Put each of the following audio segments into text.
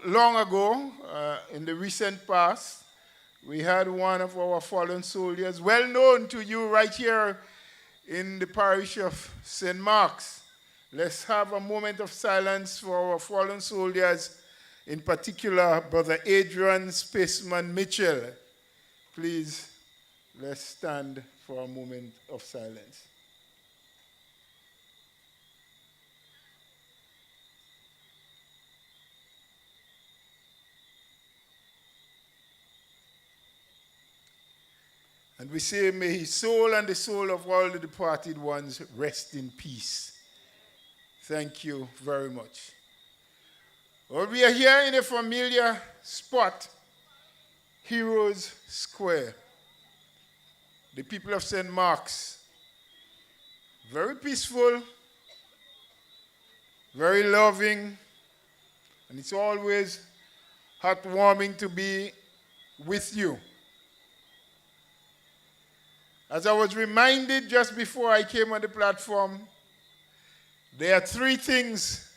Long ago, in the recent past, we had one of our fallen soldiers, well known to you right here in the parish of St. Mark's. Let's have a moment of silence for our fallen soldiers, in particular, Brother Adrian Spaceman Mitchell. Please, let's stand for a moment of silence. And we say, may his soul and the soul of all the departed ones rest in peace. Thank you very much. Well, we are here in a familiar spot, Heroes Square. The people of St. Mark's. Very peaceful, very loving, and it's always heartwarming to be with you. As I was reminded just before I came on the platform, there are three things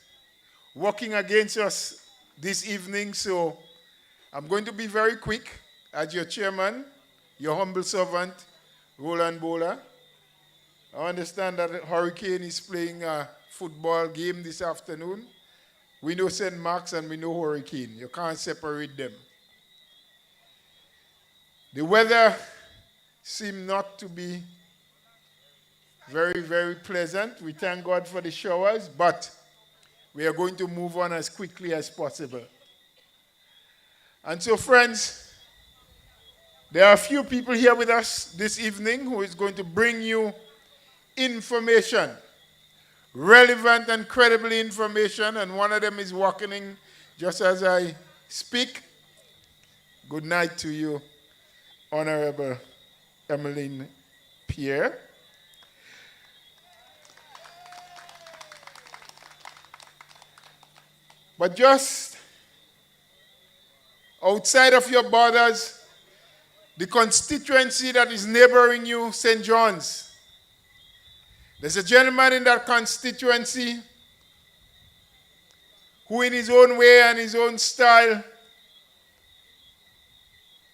working against us this evening, so I'm going to be very quick as your chairman, your humble servant, Roland Bowler. I understand that Hurricane is playing a football game this afternoon. We know St. Mark's and we know Hurricane. You can't separate them. The weather seem not to be very, very pleasant. We thank God for the showers, but we are going to move on as quickly as possible. And so, friends, there are a few people here with us this evening who is going to bring you information, relevant and credible information, and one of them is walking just as I speak. Good night to you, Honorable Emmeline Pierre. But just outside of your borders, the constituency that is neighboring you, St. John's. There's a gentleman in that constituency who in his own way and his own style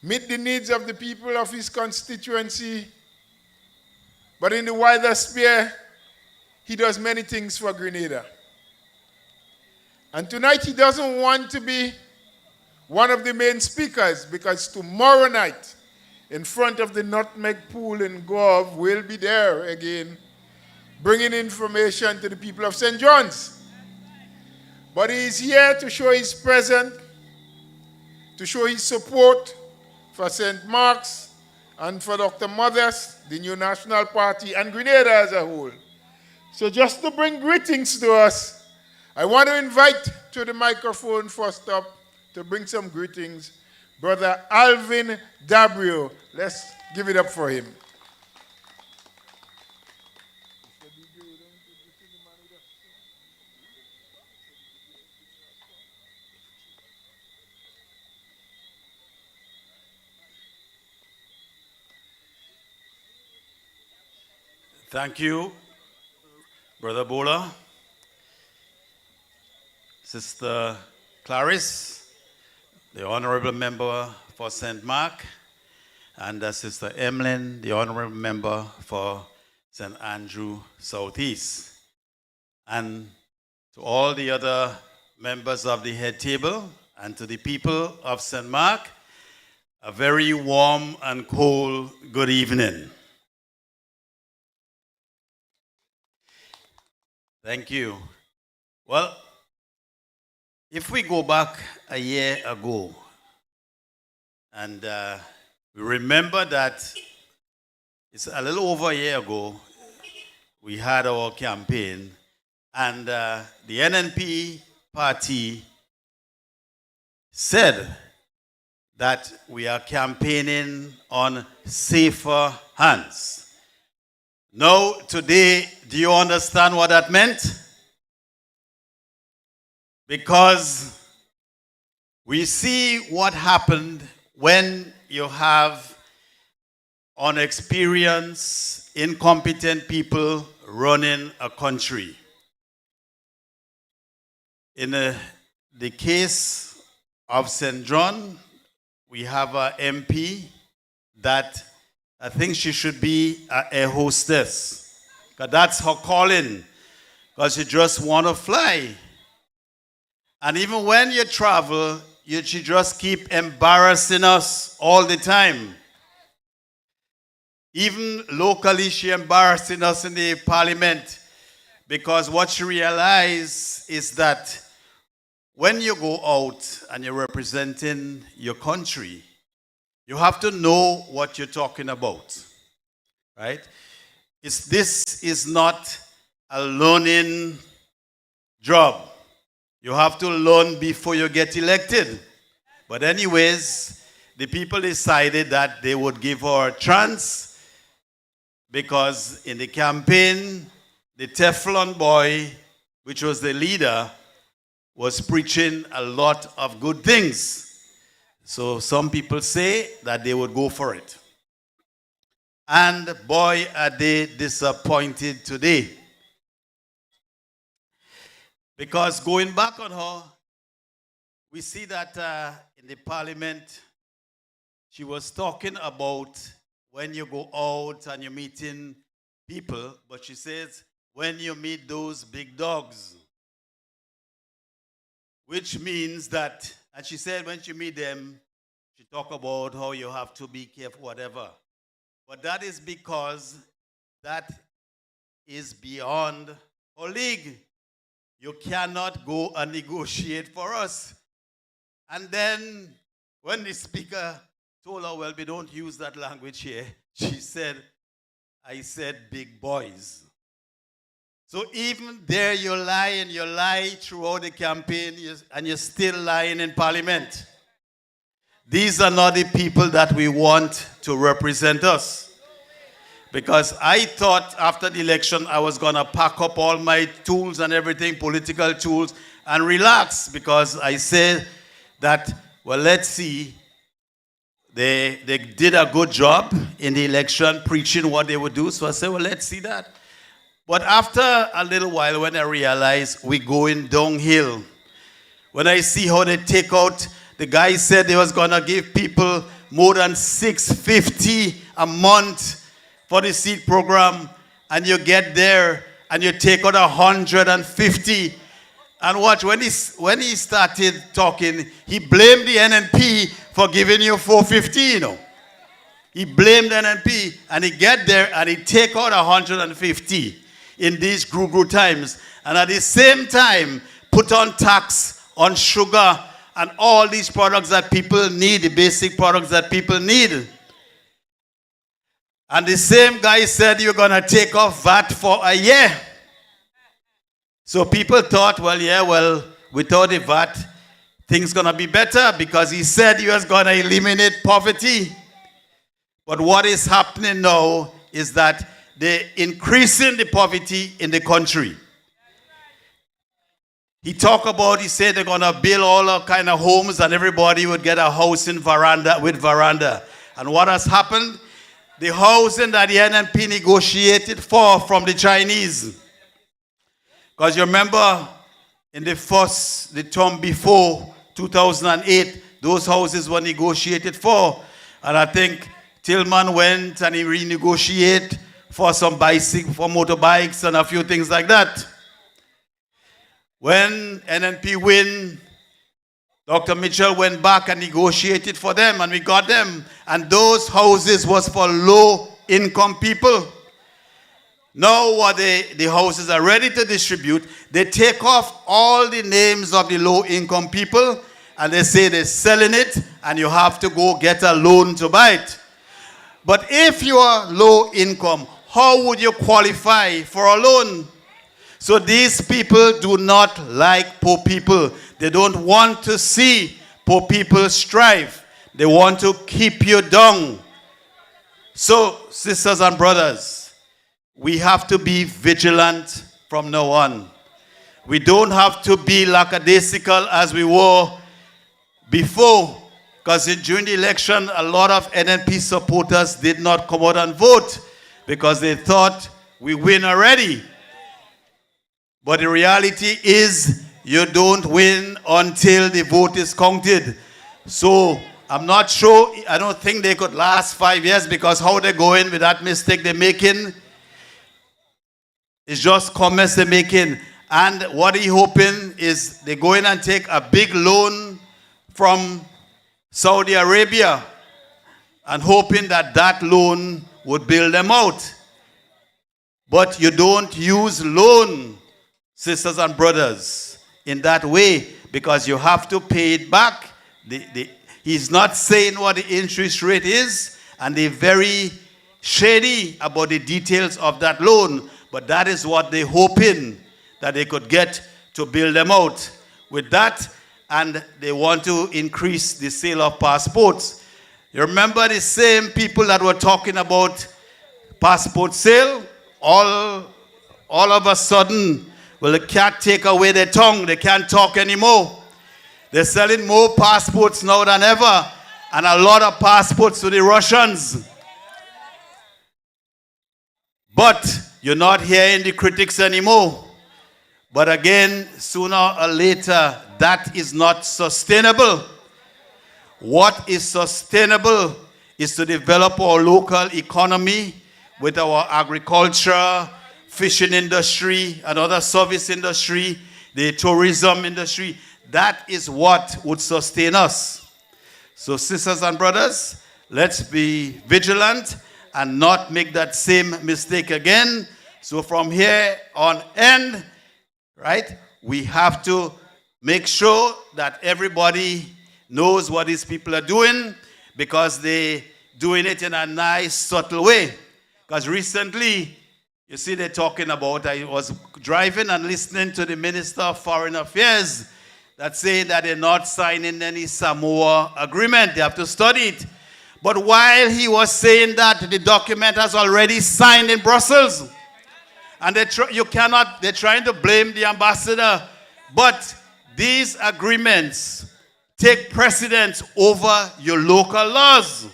meet the needs of the people of his constituency, but in the wider sphere, he does many things for Grenada. And tonight he doesn't want to be one of the main speakers because tomorrow night, in front of the Nutmeg Pool in Gove, we'll be there again, bringing information to the people of St. John's. But he is here to show his presence, to show his support for St. Mark's and for Dr. Mothers, the new National Party, and Grenada as a whole. So just to bring greetings to us, I want to invite to the microphone first up to bring some greetings, Brother Alvin Dabrio. Let's give it up for him. Thank you, Brother Bola, Sister Clarice, the Honorable Member for St. Mark, and Sister Emmeline, the Honorable Member for St. Andrew Southeast. And to all the other members of the head table and to the people of St. Mark, a very warm and cold good evening. Thank you. Well, if we go back a year ago, and we remember that it's a little over a year ago, we had our campaign, and the NNP party said that we are campaigning on safer hands. Now, today, do you understand what that meant? Because we see what happened when you have unexperienced, incompetent people running a country. In the case of St. John, we have a MP that I think she should be a air hostess. Because that's her calling. Because she just want to fly. And even when you travel, she just keep embarrassing us all the time. Even locally, she embarrassing us in the parliament. Because what she realized is that when you go out and you're representing your country, you have to know what you're talking about, right? This is not a learning job. You have to learn before you get elected. But anyways, the people decided that they would give her a chance because in the campaign, the Teflon boy, which was the leader, was preaching a lot of good things. So some people say that they would go for it. And boy, are they disappointed today. Because going back on her, we see that in the parliament, she was talking about when you go out and you're meeting people, but she says, when you meet those big dogs, which means that, and she said when she meet them, she talk about how you have to be careful, whatever. But that is because that is beyond our league. You cannot go and negotiate for us. And then when the speaker told her, well, we don't use that language here, she said, I said big boys. So even there you lie throughout the campaign, and you're still lying in parliament. These are not the people that we want to represent us. Because I thought after the election I was going to pack up all my tools and everything, political tools, and relax. Because I said that, well, let's see. They did a good job in the election, preaching what they would do. So I said, well, let's see that. But after a little while, when I realized we're going downhill, when I see how they take out, the guy said they was going to give people more than $650 a month for the seed program, and you get there and you take out 150. And watch, when he started talking, he blamed the NNP for giving you 450, you know. He blamed NNP, and he get there and he take out 150 in these guru times, and at the same time put on tax on sugar and all these products that people need, the basic products that people need. And the same guy said you're going to take off VAT for a year. So people thought, without the VAT, things going to be better, because he said he was going to eliminate poverty. But what is happening now is that they're increasing the poverty in the country. He said they're going to build all kind of homes and everybody would get a house with veranda. And what has happened? The housing that the NNP negotiated for from the Chinese. Because you remember in the term before 2008, those houses were negotiated for. And I think Tillman went and he renegotiated for some for motorbikes and a few things like that. When NNP win, Dr. Mitchell went back and negotiated for them, and we got them. And those houses was for low-income people. Now what the houses are ready to distribute, they take off all the names of the low-income people, and they say they're selling it, and you have to go get a loan to buy it. But if you are low income, how would you qualify for a loan? So these people do not like poor people. They don't want to see poor people strive. They want to keep you down. So, sisters and brothers, we have to be vigilant from now on. We don't have to be lackadaisical as we were before. Because during the election, a lot of NNP supporters did not come out and vote because they thought we win already. But the reality is you don't win until the vote is counted. So I'm not sure, I don't think they could last 5 years, because how they're going with that mistake they're making is just comments they're making. And what he hoping is they go in and take a big loan from Saudi Arabia and hoping that that loan would bail them out. But you don't use loan, sisters and brothers, in that way, because you have to pay it back. He's not saying what the interest rate is, and they're very shady about the details of that loan, but that is what they're hoping that they could get to bail them out with that, and they want to increase the sale of passports. You remember the same people that were talking about passport sale? All of a sudden, well, they can't take away their tongue. They can't talk anymore. They're selling more passports now than ever, and a lot of passports to the Russians. But you're not hearing the critics anymore. But again, sooner or later, that is not sustainable. What is sustainable is to develop our local economy with our agriculture, fishing industry, and other service industry, the tourism industry. That is what would sustain us. So sisters and brothers, let's be vigilant and not make that same mistake again. So from here on end, right, we have to make sure that everybody knows what these people are doing, because they're doing it in a nice, subtle way. Because recently, you see, they're talking about, I was driving and listening to the Minister of Foreign Affairs that say that they're not signing any Samoa agreement. They have to study it. But while he was saying that, the document has already signed in Brussels. And they're trying to blame the ambassador. But these agreements take precedence over your local laws.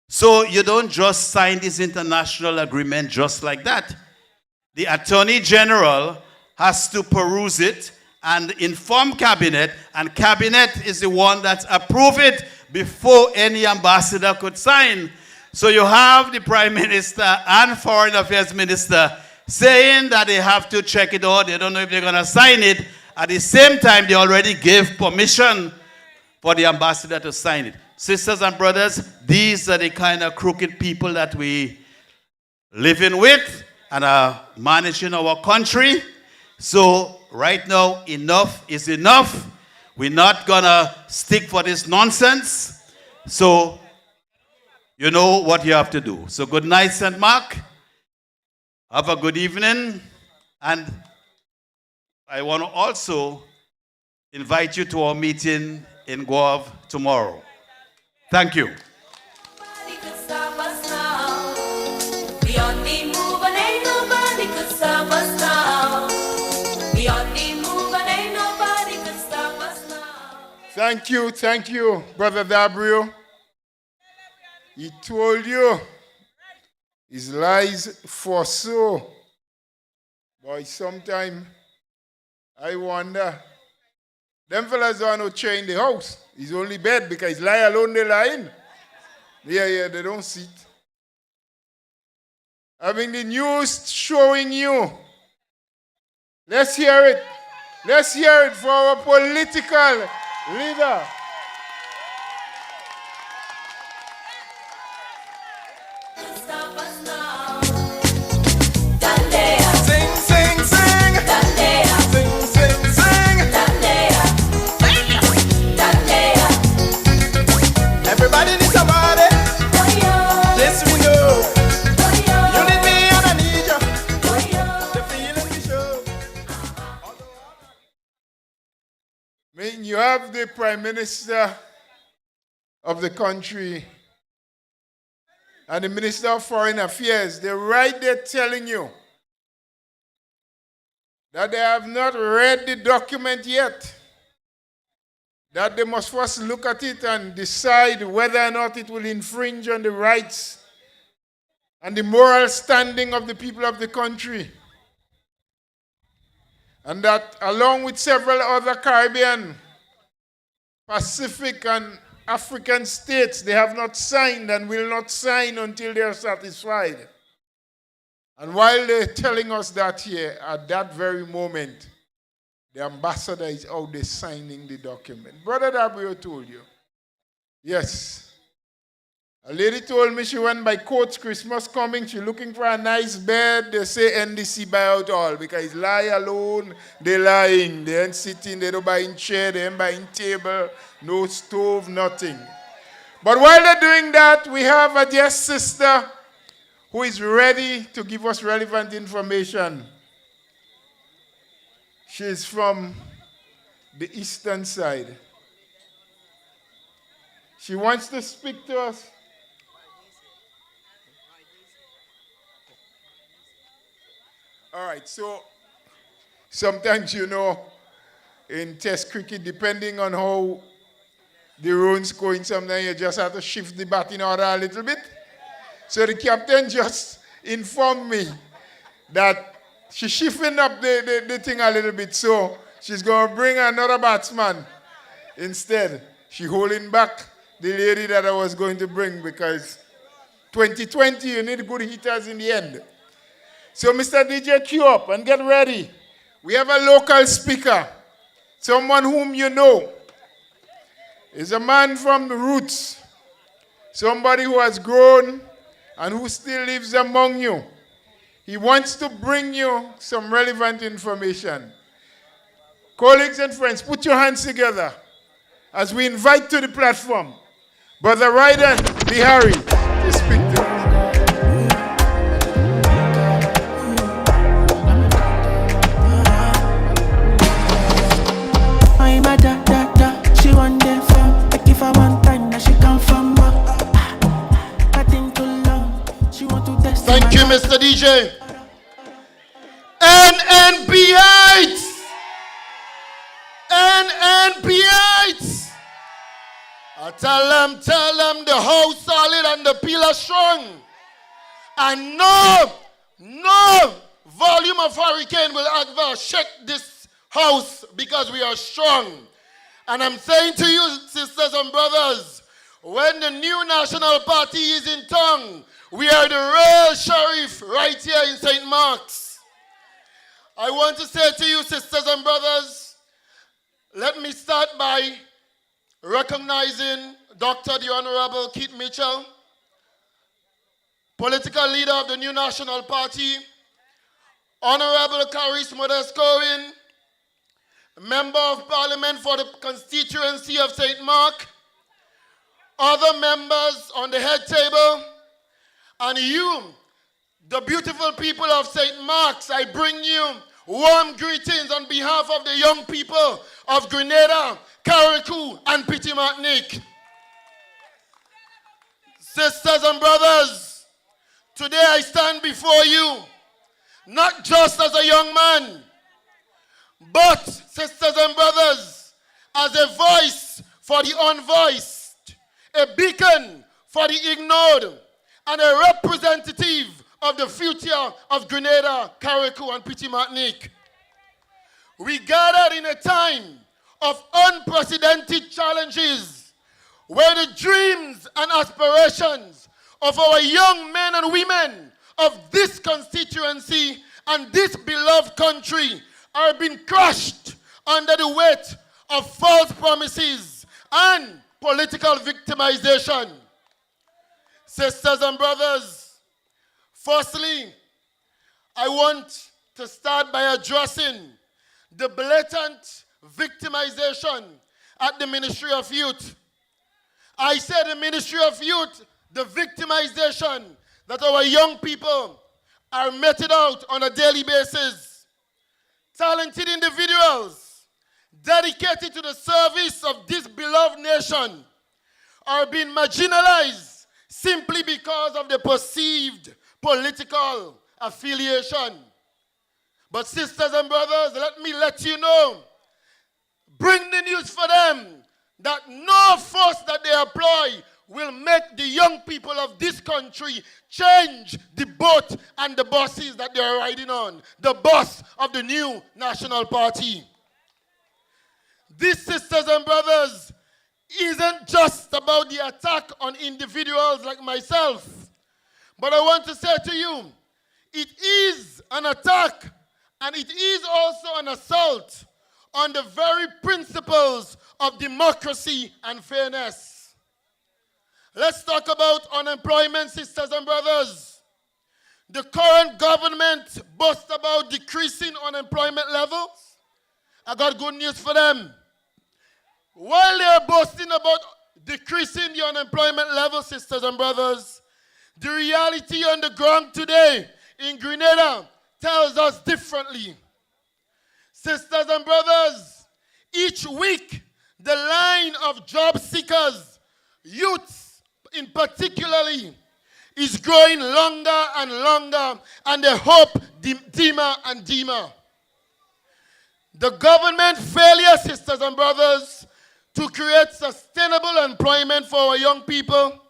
So you don't just sign this international agreement just like that. The Attorney General has to peruse it and inform Cabinet, and Cabinet is the one that approves it before any ambassador could sign. So you have the Prime Minister and Foreign Affairs Minister saying that they have to check it out. They don't know if they're going to sign it. At the same time, they already gave permission for the ambassador to sign it. Sisters and brothers, these are the kind of crooked people that we living with and are managing our country. So right now, enough is enough. We're not going to stick for this nonsense. So you know what you have to do. So good night, St. Mark. Have a good evening. And I want to also invite you to our meeting in Guav tomorrow. Thank you. Nobody could stop us now. We on the move and ain't nobody could stop us now. We on the move and ain't nobody could stop us now. Thank you, Brother Dabrio. He told you his lies for so. Boy, sometime I wonder. Them fellas don't know chain the house. He's only bed because lie alone they lying. Yeah, they don't sit. Having the news showing you. Let's hear it. Let's hear it for our political leader. Stop us now. Dandea, Sing, sing, sing. dandea, Sing, sing, sing. dandea, dandea. Everybody needs somebody. Boyo, This we know. boyo, You need me and I need you. boyo. The feeling we show. I mean, you have the Prime Minister of the country and the Minister of Foreign Affairs. They're right there telling you that they have not read the document yet. That they must first look at it and decide whether or not it will infringe on the rights and the moral standing of the people of the country. and that along with several other Caribbean, Pacific, and African states, they have not signed and will not sign until they are satisfied. And while they're telling us that here, at that very moment, the ambassador is out there signing the document. Brother W told you. Yes. A lady told me she went by Coach Christmas coming. She looking for a nice bed. They say NDC buy out all because lie alone, they lying. They ain't sitting, they don't buying chair, they ain't buying table, no stove, nothing. But while they're doing that, we have a dear sister who is ready to give us relevant information. She is from the eastern side. She wants to speak to us. All right, so sometimes, in test cricket, depending on how the runs going, sometimes you just have to shift the batting order a little bit. So the captain just informed me that she's shifting up the thing a little bit, so she's going to bring another batsman instead. She's holding back the lady that I was going to bring because 2020, you need good hitters in the end. So Mr. DJ, queue up and get ready. We have a local speaker, someone whom you know. Is a man from the roots, somebody who has grown and who still lives among you. He wants to bring you some relevant information. Colleagues and friends, put your hands together as we invite to the platform Brother Ryden Bihari to speak to us. I'm a da. She want them from. Like if I want time, now she come from. I think too long. She want to test. Thank you, Mr. DJ. NNP NNP tell them the house solid and the pillar strong. And no volume of hurricane will ever shake this house because we are strong. And I'm saying to you, sisters and brothers, when the new national party is in town, we are the real sheriff right here in St. Mark's. I want to say to you, sisters and brothers, let me start by recognizing Dr. the Honorable Keith Mitchell, political leader of the new national party, Honorable Caris Modest-Cohen, Member of Parliament for the constituency of St. Mark, other members on the head table, and you, the beautiful people of St. Mark's, I bring you warm greetings on behalf of the young people of Grenada, Carriacou, and Petit Martinique. Sisters and brothers, today I stand before you, not just as a young man, but, sisters and brothers, as a voice for the unvoiced, a beacon for the ignored, and a representative of the future of Grenada, Carriacou, and Petit Martinique. We gathered in a time of unprecedented challenges, where the dreams and aspirations of our young men and women of this constituency and this beloved country are being crushed under the weight of false promises and political victimization. Sisters and brothers, firstly, I want to start by addressing the blatant victimization at the Ministry of Youth. I said the Ministry of Youth, the victimization that our young people are meted out on a daily basis. Talented individuals dedicated to the service of this beloved nation are being marginalized simply because of the perceived political affiliation. But sisters and brothers, let me let you know, bring the news for them that no force that they employ will make the young people of this country change the boat and the buses that they are riding on, the bus of the new National Party. This, sisters and brothers, isn't just about the attack on individuals like myself, but I want to say to you, it is an attack and it is also an assault on the very principles of democracy and fairness. Let's talk about unemployment, sisters and brothers. The current government boasts about decreasing unemployment levels. I got good news for them. While they're boasting about decreasing the unemployment level, sisters and brothers, the reality on the ground today in Grenada tells us differently. Sisters and brothers, each week the line of job seekers, youths in particularly, is growing longer and longer, and the hope dimmer and dimmer. The government failure, sisters and brothers, to create sustainable employment for our young people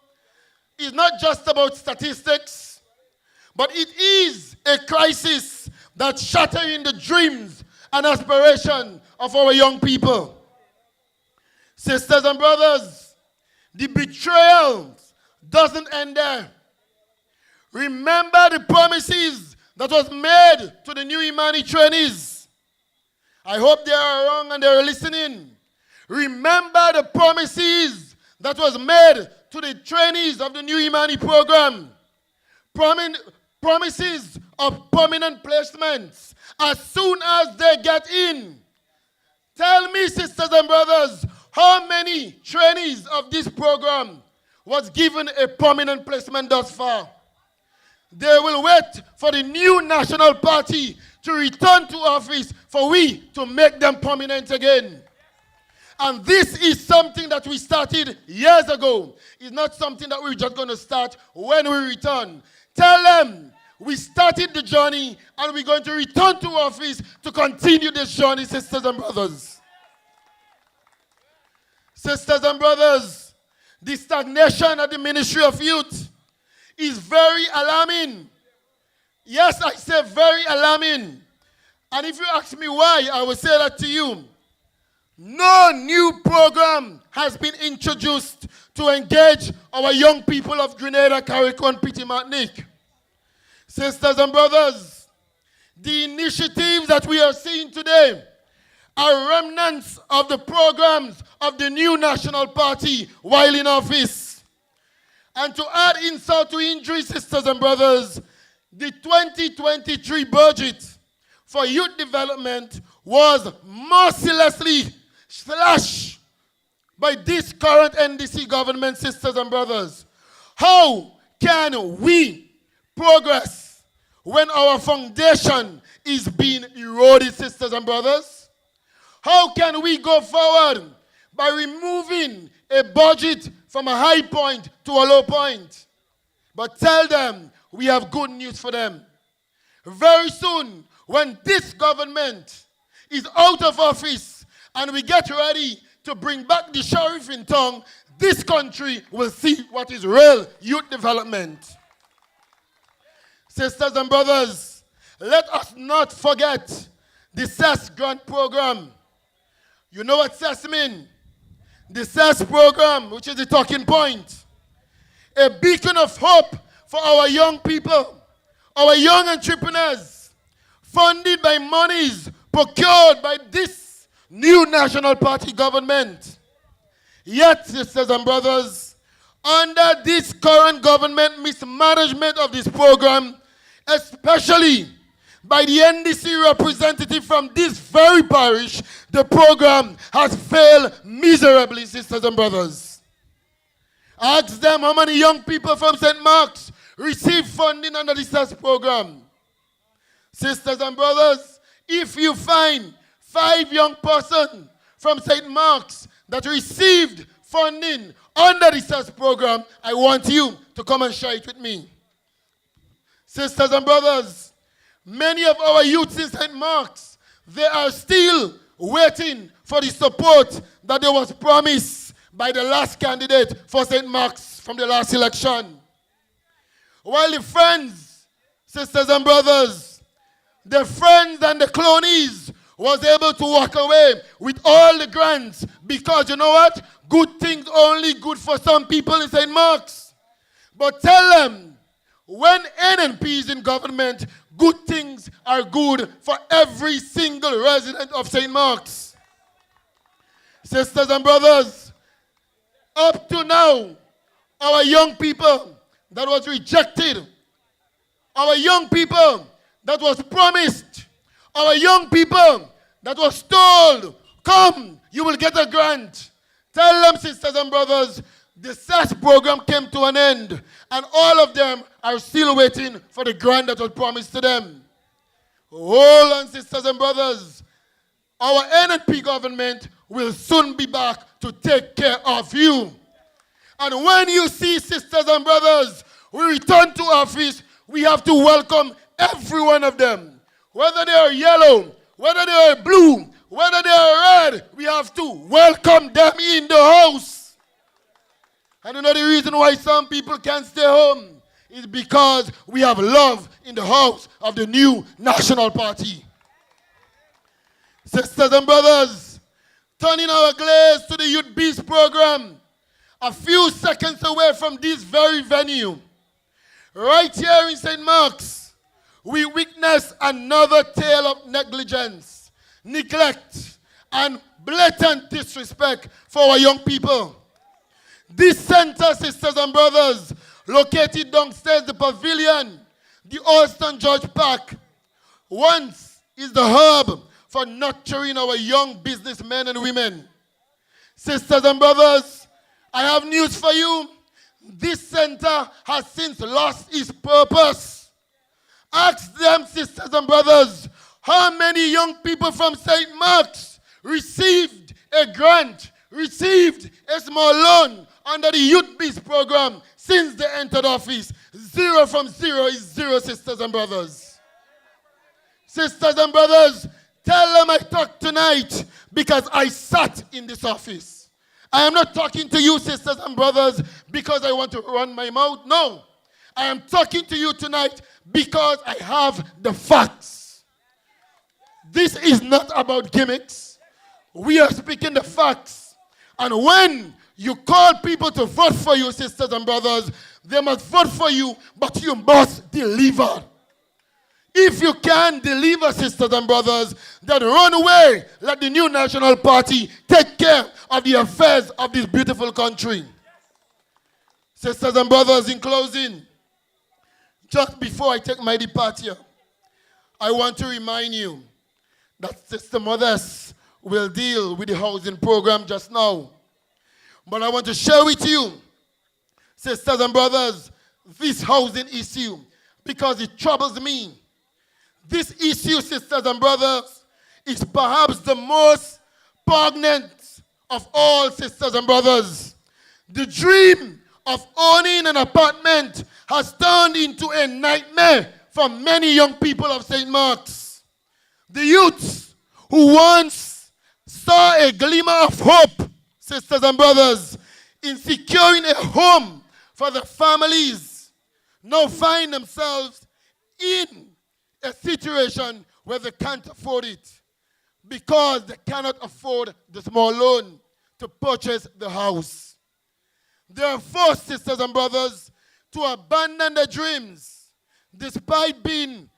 is not just about statistics, but it is a crisis that's shattering the dreams and aspiration of our young people. Sisters and brothers, the betrayal doesn't end there. Remember the promises that was made to the new Imani trainees. I hope they are wrong and they are listening. Remember the promises that was made to the trainees of the new Imani program. Promises of permanent placements as soon as they get in. Tell me, sisters and brothers, how many trainees of this program was given a permanent placement thus far? They will wait for the new National Party to return to office for we to make them permanent again. And this is something that we started years ago. It's not something that we're just going to start when we return. Tell them we started the journey and we're going to return to office to continue this journey, sisters and brothers. Sisters and brothers, the stagnation at the Ministry of Youth is very alarming. Yes, I say very alarming. And if you ask me why, I will say that to you. No new program has been introduced to engage our young people of Grenada, Carriacou, and Petit Martinique. Sisters and brothers, the initiatives that we are seeing today are remnants of the programs of the new National Party while in office. And to add insult to injury, sisters and brothers, the 2023 budget for youth development was mercilessly slashed by this current NDC government, sisters and brothers. How can we progress when our foundation is being eroded, sisters and brothers? How can we go forward by removing a budget from a high point to a low point? But tell them we have good news for them. Very soon, when this government is out of office and we get ready to bring back the sheriff in town, this country will see what is real youth development. Sisters and brothers, let us not forget the CES grant program. You know what CES means? The CES program, which is the talking point. A beacon of hope for our young people, our young entrepreneurs, funded by monies procured by this new National Party government. Yet, sisters and brothers, under this current government mismanagement of this program, especially by the NDC representative from this very parish, the program has failed miserably, sisters and brothers. Ask them how many young people from St. Mark's receive funding under the CES program. Sisters and brothers, if you find 5 young persons from St. Mark's that received funding under the CES program, I want you to come and share it with me. Sisters and brothers, many of our youths in St. Mark's, they are still waiting for the support that they was promised by the last candidate for St. Mark's from the last election. While the friends, sisters and brothers, the friends and the cronies was able to walk away with all the grants because you know what? Good things only good for some people in St. Mark's. But tell them, when NNP is in government, good things are good for every single resident of St. Mark's. Sisters and brothers, up to now, our young people that was rejected, our young people that was promised, our young people that was told, come, you will get a grant. Tell them, sisters and brothers, the SAS program came to an end, and all of them are still waiting for the grant that was promised to them. Hold on, sisters and brothers. Our NNP government will soon be back to take care of you. And when you see, sisters and brothers, we return to office, we have to welcome every one of them. Whether they are yellow, whether they are blue, whether they are red, we have to welcome them in the house. And you know the reason why some people can't stay home is because we have love in the house of the new National Party. Sisters and brothers, turning our gaze to the Youth Beast program, a few seconds away from this very venue, right here in St. Mark's, we witness another tale of negligence, neglect, and blatant disrespect for our young people. This center, sisters and brothers, located downstairs the pavilion, the Alston George Park, once is the hub for nurturing our young businessmen and women. Sisters and brothers, I have news for you. This center has since lost its purpose. Ask them, sisters and brothers, how many young people from St. Mark's received a grant, received a small loan under the Youth Beast program since they entered office. 0 from 0 is 0, sisters and brothers. Sisters and brothers, tell them I talk tonight because I sat in this office. I am not talking to you, sisters and brothers, because I want to run my mouth. No. I am talking to you tonight because I have the facts. This is not about gimmicks. We are speaking the facts. And when you call people to vote for you, sisters and brothers, they must vote for you, but you must deliver. If you can deliver, sisters and brothers, then run away. Let the new National Party take care of the affairs of this beautiful country. Sisters and brothers, in closing, just before I take my departure, I want to remind you that Sister Modest will deal with the housing program just now. But I want to share with you, sisters and brothers, this housing issue because it troubles me. This issue, sisters and brothers, is perhaps the most poignant of all, sisters and brothers. The dream of owning an apartment has turned into a nightmare for many young people of St. Mark's. The youths who once saw a glimmer of hope, sisters and brothers, in securing a home for their families, now find themselves in a situation where they can't afford it because they cannot afford the small loan to purchase the house. They are forced, sisters and brothers, to abandon their dreams despite being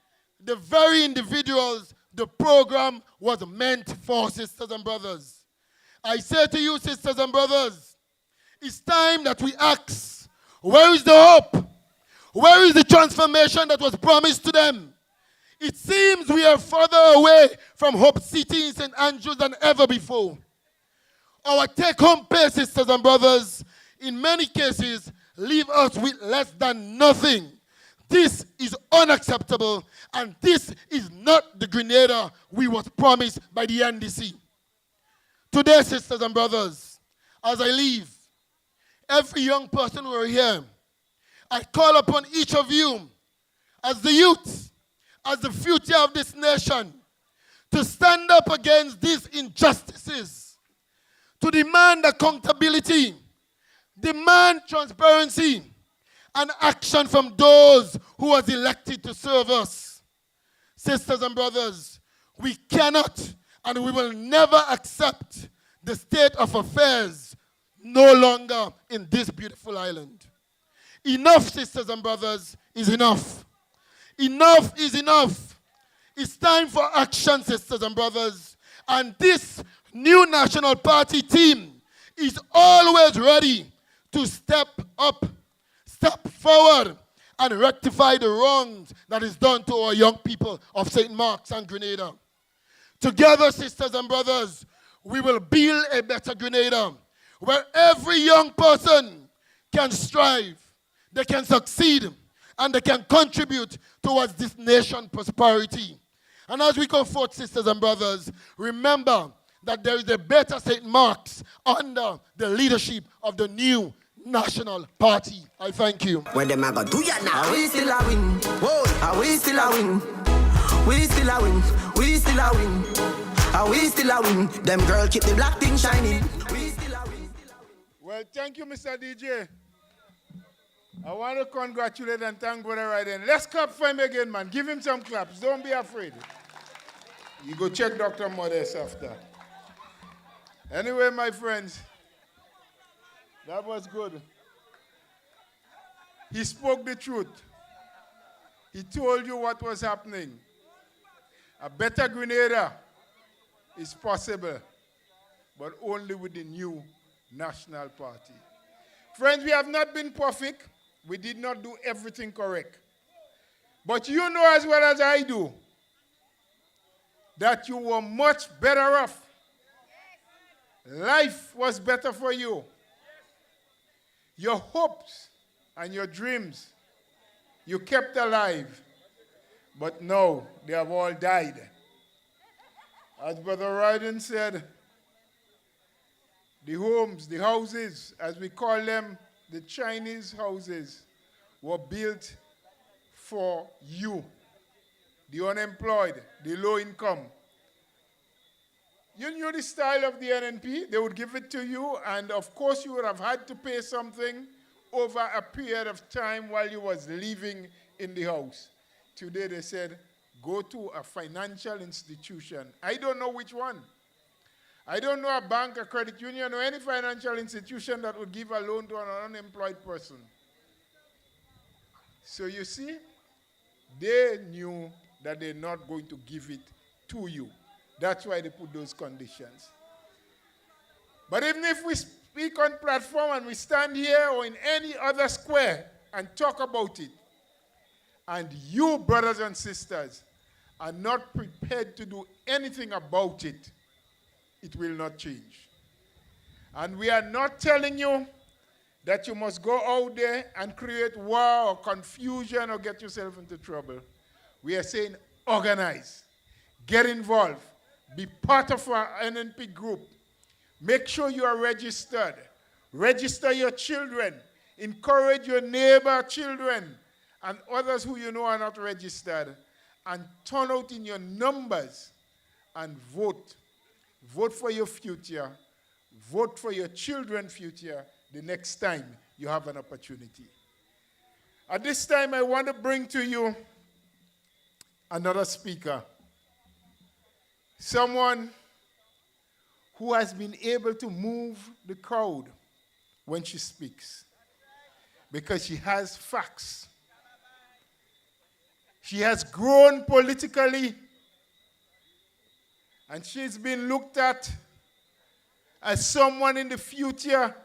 the very individuals the program was meant for, sisters and brothers. I say to you, sisters and brothers, it's time that we ask, where is the hope? Where is the transformation that was promised to them? It seems we are further away from Hope City in St. Andrews than ever before. Our take-home pay, sisters and brothers, in many cases, leave us with less than nothing. This is unacceptable, and this is not the Grenada we was promised by the NDC. Today, sisters and brothers, as I leave, every young person who are here, I call upon each of you as the youth, as the future of this nation, to stand up against these injustices, to demand accountability, demand transparency and action from those who was elected to serve us. Sisters and brothers, we cannot and we will never accept the state of affairs no longer in this beautiful island. Enough, sisters and brothers, is enough. Enough is enough. It's time for action, sisters and brothers. And this new National Party team is always ready to step up, step forward, and rectify the wrongs that is done to our young people of St. Mark's and Grenada. Together, sisters and brothers, we will build a better Grenada where every young person can strive, they can succeed, and they can contribute towards this nation's prosperity. And as we go forth, sisters and brothers, remember that there is a better St. Mark's under the leadership of the new National Party. I thank you. When them a go do ya now? Are we still a win? Whoa, are we still a win? We still a win. We still a win. Are we still a win? Them girl keep the black thing shining. We still a win. Well, thank you, Mr. DJ. I want to congratulate and thank Brother Ryden. Let's clap for him again, man. Give him some claps. Don't be afraid. You go check Dr. Modest after. Anyway, my friends, that was good. He spoke the truth. He told you what was happening. A better Grenada is possible, but only with the new National Party. Friends, we have not been perfect. We did not do everything correct. But you know as well as I do that you were much better off. Life was better for you. Your hopes and your dreams you kept alive, but now they have all died. As Brother Ryden said, the homes, the houses, as we call them, the Chinese houses, were built for you, the unemployed, the low income. You knew the style of the NNP. They would give it to you, and of course you would have had to pay something over a period of time while you was living in the house. Today they said, go to a financial institution. I don't know which one. I don't know a bank, a credit union, or any financial institution that would give a loan to an unemployed person. So you see, they knew that they're not going to give it to you. That's why they put those conditions. But even if we speak on platform and we stand here or in any other square and talk about it, and you, brothers and sisters, are not prepared to do anything about it, it will not change. And we are not telling you that you must go out there and create war or confusion or get yourself into trouble. We are saying organize, get involved, be part of our NNP group. Make sure you are registered. Register your children. Encourage your neighbor children and others who you know are not registered. And turn out in your numbers and vote. Vote for your future. Vote for your children's future the next time you have an opportunity. At this time, I want to bring to you another speaker. Someone who has been able to move the crowd when she speaks because she has facts. She has grown politically, and she's been looked at as someone in the future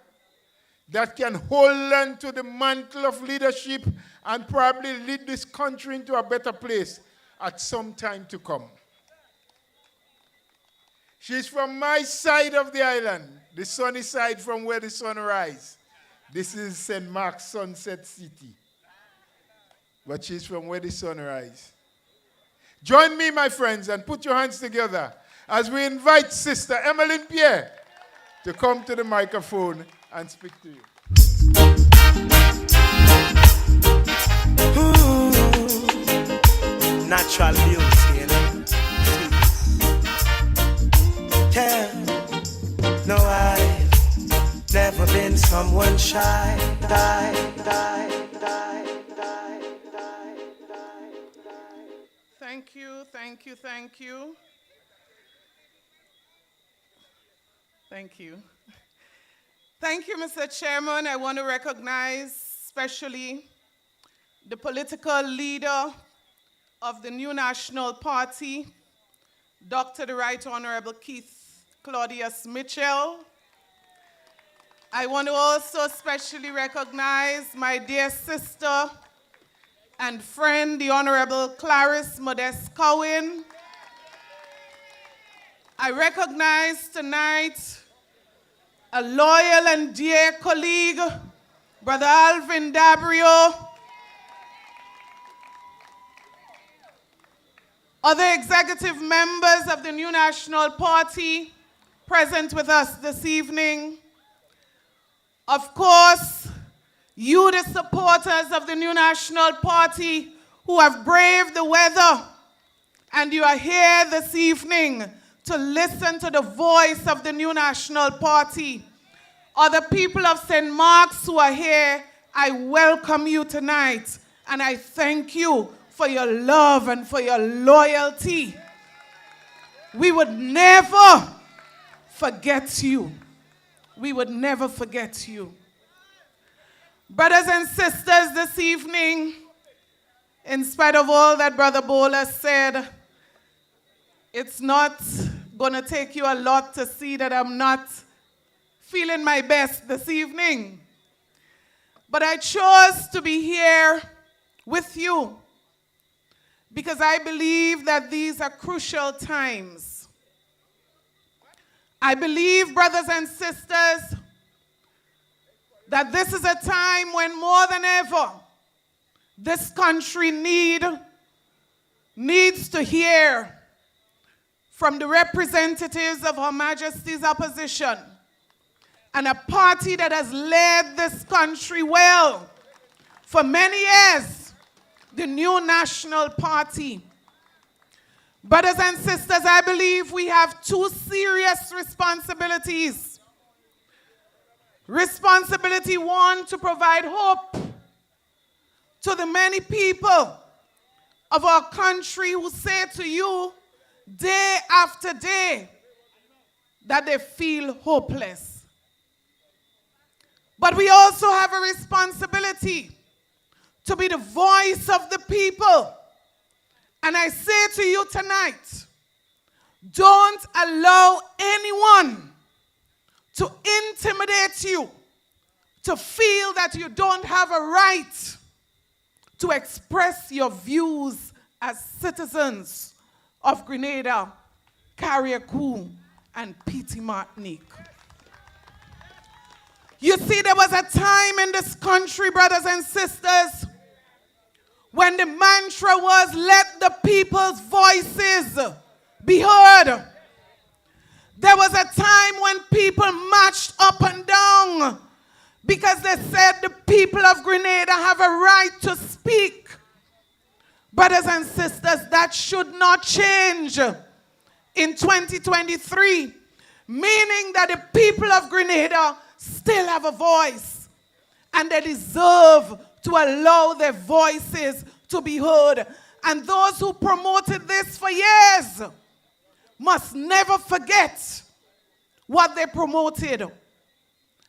that can hold on to the mantle of leadership and probably lead this country into a better place at some time to come. She's from my side of the island, the sunny side from where the sun rises. This is St. Mark's Sunset City. But she's from where the sun rises. Join me, my friends, and put your hands together as we invite Sister Emmeline Pierre to come to the microphone and speak to you. Natural beauty, you know. Yeah. No, I've never never been someone shy. Thank you, thank you, thank you. Thank you. Thank you, Mr. Chairman. I want to recognize especially the political leader of the New National Party, Dr. the Right Honorable Keith Claudius Mitchell. I want to also especially recognize my dear sister and friend, the Honorable Clarice Modeste Cowan. I recognize tonight a loyal and dear colleague, Brother Alvin Dabrio, other executive members of the New National Party present with us this evening. Of course, you, the supporters of the New National Party who have braved the weather, and you are here this evening to listen to the voice of the New National Party. Other people of St. Mark's who are here, I welcome you tonight, and I thank you for your love and for your loyalty. We would never forget you. We would never forget you. Brothers and sisters, this evening, in spite of all that Brother Bowler said, it's not going to take you a lot to see that I'm not feeling my best this evening. But I chose to be here with you because I believe that these are crucial times. I believe, brothers and sisters, that this is a time when more than ever this country needs to hear from the representatives of Her Majesty's opposition and a party that has led this country well for many years, the New National Party. Brothers and sisters, I believe we have two serious responsibilities. Responsibility one, to provide hope to the many people of our country who say to you day after day that they feel hopeless. But we also have a responsibility to be the voice of the people. And I say to you tonight, don't allow anyone to intimidate you, to feel that you don't have a right to express your views as citizens of Grenada, Carriacou, and Petite Martinique. You see, there was a time in this country, brothers and sisters, when the mantra was, let the people's voices be heard. There was a time when people marched up and down because they said the people of Grenada have a right to speak. Brothers and sisters, that should not change in 2023, meaning that the people of Grenada still have a voice, and they deserve to allow their voices to be heard. And those who promoted this for years must never forget what they promoted.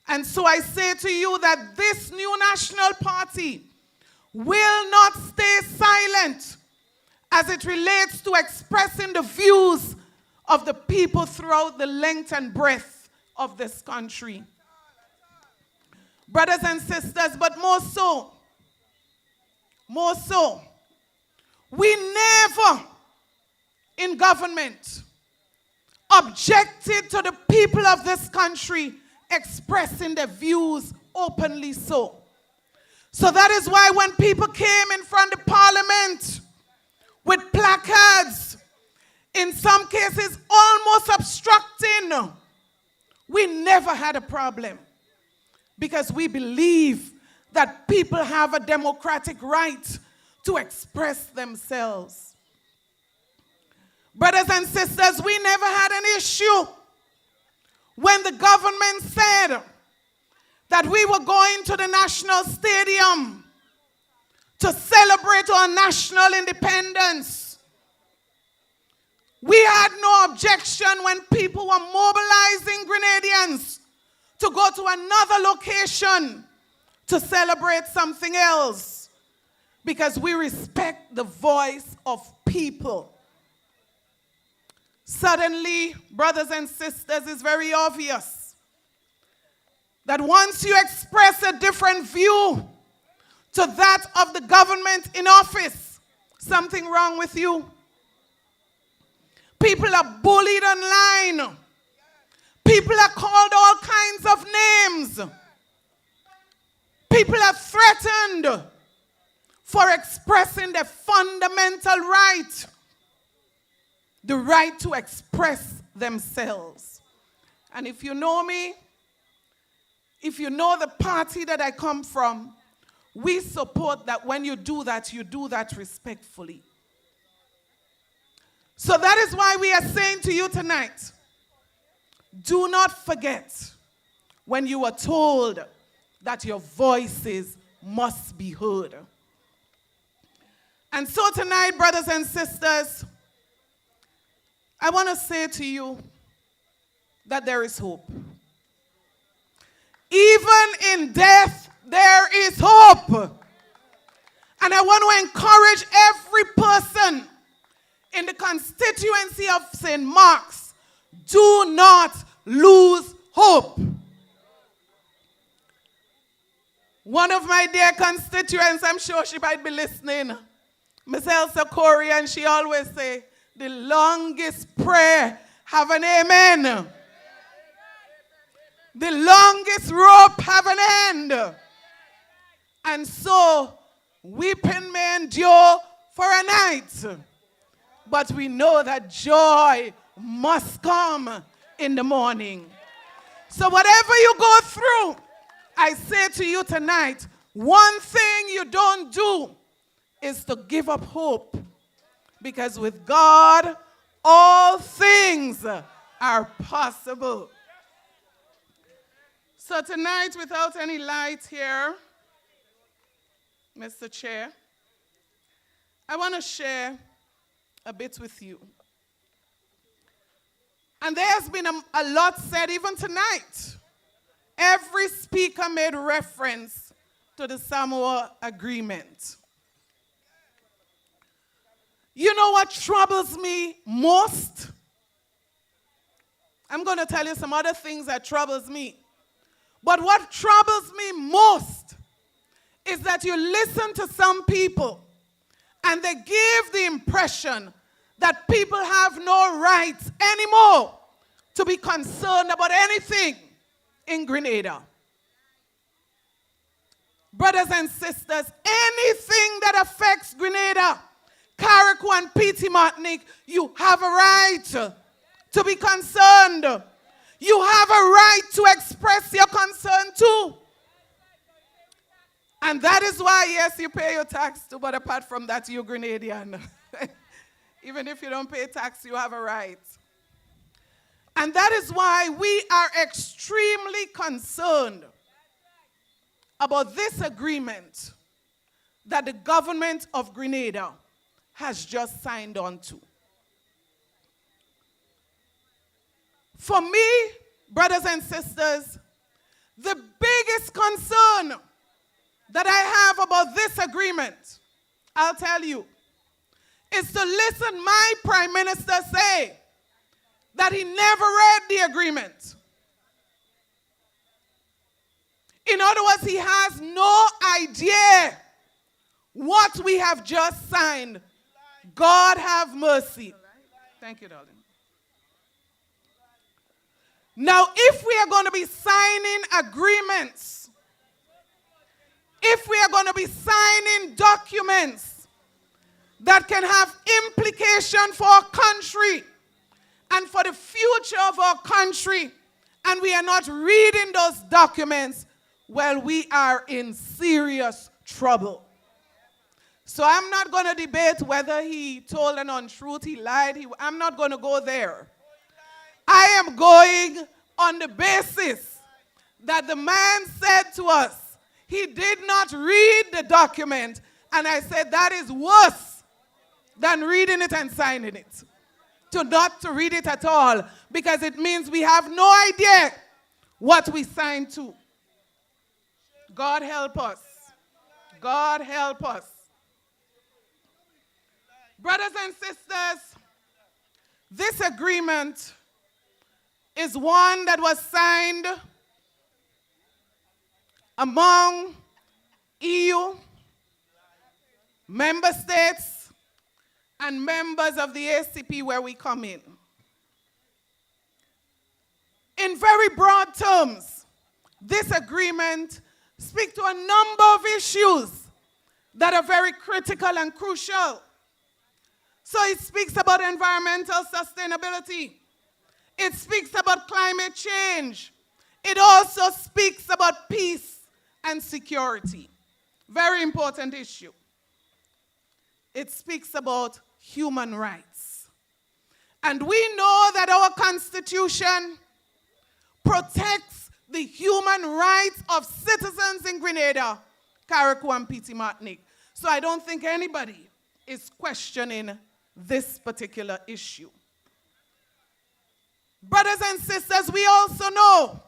And so I say to you that this New National Party will not stay silent as it relates to expressing the views of the people throughout the length and breadth of this country. Brothers and sisters, but more so, we never in government objected to the people of this country expressing their views openly so. So that is why when people came in front of Parliament with placards, in some cases almost obstructing, we never had a problem, because we believe that people have a democratic right to express themselves. Brothers and sisters, we never had an issue when the government said that we were going to the National Stadium to celebrate our national independence. We had no objection when people were mobilizing Grenadians to go to another location to celebrate something else, because we respect the voice of people. Suddenly, brothers and sisters, it's very obvious that once you express a different view to that of the government in office, something wrong with you. People are bullied online. People are called all kinds of names. People are threatened for expressing their fundamental right, the right to express themselves. And if you know me, if you know the party that I come from, we support that when you do that respectfully. So that is why we are saying to you tonight, do not forget when you are told that your voices must be heard. And so tonight, brothers and sisters, I want to say to you that there is hope. Even in death, there is hope. And I want to encourage every person in the constituency of St. Mark's, do not lose hope. One of my dear constituents, I'm sure she might be listening, Miss Elsa Corey, and she always say, the longest prayer have an amen. The longest rope have an end. And so, weeping may endure for a night, but we know that joy must come in the morning. So whatever you go through, I say to you tonight, one thing you don't do is to give up hope. Because with God, all things are possible. So tonight, without any light here, Mr. Chair, I want to share a bit with you. And there has been a lot said even tonight. Every speaker made reference to the Samu agreement. You know what troubles me most? I'm going to tell you some other things that troubles me. But what troubles me most is that you listen to some people and they give the impression that people have no rights anymore to be concerned about anything in Grenada. Brothers and sisters, anything that affects Grenada, Carriacou and Petite Martinique, you have a right to be concerned. You have a right to express your concern too. And that is why, yes, you pay your tax too, but apart from that, you're Grenadian. Even if you don't pay tax, you have a right. And that is why we are extremely concerned about this agreement that the government of Grenada has just signed on to. For me, brothers and sisters, the biggest concern that I have about this agreement, I'll tell you, is to listen my Prime Minister say that he never read the agreement. In other words, he has no idea what we have just signed. God have mercy. Thank you, darling. Now, if we are going to be signing agreements, if we are going to be signing documents that can have implication for our country and for the future of our country, and we are not reading those documents, well, we are in serious trouble. So I'm not going to debate whether he told an untruth, he lied. I'm not going to go there. I am going on the basis that the man said to us, he did not read the document. And I said, that is worse than reading it and signing it. Not to read it at all, because it means we have no idea what we signed to. God help us. God help us. Brothers and sisters, this agreement is one that was signed among EU, member states, and members of the ACP where we come in. In very broad terms, this agreement speaks to a number of issues that are very critical and crucial. So it speaks about environmental sustainability. It speaks about climate change. It also speaks about peace and security. Very important issue. It speaks about human rights. And we know that our Constitution protects the human rights of citizens in Grenada, Carriacou, and Petite Martinique. So I don't think anybody is questioning this particular issue. Brothers and sisters, we also know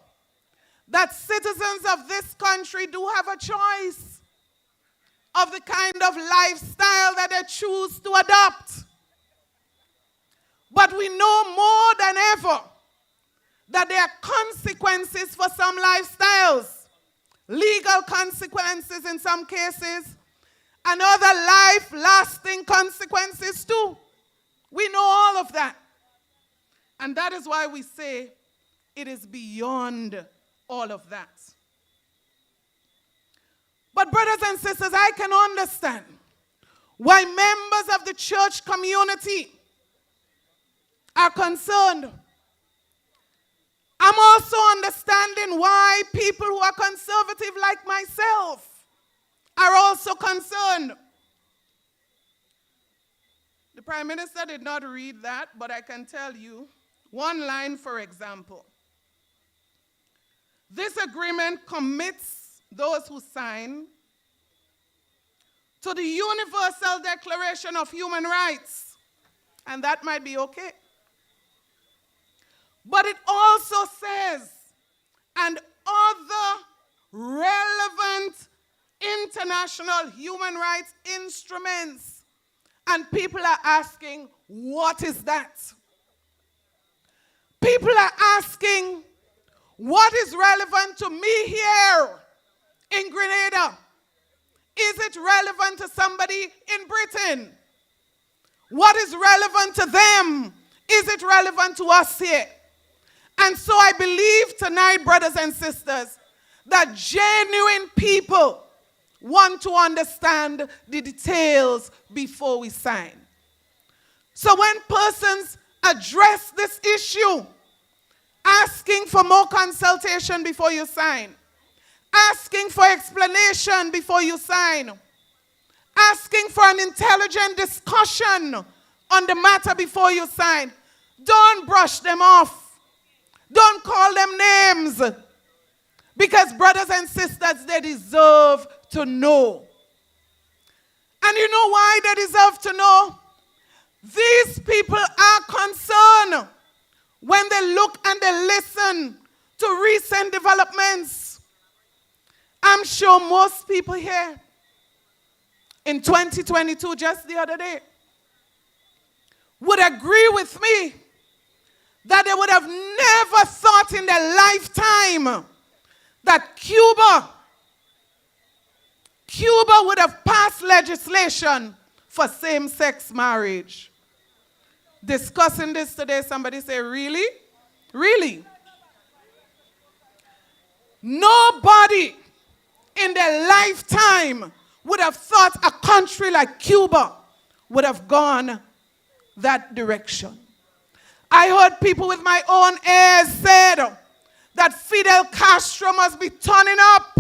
that citizens of this country do have a choice of the kind of lifestyle that they choose to adopt. But we know more than ever that there are consequences for some lifestyles, legal consequences in some cases, and other life-lasting consequences too. We know all of that. And that is why we say it is beyond all of that. But brothers and sisters, I can understand why members of the church community are concerned. I'm also understanding why people who are conservative like myself are also concerned. The Prime Minister did not read that, but I can tell you one line, for example. This agreement commits those who sign to the Universal Declaration of Human Rights, and that might be okay. But it also says, and other relevant international human rights instruments. And people are asking, what is that? People are asking, what is relevant to me here in Grenada? Is it relevant to somebody in Britain? What is relevant to them? Is it relevant to us here? And so I believe tonight, brothers and sisters, that genuine people want to understand the details before we sign. So when persons address this issue, asking for more consultation before you sign, asking for explanation before you sign, asking for an intelligent discussion on the matter before you sign, don't brush them off. Don't call them names. Because brothers and sisters, they deserve to know. And you know why they deserve to know? These people are concerned when they look and they listen to recent developments. I'm sure most people here in 2022, just the other day, would agree with me that they would have never thought in their lifetime that Cuba would have passed legislation for same-sex marriage. Discussing this today, somebody say, really? Really? Nobody in their lifetime would have thought a country like Cuba would have gone that direction. I heard people with my own ears said that Fidel Castro must be turning up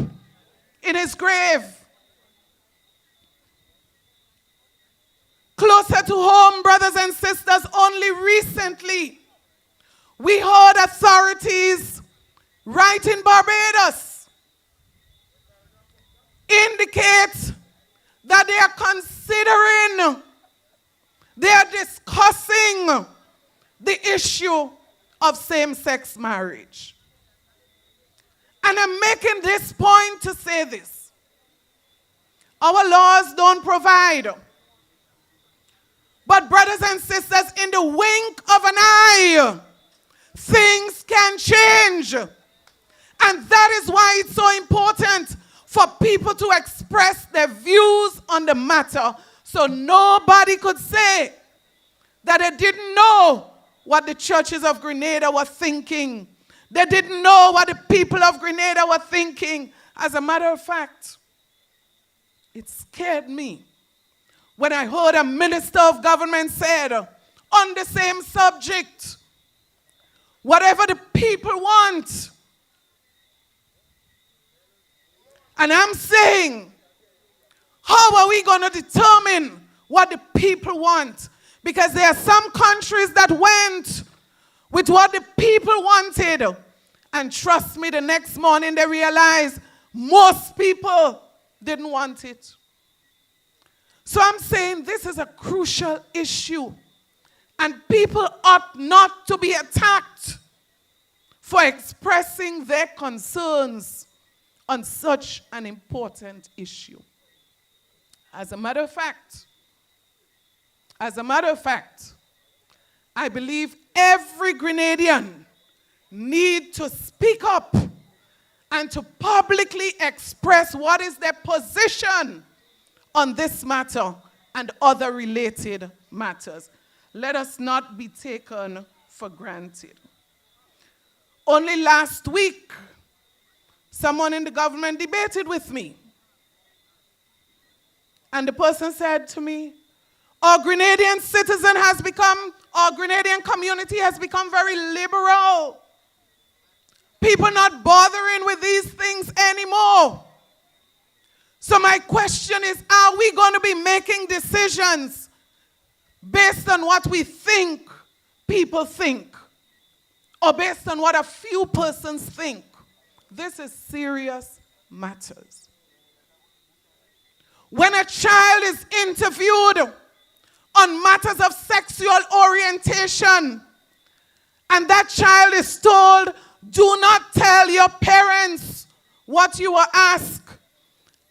in his grave. Closer to home, brothers and sisters, only recently we heard authorities right in Barbados, indicate that they are considering, they are discussing the issue of same-sex marriage. And I'm making this point to say this. Our laws don't provide. But brothers and sisters, in the wink of an eye, things can change. And that is why it's so important for people to express their views on the matter, so nobody could say that they didn't know what the churches of Grenada were thinking. They didn't know what the people of Grenada were thinking. As a matter of fact, it scared me when I heard a minister of government said on the same subject, whatever the people want. And I'm saying, how are we going to determine what the people want? Because there are some countries that went with what the people wanted. And trust me, the next morning they realized most people didn't want it. So I'm saying this is a crucial issue. And people ought not to be attacked for expressing their concerns on such an important issue. As a matter of fact, I believe every Grenadian needs to speak up and to publicly express what is their position on this matter and other related matters. Let us not be taken for granted. Only last week, someone in the government debated with me. And the person said to me, our Grenadian community has become very liberal. People not bothering with these things anymore. So my question is, are we going to be making decisions based on what we think people think, or based on what a few persons think? This is serious matters. When a child is interviewed on matters of sexual orientation, and that child is told, do not tell your parents what you were asked,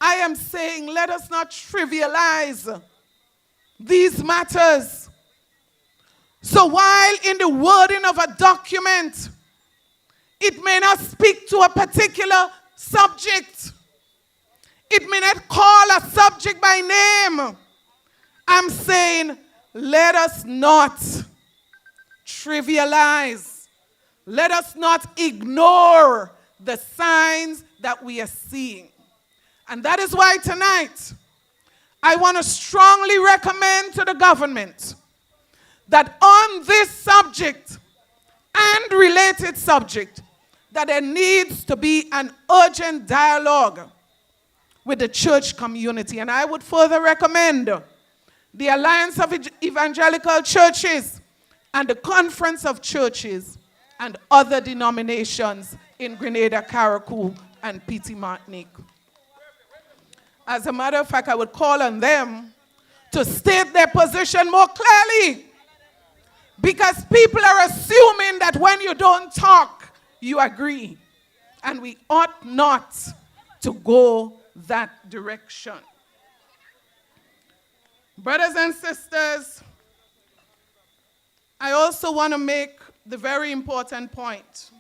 I am saying let us not trivialize these matters. So while in the wording of a document, it may not speak to a particular subject, it may not call a subject by name, I'm saying let us not trivialize. Let us not ignore the signs that we are seeing. And that is why tonight, I want to strongly recommend to the government that on this subject and related subject, that there needs to be an urgent dialogue with the church community. And I would further recommend the Alliance of Evangelical Churches and the Conference of Churches and other denominations in Grenada, Carriacou, and Petit Martinique. As a matter of fact, I would call on them to state their position more clearly, because people are assuming that when you don't talk, you agree. And we ought not to go that direction. Brothers and sisters, I also want to make the very important point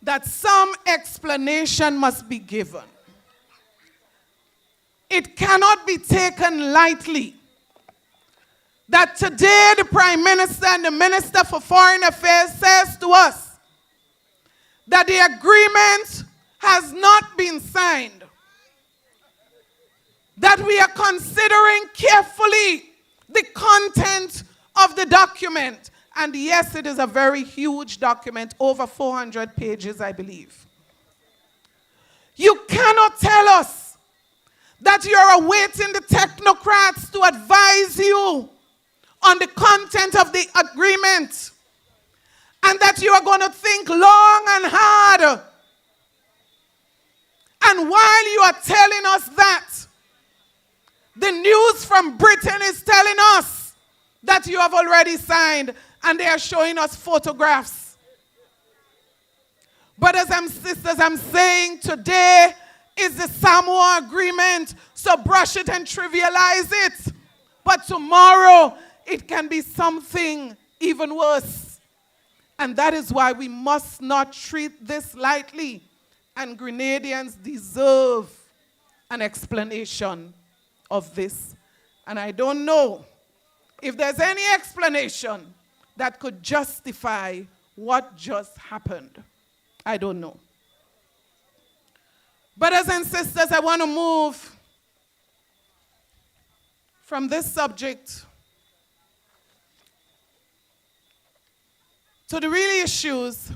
that some explanation must be given. It cannot be taken lightly that today the Prime Minister and the Minister for Foreign Affairs says to us that the agreement has not been signed, that we are considering carefully the content of the document. And yes, it is a very huge document, over 400 pages, I believe. You cannot tell us that you're awaiting the technocrats to advise you on the content of the agreement, and that you are going to think long and hard. And while you are telling us that, the news from Britain is telling us that you have already signed, and they are showing us photographs. Brothers and sisters, I'm saying today is the Samu agreement, so brush it and trivialize it. But tomorrow, it can be something even worse. And that is why we must not treat this lightly. And Grenadians deserve an explanation of this. And I don't know if there's any explanation that could justify what just happened. I don't know. Brothers and sisters, I want to move from this subject to the real issues,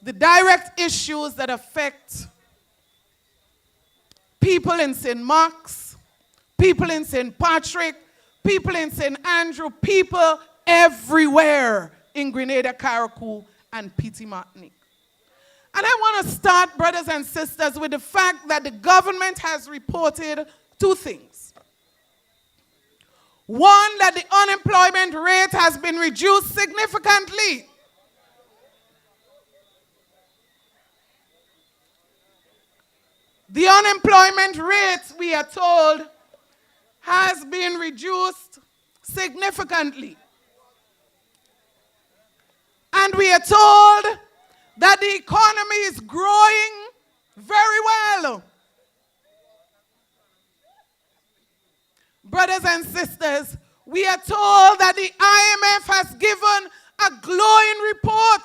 the direct issues that affect people in St. Mark's, people in St. Patrick, people in St. Andrew, people everywhere in Grenada, Carriacou, and Petit Martinique. And I want to start, brothers and sisters, with the fact that the government has reported two things. One, that the unemployment rate has been reduced significantly. The unemployment rate, we are told, has been reduced significantly. And we are told that the economy is growing very well. Brothers and sisters, we are told that the IMF has given a glowing report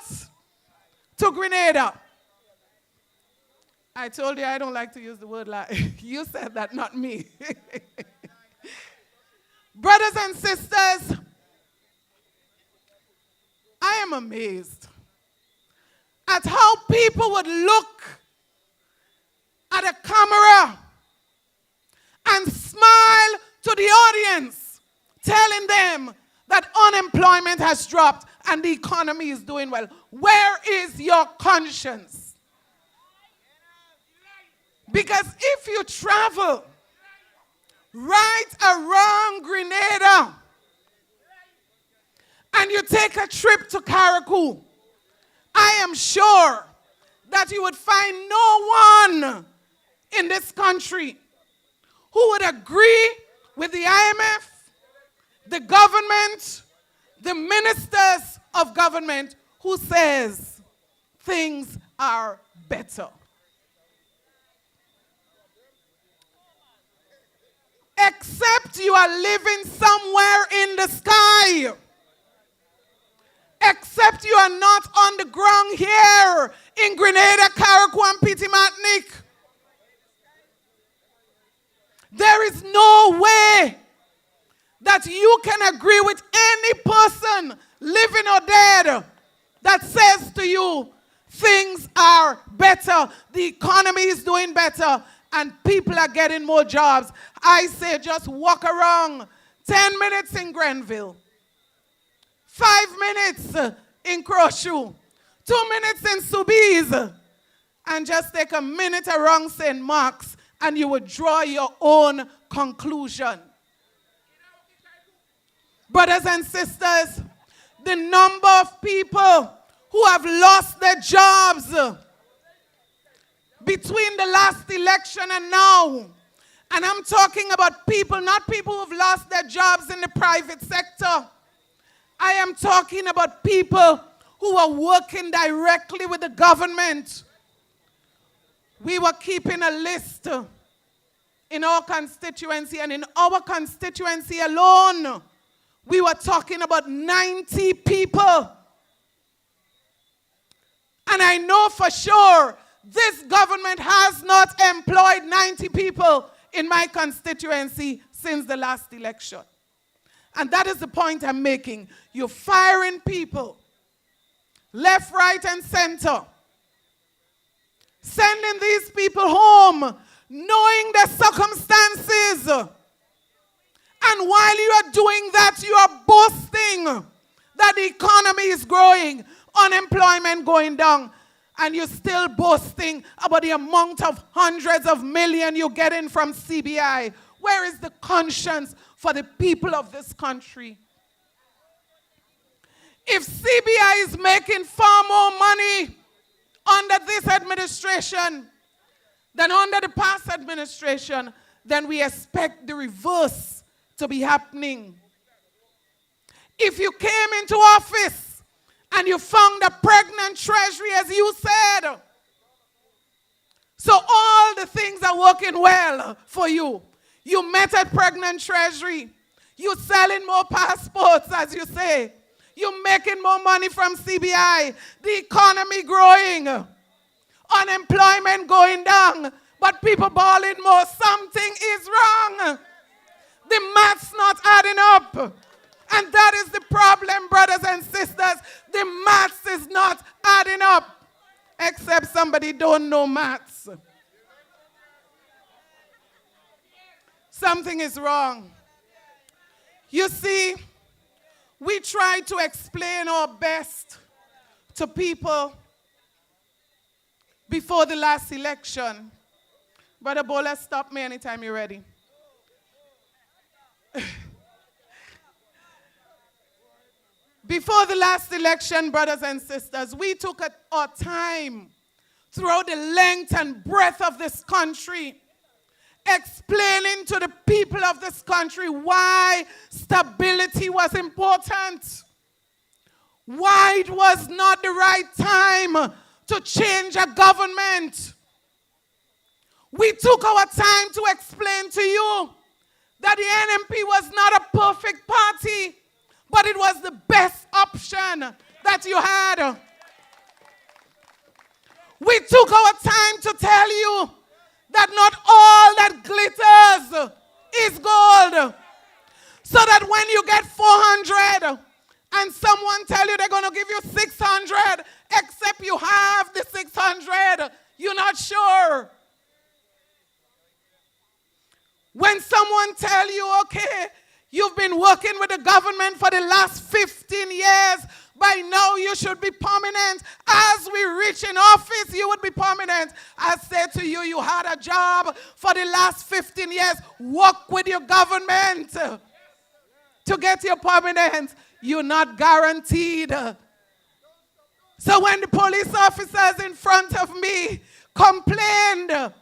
to Grenada. I told you I don't like to use the word lie. You said that, not me. Brothers and sisters, I am amazed at how people would look at a camera and smile to the audience, telling them that unemployment has dropped and the economy is doing well. Where is your conscience? Because if you travel right around Grenada and you take a trip to Carriacou, I am sure that you would find no one in this country who would agree with the IMF, the government, the ministers of government who says things are better. Except you are living somewhere in the sky. Except you are not on the ground here in Grenada, Carriacou, and Petit Martinique. There is no way that you can agree with any person, living or dead, that says to you, things are better, the economy is doing better, and people are getting more jobs. I say just walk around 10 minutes in Grenville, 5 minutes in Croshoe, 2 minutes in Soubise, and just take a minute around St. Mark's, and you will draw your own conclusion. Brothers and sisters, the number of people who have lost their jobs between the last election and now, and I'm talking about people, not people who have lost their jobs in the private sector. I am talking about people who are working directly with the government. We were keeping a list in our constituency, and in our constituency alone, we were talking about 90 people. And I know for sure this government has not employed 90 people in my constituency since the last election. And that is the point I'm making. You're firing people left, right, and center, sending these people home, knowing their circumstances. And while you are doing that, you are boasting that the economy is growing, unemployment going down, and you're still boasting about the amount of hundreds of millions you're getting from CBI. Where is the conscience for the people of this country? If CBI is making far more money under this administration than under the past administration, then we expect the reverse to be happening. If you came into office and you found a pregnant treasury, as you said, so all the things are working well for you. You met a pregnant treasury. You're selling more passports, as you say. You're making more money from CBI. The economy growing. Unemployment going down. But people balling more. Something is wrong. The math's not adding up. And that is the problem, brothers and sisters. The maths is not adding up. Except somebody don't know maths. Something is wrong. You see, we try to explain our best to people before the last election. Brother Bola, stop me anytime you're ready. Before the last election, brothers and sisters, we took our time throughout the length and breadth of this country, explaining to the people of this country why stability was important, why it was not the right time to change a government. We took our time to explain to you that the NNP was not a perfect party, but it was the best option that you had. We took our time to tell you that not all that glitters is gold. So that when you get 400 and someone tell you they're going to give you 600, except you have the 600, you're not sure. When someone tell you, okay, you've been working with the government for the last 15 years, by now you should be permanent. As we reach in office, you would be permanent. I said to you, you had a job for the last 15 years. Work with your government to get your permanent. You're not guaranteed. So when the police officers in front of me complained,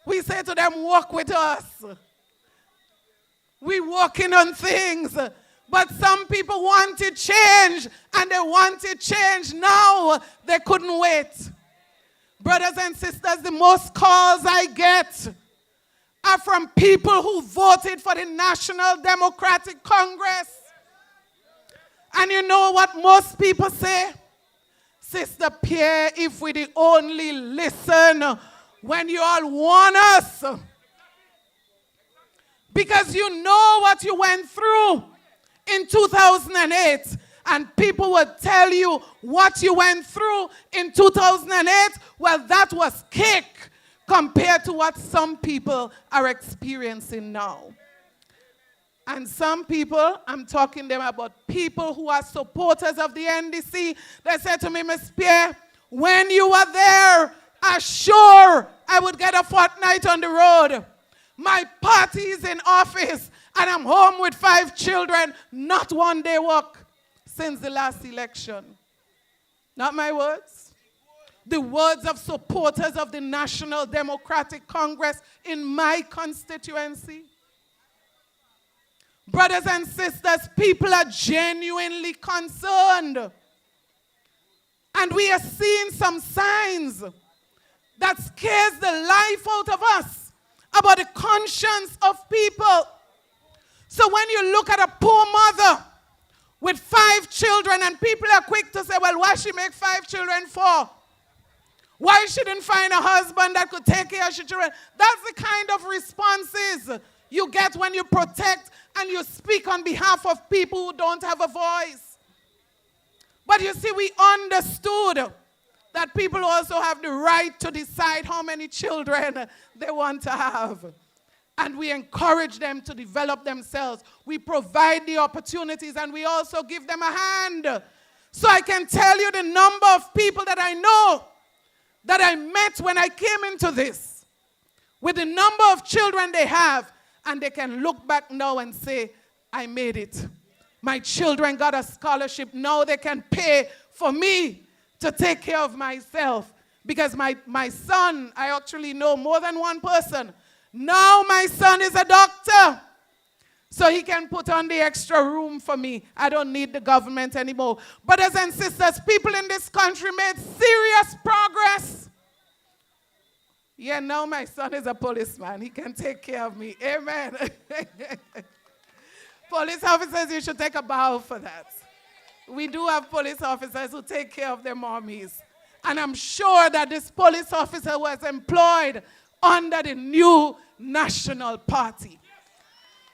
we say to them, work with us. We're working on things. But some people wanted change, and they wanted change now. They couldn't wait. Brothers and sisters, the most calls I get are from people who voted for the National Democratic Congress. And you know what most people say? Sister Pierre, if we only listen when you all want us. Because you know what you went through in 2008. And people will tell you what you went through in 2008. Well, that was cake compared to what some people are experiencing now. And some people, I'm talking them about people who are supporters of the NDC, they said to me, Miss Pierre, when you were there, I'm sure I would get a fortnight on the road. My party is in office, and I'm home with 5 children, not one day work since the last election. Not my words. The words of supporters of the National Democratic Congress in my constituency. Brothers and sisters, people are genuinely concerned. And we are seeing some signs that scares the life out of us about the conscience of people. So when you look at a poor mother with 5 children, and people are quick to say, well, why she make 5 children for? Why she didn't find a husband that could take care of her children? That's the kind of responses you get when you protect and you speak on behalf of people who don't have a voice. But you see, we understood that people also have the right to decide how many children they want to have. and we encourage them to develop themselves. We provide the opportunities, and we also give them a hand. So I can tell you the number of people that I know that I met when I came into this, with the number of children they have, and they can look back now and say, I made it. My children got a scholarship. Now they can pay for me to take care of myself. Because my son, I actually know more than one person. Now my son is a doctor. So he can put on the extra room for me. I don't need the government anymore. Brothers and sisters, people in this country made serious progress. Yeah, now my son is a policeman. He can take care of me. Amen. Police officers, you should take a bow for that. We do have police officers who take care of their mommies. And I'm sure that this police officer was employed under the new National Party.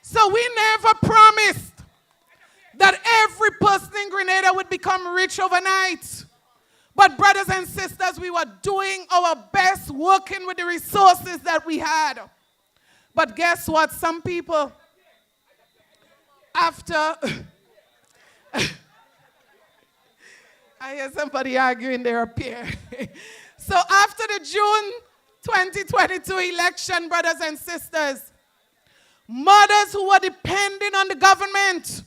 So we never promised that every person in Grenada would become rich overnight. But brothers and sisters, we were doing our best, working with the resources that we had. But guess what? Some people, after... I hear somebody arguing there up here. So after the June 2022 election, brothers and sisters, mothers who were depending on the government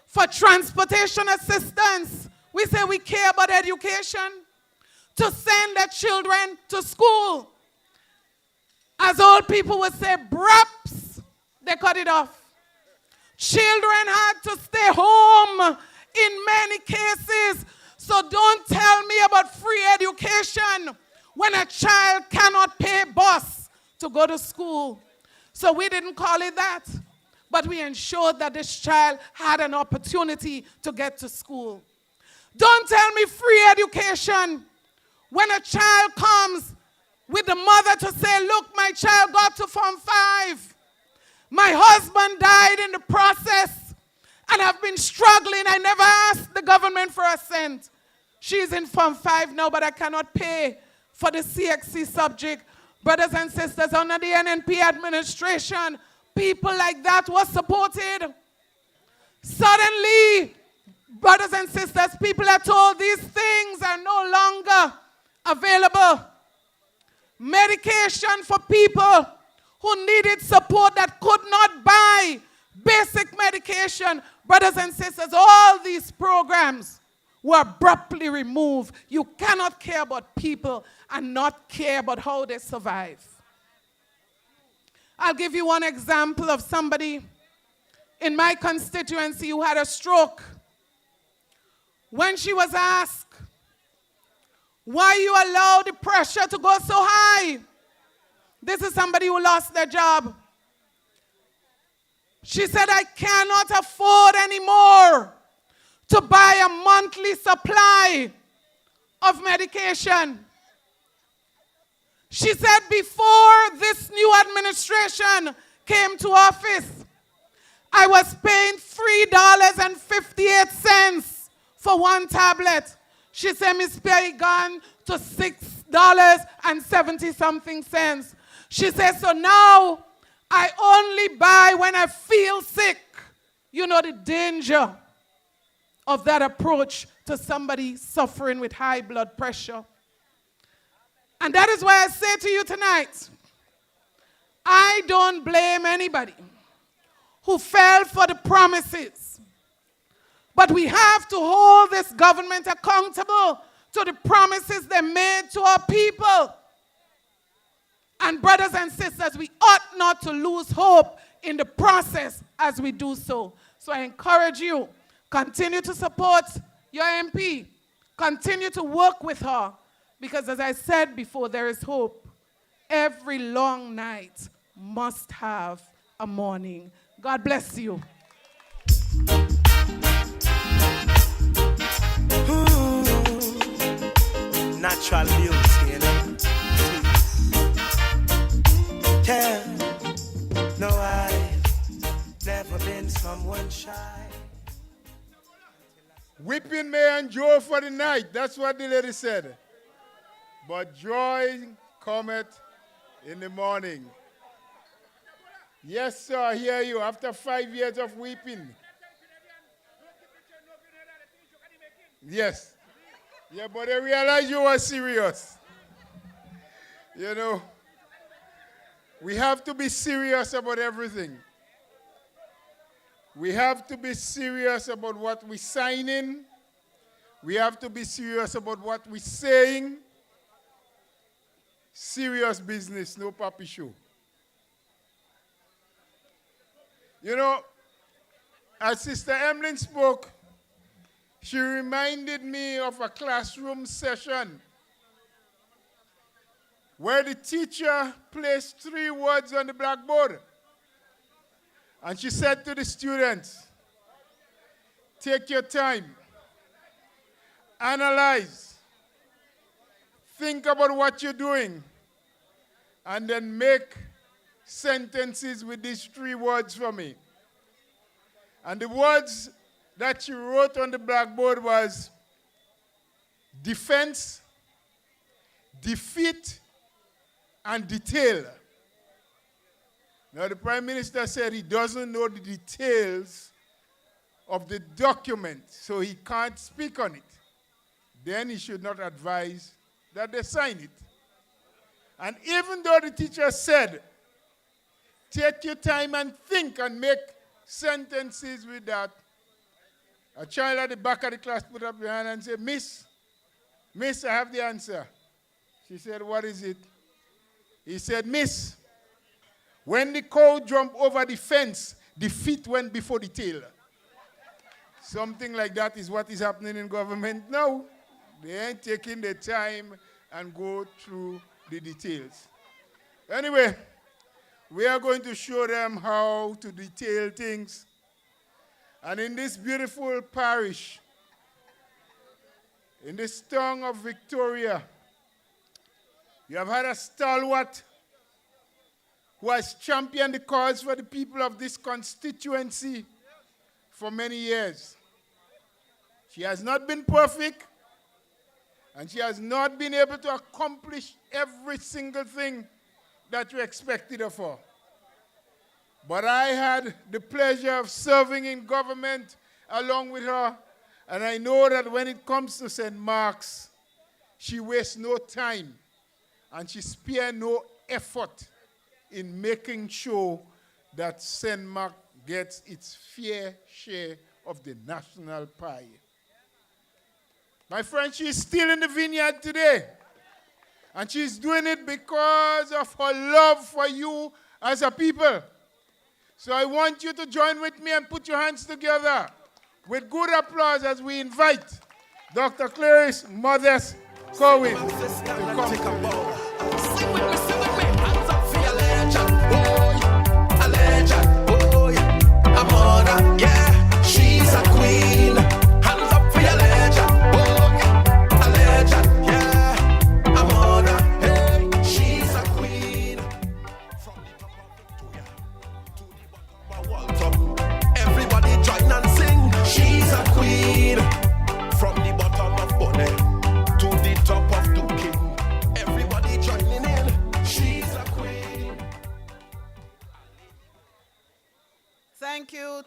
for transportation assistance, we say we care about education, to send their children to school. As old people would say, braps, they cut it off. Children had to stay home in many cases. So don't tell me about free education when a child cannot pay bus to go to school. So we didn't call it that, but we ensured that this child had an opportunity to get to school. Don't tell me free education when a child comes with the mother to say, look, my child got to Form 5. My husband died in the process, and I've been struggling. I never asked the government for a cent. She's in Form 5 now, but I cannot pay for the CXC subject. Brothers and sisters, under the NNP administration, people like that were supported. Suddenly, brothers and sisters, people are told these things are no longer available. Medication for people who needed support that could not buy basic medication. Brothers and sisters, all these programs were abruptly removed. You cannot care about people and not care about how they survive. I'll give you one example of somebody in my constituency who had a stroke. When she was asked, why you allow the pressure to go so high? This is somebody who lost their job. She said, I cannot afford anymore to buy a monthly supply of medication. She said before this new administration came to office, I was paying $3.58 for one tablet. She said, Miss Perry gone to $6.70-something. She said, so now I only buy when I feel sick. You know the danger of that approach to somebody suffering with high blood pressure. And that is why I say to you tonight, I don't blame anybody who fell for the promises. But we have to hold this government accountable to the promises they made to our people. And brothers and sisters, we ought not to lose hope in the process as we do so. So I encourage you, continue to support your MP. Continue to work with her. Because as I said before, there is hope. Every long night must have a morning. God bless you. Natural beauty, you know. Yeah. No, I've never been someone shy. Weeping may endure for the night. That's what the lady said. But joy cometh in the morning. Yes, sir, I hear you. After 5 years of weeping. Yes. Yeah, but I realized you were serious. You know, we have to be serious about everything. We have to be serious about what we're signing. We have to be serious about what we're saying. Serious business, no puppy show. You know, as Sister Emlyn spoke, she reminded me of a classroom session where the teacher placed 3 words on the blackboard. And she said to the students, take your time, analyze, think about what you're doing, and then make sentences with these 3 words for me. And the words that she wrote on the blackboard was defense, defeat, and detail. Now the Prime Minister said he doesn't know the details of the document, so he can't speak on it. Then he should not advise that they sign it. And even though the teacher said, take your time and think and make sentences with that, a child at the back of the class put up her hand and said, Miss, I have the answer. She said, what is it? He said, Miss, when the cow jumped over the fence, the feet went before the tail. Something like that is what is happening in government now. They ain't taking the time and go through the details. Anyway, we are going to show them how to detail things. And in this beautiful parish, in this town of Victoria, you have had a stalwart who has championed the cause for the people of this constituency for many years. She has not been perfect, and she has not been able to accomplish every single thing that you expected of her. But I had the pleasure of serving in government along with her, and I know that when it comes to St. Mark's, she wastes no time, and she spares no effort in making sure that St. Mark gets its fair share of the national pie. My friend, she's still in the vineyard today. And she's doing it because of her love for you as a people. So I want you to join with me and put your hands together with good applause as we invite Dr. Clarice Modest Cohen to come. Yeah, she's a queen. Hands up for your legend. Oh, a legend. Yeah, I'm on her. Hey, she's a queen. From the top of Victoria to the bottom of Walter, everybody join and sing. She's a queen. From the bottom of Bonnet to the top of Duking, everybody joining in. She's a queen.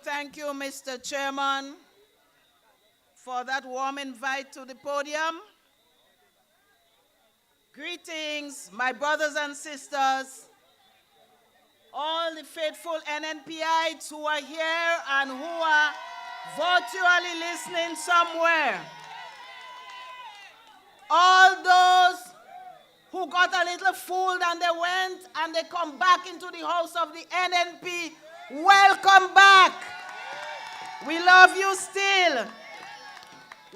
Thank you, Mr. Chairman, for that warm invite to the podium. Greetings, my brothers and sisters, all the faithful NNPites who are here and who are virtually listening somewhere. All those who got a little fooled and they went and they come back into the house of the NNP, welcome back. We love you still.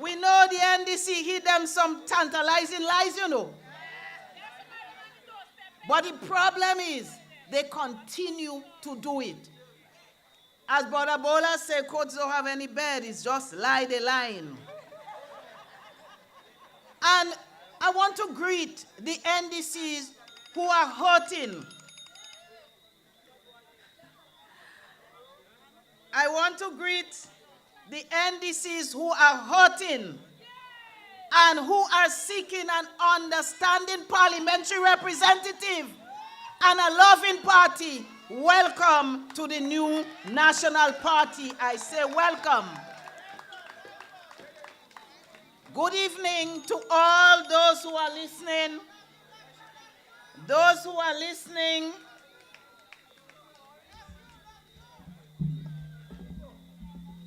We know the NDC hid them some tantalizing lies, you know. But the problem is they continue to do it. As Brother Bola said, courts don't have any bed, it's just lie the line. And I want to greet the NDCs who are hurting. I want to greet the NDCs who are hurting and who are seeking an understanding parliamentary representative and a loving party welcome to the new National Party. I say welcome. Good evening to all those who are listening. Those who are listening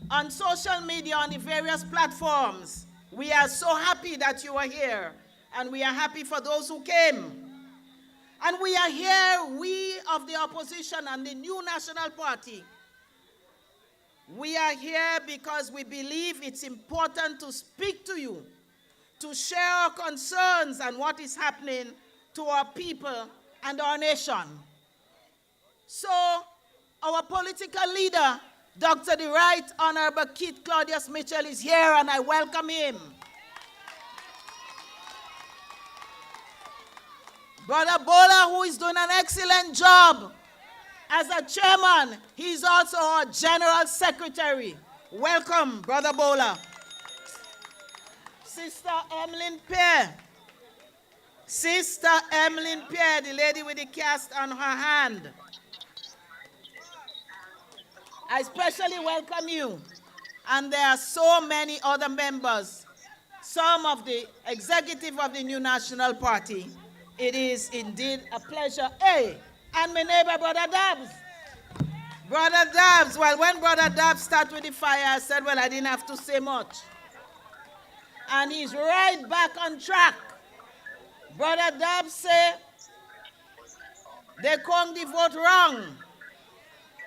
on social media, on the various platforms. We are so happy that you are here, and we are happy for those who came. And we are here, we of the opposition and the new National Party. We are here because we believe it's important to speak to you, to share our concerns and what is happening to our people and our nation. So, our political leader, Dr. the Right Honorable Keith Claudius Mitchell, is here, and I welcome him. Brother Bola, who is doing an excellent job as a chairman, he's also our general secretary. Welcome, Brother Bola. Sister Emmeline Pierre. Sister Emmeline Pierre, the lady with the cast on her hand. I especially welcome you. And there are so many other members, some of the executive of the new National Party. It is indeed a pleasure. Hey, and my neighbor, Brother Dabbs. Brother Dabbs, well, when Brother Dabbs started with the fire, I said, well, I didn't have to say much. And he's right back on track. Brother Dabbs said, they called the vote wrong.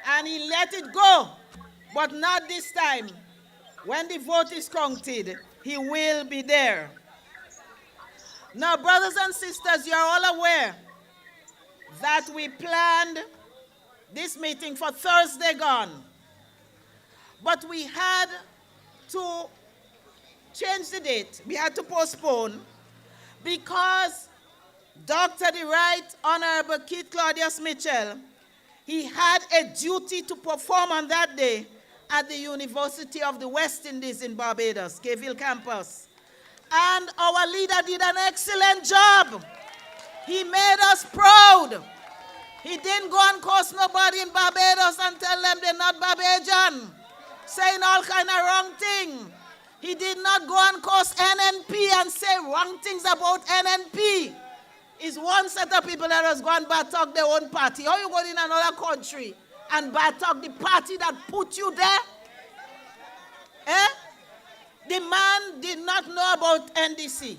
And he let it go. But not this time. When the vote is counted, he will be there. Now, brothers and sisters, you are all aware that we planned this meeting for Thursday gone. But we had to change the date. We had to postpone because Dr. the Right Honorable Keith Claudius Mitchell, he had a duty to perform on that day at the University of the West Indies in Barbados, Caville campus. And our leader did an excellent job. He made us proud. He didn't go and curse nobody in Barbados and tell them they're not Barbadian, saying all kind of wrong thing. He did not go and curse NNP and say wrong things about NNP. It's one set of people that has gone bad talk their own party. How you go in another country and bad talk the party that put you there? Eh? The man did not know about NDC.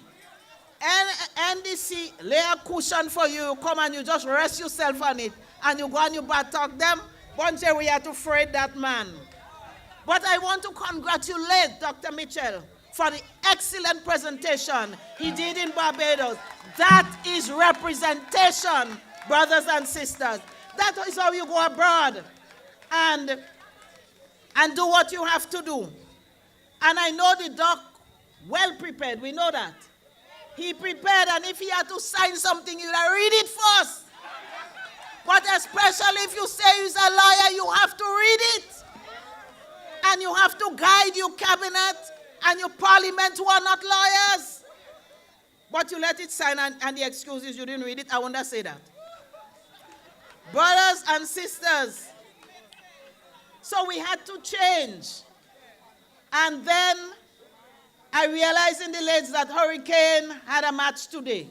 NDC lay a cushion for you, come and you just rest yourself on it, and you go and you bad talk them. One day we have to afraid that man. But I want to congratulate Dr. Mitchell for the excellent presentation he did in Barbados. That is representation, brothers and sisters. That is how you go abroad and do what you have to do. And I know the doc well prepared. We know that. He prepared, and if he had to sign something, he would have read it first. But especially if you say he's a lawyer, you have to read it. And you have to guide your cabinet and your parliament who are not lawyers. But you let it sign, and the excuses you didn't read it, I won't say that. Brothers and sisters, so we had to change. And then I realized in the late that Hurricane had a match today.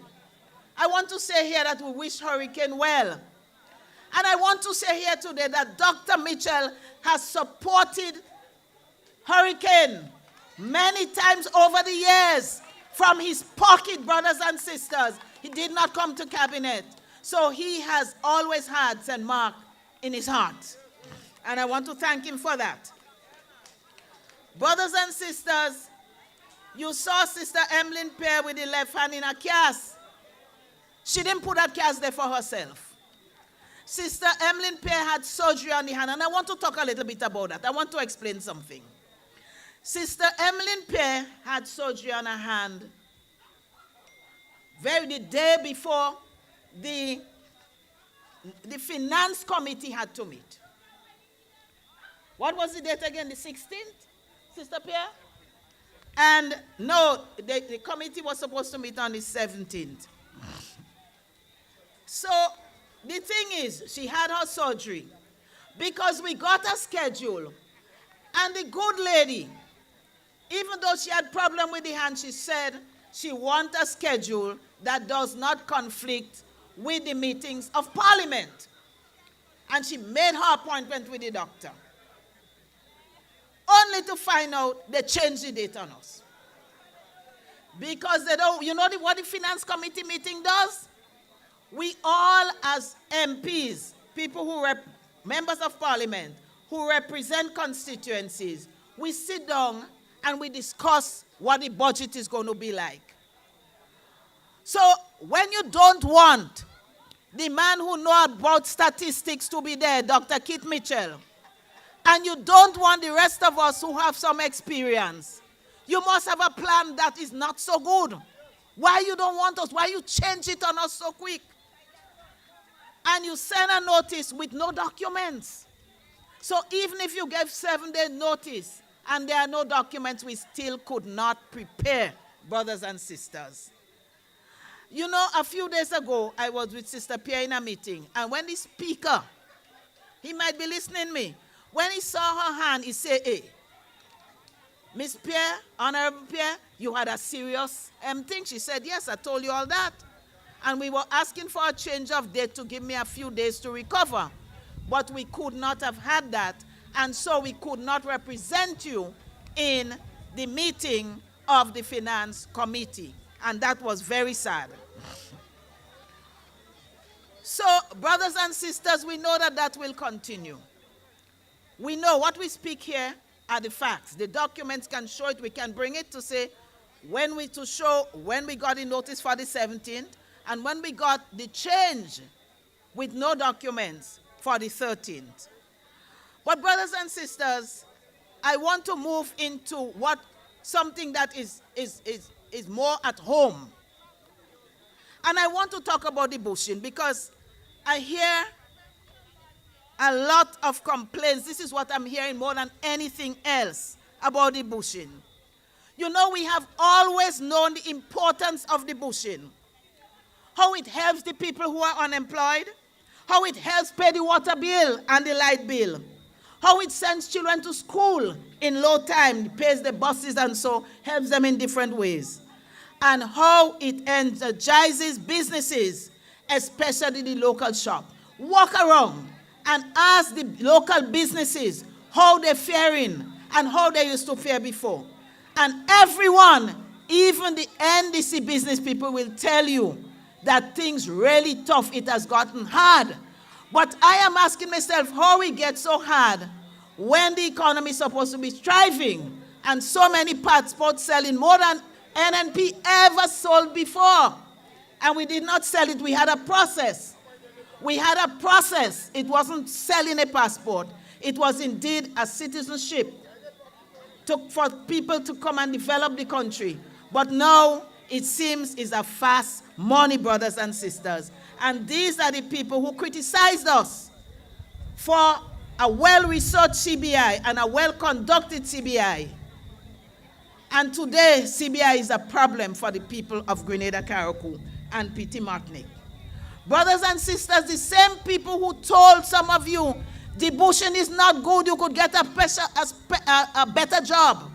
I want to say here that we wish Hurricane well. And I want to say here today that Dr. Mitchell has supported Hurricane many times over the years from his pocket, brothers and sisters. He did not come to cabinet. So he has always had St. Mark in his heart. And I want to thank him for that. Brothers and sisters, you saw Sister Emmeline Pierre with the left hand in a cast. She didn't put that cast there for herself. Sister Emmeline Pierre had surgery on the hand, and I want to talk a little bit about that. I want to explain something. Sister Emmeline Pierre had surgery on her hand the day before the finance committee had to meet. What was the date again? The 16th, Sister Pierre? And no, the committee was supposed to meet on the 17th. So the thing is, she had her surgery because we got a schedule. And the good lady, even though she had problem with the hand, she said she wants a schedule that does not conflict with the meetings of Parliament. And she made her appointment with the doctor. Only to find out they changed the date on us. Because they don't, you know what the Finance Committee meeting does? We all as MPs, people who members of Parliament, who represent constituencies, we sit down and we discuss what the budget is going to be like. So when you don't want the man who knows about statistics to be there, Dr. Kit Mitchell, and you don't want the rest of us who have some experience, you must have a plan that is not so good. Why you don't want us? Why you change it on us so quick? And you send a notice with no documents. So even if you gave 7-day notice and there are no documents, we still could not prepare, brothers and sisters. You know, a few days ago, I was with Sister Pierre in a meeting, and when the speaker, he might be listening to me, when he saw her hand, he said, hey, Miss Pierre, Honorable Pierre, you had a serious thing. She said, yes, I told you all that. And we were asking for a change of date to give me a few days to recover. But we could not have had that, and so we could not represent you in the meeting of the Finance Committee. And that was very sad. So, brothers and sisters, we know that that will continue. We know what we speak here are the facts. The documents can show it. We can bring it to say when we got the notice for the 17th and when we got the change with no documents for the 13th. But brothers and sisters, I want to move into something that is more at home. And I want to talk about the bushing because I hear a lot of complaints. This is what I'm hearing more than anything else about the bushing. You know, we have always known the importance of the bushing. How it helps the people who are unemployed. How it helps pay the water bill and the light bill. How it sends children to school in low time, pays the buses and so helps them in different ways. And how it energizes businesses, especially the local shop. Walk around and ask the local businesses how they're faring and how they used to fare before. And everyone, even the NDC business people, will tell you that things really tough. It has gotten hard. But I am asking myself how we get so hard when the economy is supposed to be thriving and so many passports selling more than NNP ever sold before. And we did not sell it. We had a process. We had a process. It wasn't selling a passport. It was indeed a citizenship for people to come and develop the country. But now it seems it's a fast money, brothers and sisters. And these are the people who criticized us for a well-researched CBI and a well-conducted CBI. And today, CBI is a problem for the people of Grenada, Carriacou, and Petit Martinique. Brothers and sisters, the same people who told some of you the bushing is not good, you could get a better job.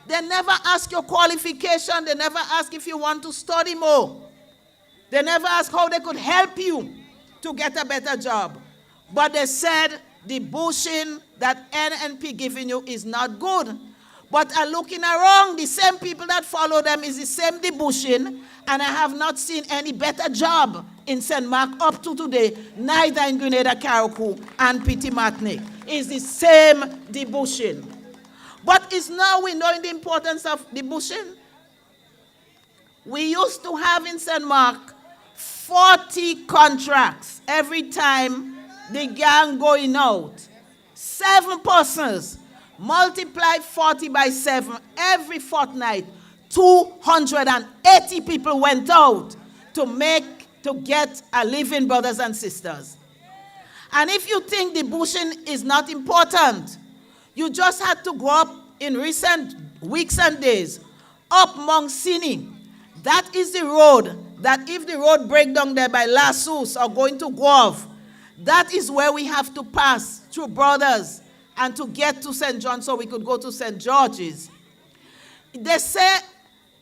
They never ask your qualification. They never ask if you want to study more. They never ask how they could help you to get a better job. But they said the bushing that NNP giving you is not good. But looking around, the same people that follow them is the same debushing, and I have not seen any better job in St. Mark up to today, neither in Grenada, Carriacou, and Petit Martinique. It's the same debushing. But it's now we know the importance of debushing. We used to have in St. Mark 40 contracts every time the gang going out. 7 persons. Multiply 40 by 7 every fortnight. 280 people went out to get a living, brothers and sisters. And if you think the bushing is not important, you just had to go up in recent weeks and days, up Mount Sini. That is the road that if the road break down there by La Sus or going to Guave, that is where we have to pass through Brothers and to get to St. John so we could go to St. George's. They say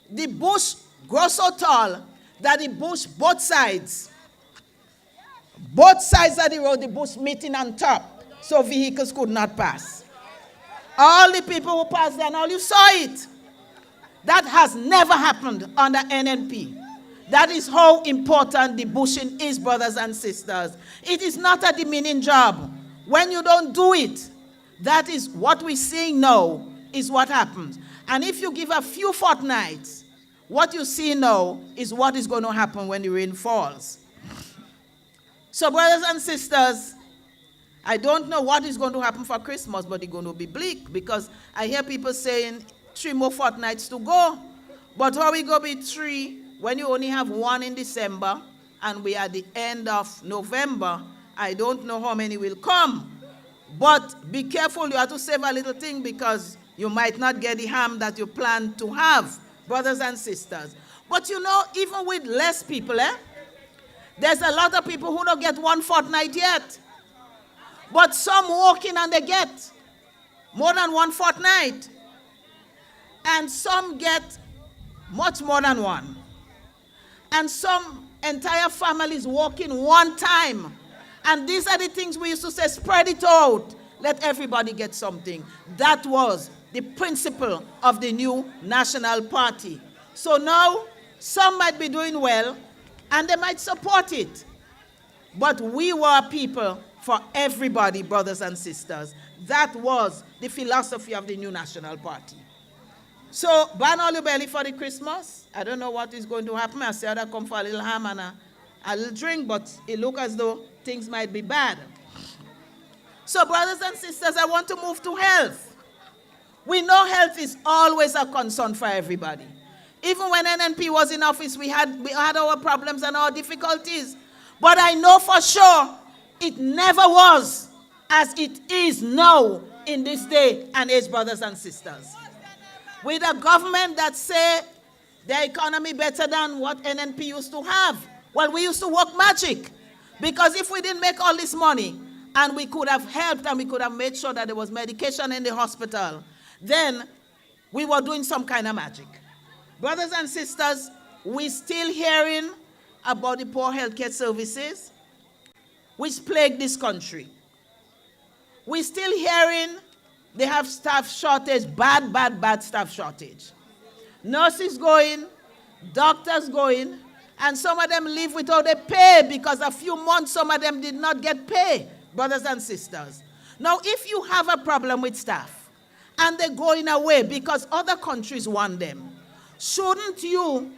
the bush grows so tall that the bush, both sides of the road, the bush meeting on top, so vehicles could not pass. All the people who passed there and all, you saw it. That has never happened under NNP. That is how important the bushing is, brothers and sisters. It is not a demeaning job. When you don't do it, that is what we're seeing now, is what happens. And if you give a few fortnights, what you see now is what is going to happen when the rain falls. So, brothers and sisters, I don't know what is going to happen for Christmas, but it's going to be bleak, because I hear people saying 3 more fortnights to go. But how we going to be 3 when you only have 1 in December and we are at the end of November? I don't know how many will come. But be careful, you have to save a little thing, because you might not get the ham that you plan to have, brothers and sisters. But you know, even with less people, there's a lot of people who don't get 1 fortnight yet. But some walk in and they get more than 1 fortnight. And some get much more than 1. And some entire families walk in 1 time. And these are the things we used to say, spread it out. Let everybody get something. That was the principle of the new National Party. So now, some might be doing well, and they might support it. But we were people for everybody, brothers and sisters. That was the philosophy of the new National Party. So, ban all your belly for the Christmas. I don't know what is going to happen. I said I come for a little ham and a little drink, but it looks as though things might be bad. So, brothers and sisters, I want to move to health. We know health is always a concern for everybody. Even when NNP was in office, we had our problems and our difficulties. But I know for sure it never was as it is now in this day and age, brothers and sisters. With a government that say the economy better than what NNP used to have. Well, we used to work magic. Because if we didn't make all this money, and we could have helped and we could have made sure that there was medication in the hospital, then we were doing some kind of magic. Brothers and sisters, we're still hearing about the poor healthcare services which plague this country. We're still hearing they have staff shortage, bad staff shortage. Nurses going, doctors going, and some of them live without a pay because a few months some of them did not get pay, brothers and sisters. Now, if you have a problem with staff and they're going away because other countries want them, shouldn't you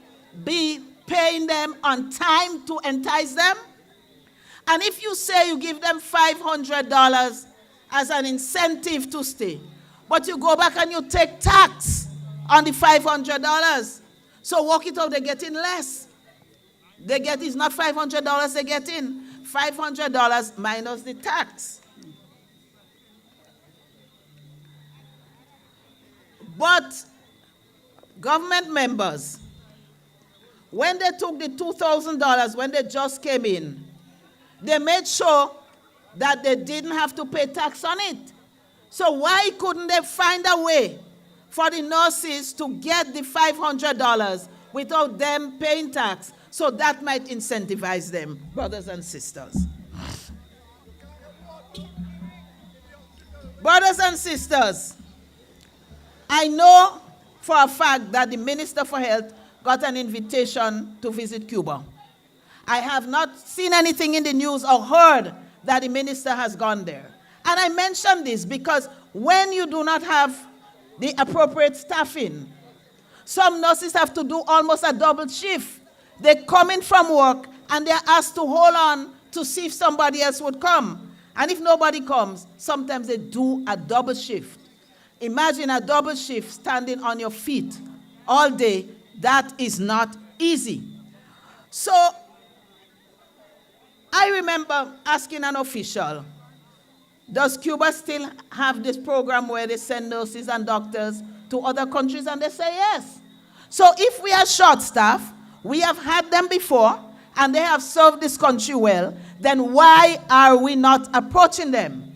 be paying them on time to entice them? And if you say you give them $500 as an incentive to stay, but you go back and you take tax on the $500, so work it out, they're getting less. It's not $500 they get in, $500 minus the tax. But government members, when they took the $2,000, when they just came in, they made sure that they didn't have to pay tax on it. So why couldn't they find a way for the nurses to get the $500 without them paying tax? So that might incentivize them, brothers and sisters. Brothers and sisters, I know for a fact that the Minister for Health got an invitation to visit Cuba. I have not seen anything in the news or heard that the minister has gone there. And I mention this because when you do not have the appropriate staffing, some nurses have to do almost a double shift. They come in from work and they're asked to hold on to see if somebody else would come. And if nobody comes, sometimes they do a double shift. Imagine a double shift standing on your feet all day. That is not easy. So I remember asking an official, does Cuba still have this program where they send nurses and doctors to other countries? And they say yes. So if we are short staffed, we have had them before, and they have served this country well, then why are we not approaching them?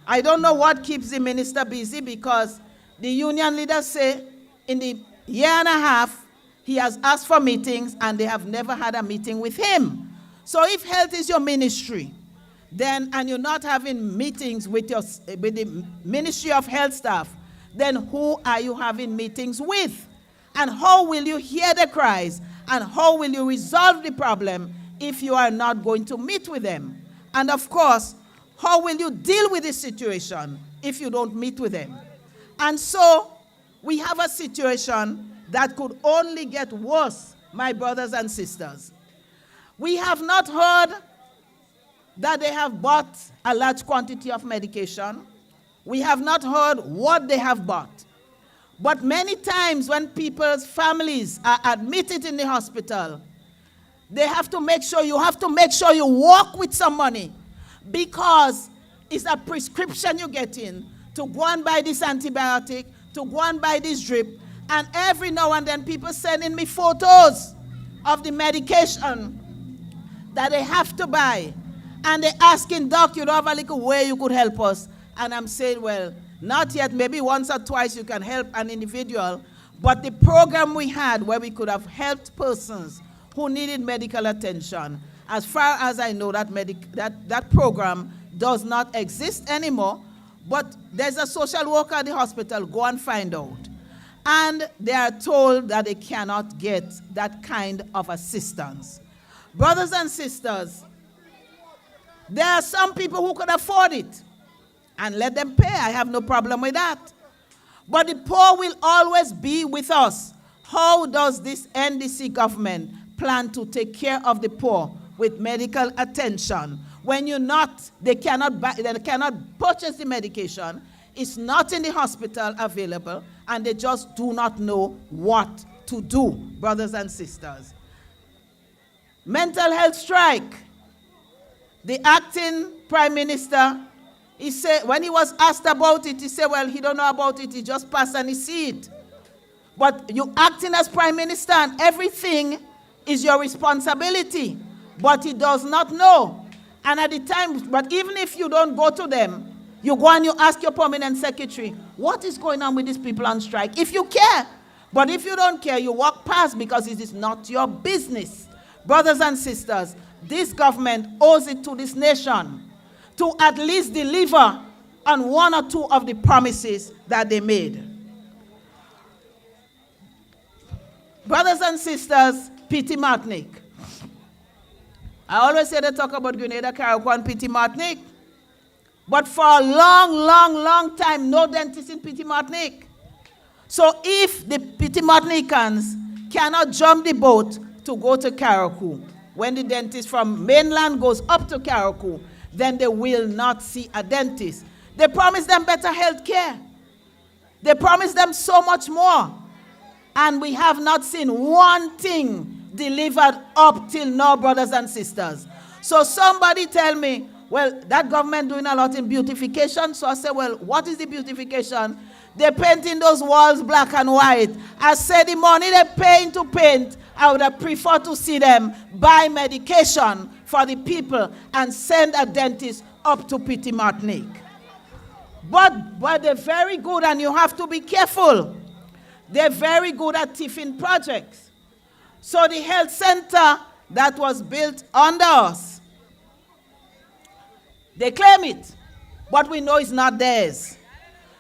I don't know what keeps the minister busy, because the union leaders say in the year and a half, he has asked for meetings and they have never had a meeting with him. So if health is your ministry, then, and you're not having meetings with the Ministry of Health staff, then who are you having meetings with? And how will you hear the cries? And how will you resolve the problem if you are not going to meet with them? And of course, how will you deal with this situation if you don't meet with them? And so we have a situation that could only get worse, my brothers and sisters. We have not heard that they have bought a large quantity of medication. We have not heard what they have bought. But many times when people's families are admitted in the hospital, they have to make sure, you have to make sure you walk with some money, because it's a prescription you get in to go and buy this antibiotic, to go and buy this drip, and every now and then people sending me photos of the medication that they have to buy. And they're asking, Doc, you don't have a little way you could help us? And I'm saying, well, not yet, maybe once or twice you can help an individual, but the program we had where we could have helped persons who needed medical attention, as far as I know, that program does not exist anymore, but there's a social worker at the hospital, go and find out. And they are told that they cannot get that kind of assistance. Brothers and sisters, there are some people who could afford it, and let them pay. I have no problem with that. But the poor will always be with us. How does this NDC government plan to take care of the poor with medical attention when they cannot purchase the medication, it's not in the hospital available, and they just do not know what to do, brothers and sisters? Mental health strike. The acting prime minister, he said, when he was asked about it, he said, well, he don't know about it, he just passed and he see it. But you acting as prime minister and everything is your responsibility. But he does not know. And at the time, but even if you don't go to them, you go and you ask your permanent secretary, what is going on with these people on strike? If you care. But if you don't care, you walk past because it is not your business. Brothers and sisters, this government owes it to this nation to at least deliver on one or two of the promises that they made. Brothers and sisters, P.T. Martinique. I always say they talk about Grenada, Carriacou, and P.T. Martinique. But for a long, long, long time, no dentist in P.T. Martinique. So if the P.T. Martinicans cannot jump the boat to go to Carriacou, when the dentist from mainland goes up to Carriacou, then they will not see a dentist. They promise them better health care. They promise them so much more. And we have not seen one thing delivered up till now, brothers and sisters. So somebody tell me, well, that government doing a lot in beautification. So I say, well, what is the beautification? They're painting those walls black and white. I said the money they're paying to paint, I would have preferred to see them buy medication for the people and send a dentist up to P.T. Martinique. But they're very good, and you have to be careful. They're very good at tiffin projects. So the health center that was built under us, they claim it, but we know it's not theirs.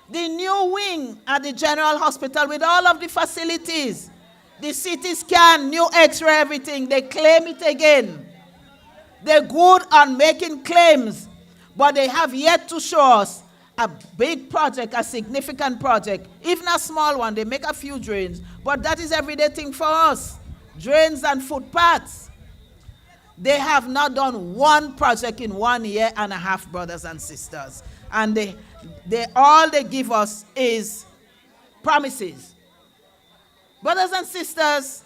The new wing at the General Hospital with all of the facilities, the CT scan, new X-ray, everything, they claim it again. They're good on making claims, but they have yet to show us a big project, a significant project, even a small one. They make a few drains, but that is everyday thing for us. Drains and footpaths. They have not done one project in 1 year and a half, brothers and sisters. And all they give us is promises. Brothers and sisters,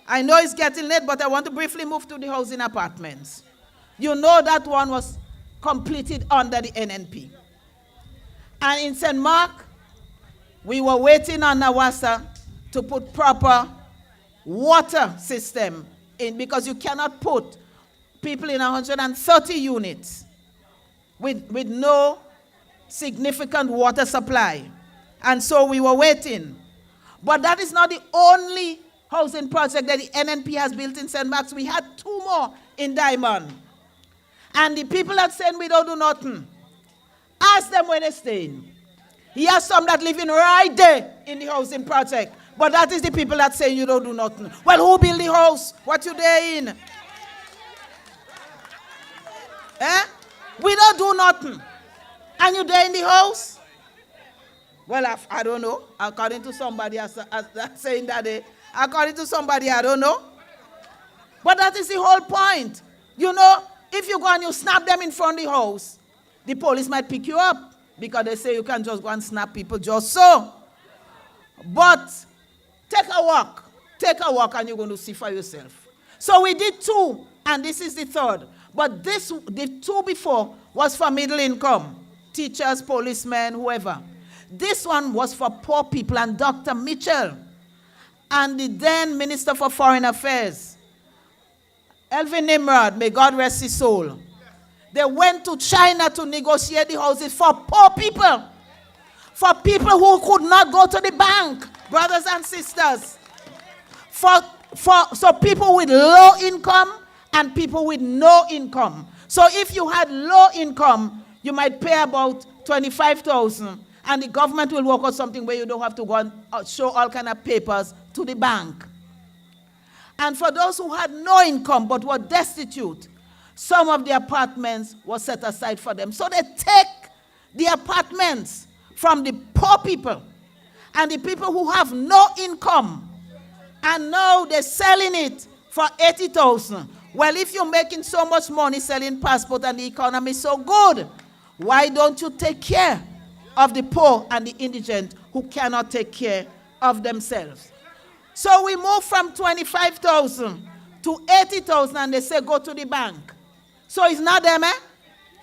I know it's getting late, but I want to briefly move to the housing apartments. You know that one was completed under the NNP. And in St. Mark, we were waiting on Nawasa to put proper water system in, because you cannot put people in 130 units with no significant water supply. And so we were waiting. But that is not the only housing project that the NNP has built in St. Mark's. We had 2 more in Diamond. And the people that saying we don't do nothing, ask them where they staying. He has some that living right there in the housing project. But that is the people that say you don't do nothing. Well, who build the house? What you there in? We don't do nothing. And you there in the house? Well, I don't know. According to somebody as saying that day. According to somebody, I don't know. But that is the whole point. You know, if you go and you snap them in front of the house, the police might pick you up. Because they say you can't just go and snap people just so. But take a walk. Take a walk and you're going to see for yourself. So we did 2, and this is the 3rd. But the 2 before was for middle income. Teachers, policemen, whoever. This one was for poor people, and Dr. Mitchell and the then Minister for Foreign Affairs, Elvin Nimrod, may God rest his soul. They went to China to negotiate the houses for poor people. For people who could not go to the bank, brothers and sisters. So people with low income and people with no income. So if you had low income, you might pay about 25,000, and the government will work out something where you don't have to go and show all kind of papers to the bank. And for those who had no income but were destitute, some of the apartments were set aside for them. So they take the apartments from the poor people and the people who have no income, and now they're selling it for 80,000. Well, if you're making so much money selling passport and the economy is so good, why don't you take care of the poor and the indigent who cannot take care of themselves? So we move from 25,000 to 80,000, and they say go to the bank. So it's not them,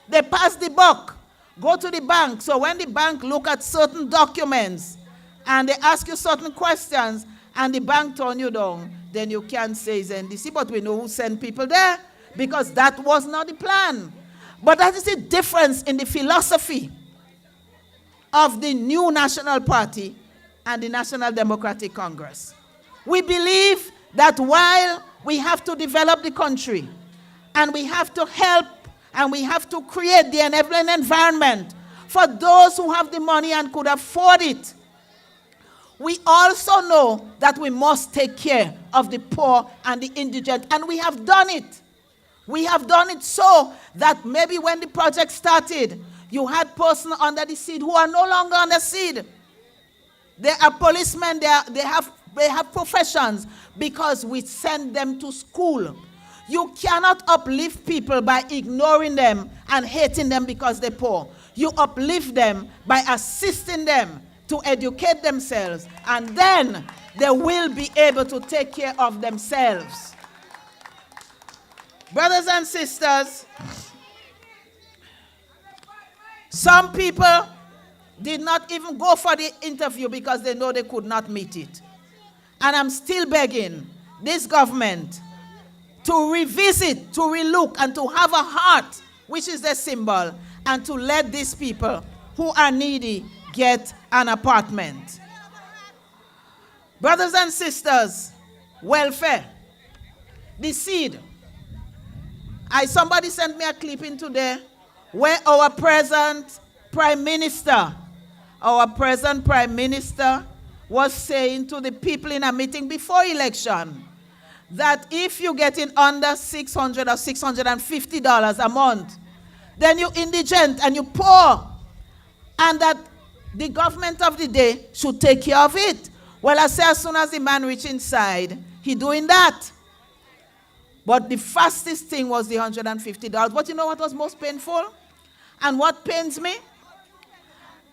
They pass the buck. Go to the bank. So when the bank look at certain documents and they ask you certain questions and the bank turn you down, then you can't say it's NDC, but we know who sent people there because that was not the plan. But that is the difference in the philosophy of the new National Party and the National Democratic Congress. We believe that while we have to develop the country, and we have to help, and we have to create the enabling environment for those who have the money and could afford it, we also know that we must take care of the poor and the indigent, and we have done it. We have done it so that maybe when the project started, you had persons under the seed who are no longer under seed. They are policemen, they have professions, because we send them to school. You cannot uplift people by ignoring them and hating them because they're poor. You uplift them by assisting them to educate themselves, and then they will be able to take care of themselves. Brothers and sisters, some people did not even go for the interview because they know they could not meet it. And I'm still begging this government to revisit, to relook, and to have a heart, which is the symbol, and to let these people who are needy get an apartment. Brothers and sisters, welfare, the seed. Somebody sent me a clipping today where our present Prime Minister was saying to the people in a meeting before election that if you're getting under $600 or $650 a month, then you're indigent and you're poor, and that the government of the day should take care of it. Well, I say as soon as the man reached inside, he doing that. But the fastest thing was the $150. But you know what was most painful? And what pains me?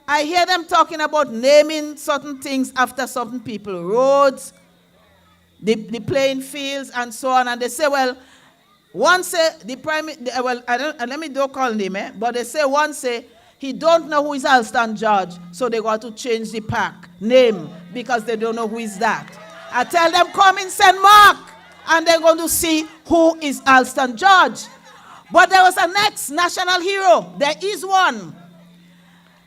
I hear them talking about naming certain things after certain people, roads, the playing fields, and so on. And they say, well, one say let me don't call him, but they say one say he don't know who is Alston George, so they got to change the park name because they don't know who is that. I tell them, come in St. Mark, and they're going to see who is Alston George. But there was a next national hero. There is one.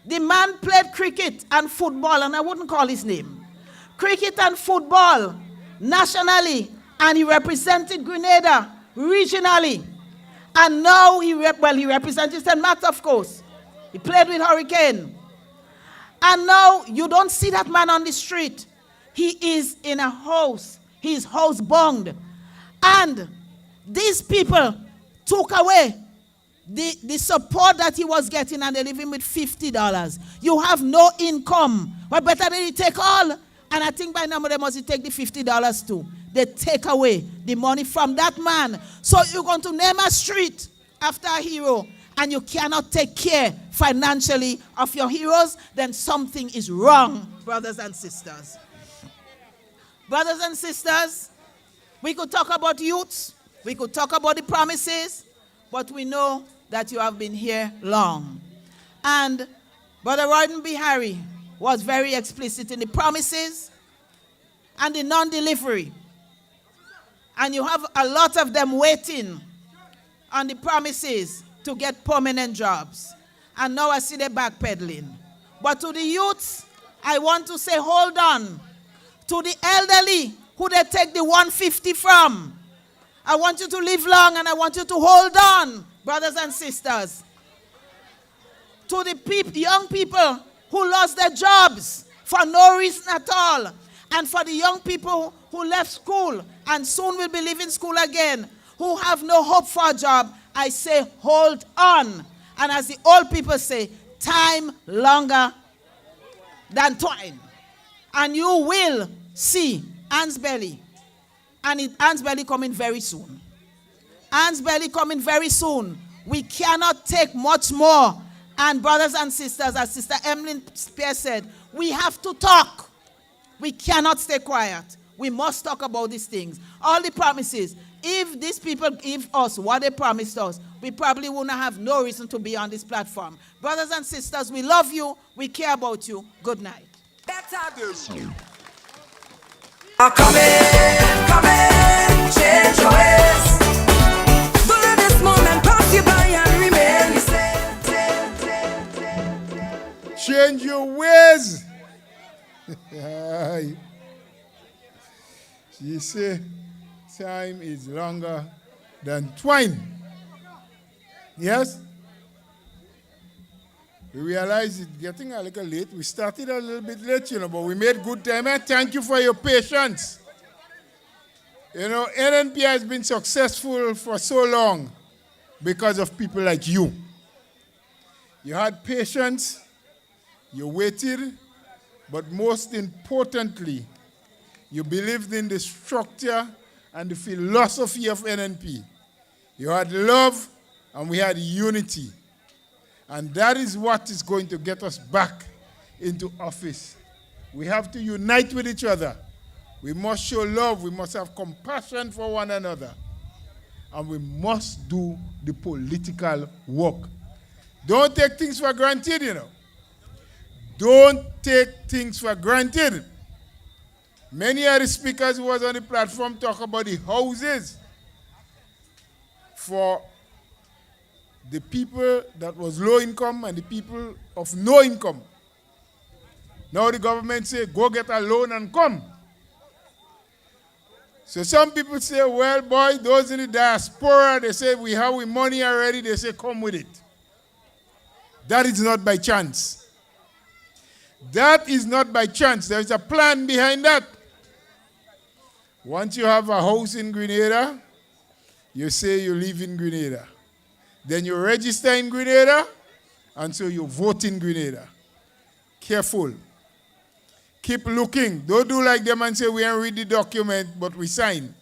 The man played cricket and football, and I wouldn't call his name. Cricket and football nationally, and he represented Grenada regionally. And now he represented St. Mark, of course. He played with Hurricane. And now you don't see that man on the street. He is in a house. He is housebound. And these people took away the support that he was getting, and they leave him with $50. You have no income. Well, better than you take all. And I think by now they must take the $50 too. They take away the money from that man. So you're going to name a street after a hero, and you cannot take care financially of your heroes, then something is wrong, brothers and sisters. Brothers and sisters, we could talk about youths, we could talk about the promises, but we know that you have been here long. And Brother Royden Bihari was very explicit in the promises and the non-delivery. And you have a lot of them waiting on the promises to get permanent jobs. And now I see them backpedaling. But to the youths, I want to say, hold on. To the elderly, who they take the 150 from, I want you to live long, and I want you to hold on, brothers and sisters. To the young people who lost their jobs for no reason at all, and for the young people who left school and soon will be leaving school again, who have no hope for a job, I say, hold on. And as the old people say, time longer than twine. And you will see Anne's Belly. And Anne's Belly coming very soon. Anne's Belly coming very soon. We cannot take much more. And brothers and sisters, as Sister Emmeline Spear said, we have to talk. We cannot stay quiet. We must talk about these things. All the promises. If these people give us what they promised us, we probably wouldn't have no reason to be on this platform. Brothers and sisters, we love you. We care about you. Good night. Come in, change your ways. Don't let this moment pass you by and remain the same. Change your ways. Aye. She say time is longer than twine. Yes? We realize it's getting a little late. We started a little bit late, but we made good time. And thank you for your patience. NNP has been successful for so long because of people like you. You had patience, you waited, but most importantly, you believed in the structure and the philosophy of NNP. You had love, and we had unity. And that is what is going to get us back into office. We have to unite with each other. We must show love. We must have compassion for one another. And we must do the political work. Don't take things for granted, Don't take things for granted. Many of the speakers who was on the platform talk about the houses for the people that was low income and the people of no income. Now the government say, go get a loan and come. So some people say, well, boy, those in the diaspora, they say, we have money already. They say, come with it. That is not by chance. That is not by chance. There is a plan behind that. Once you have a house in Grenada, you say you live in Grenada. Then you register in Grenada, and so you vote in Grenada. Careful. Keep looking. Don't do like them and say, we ain't read the document, but we sign.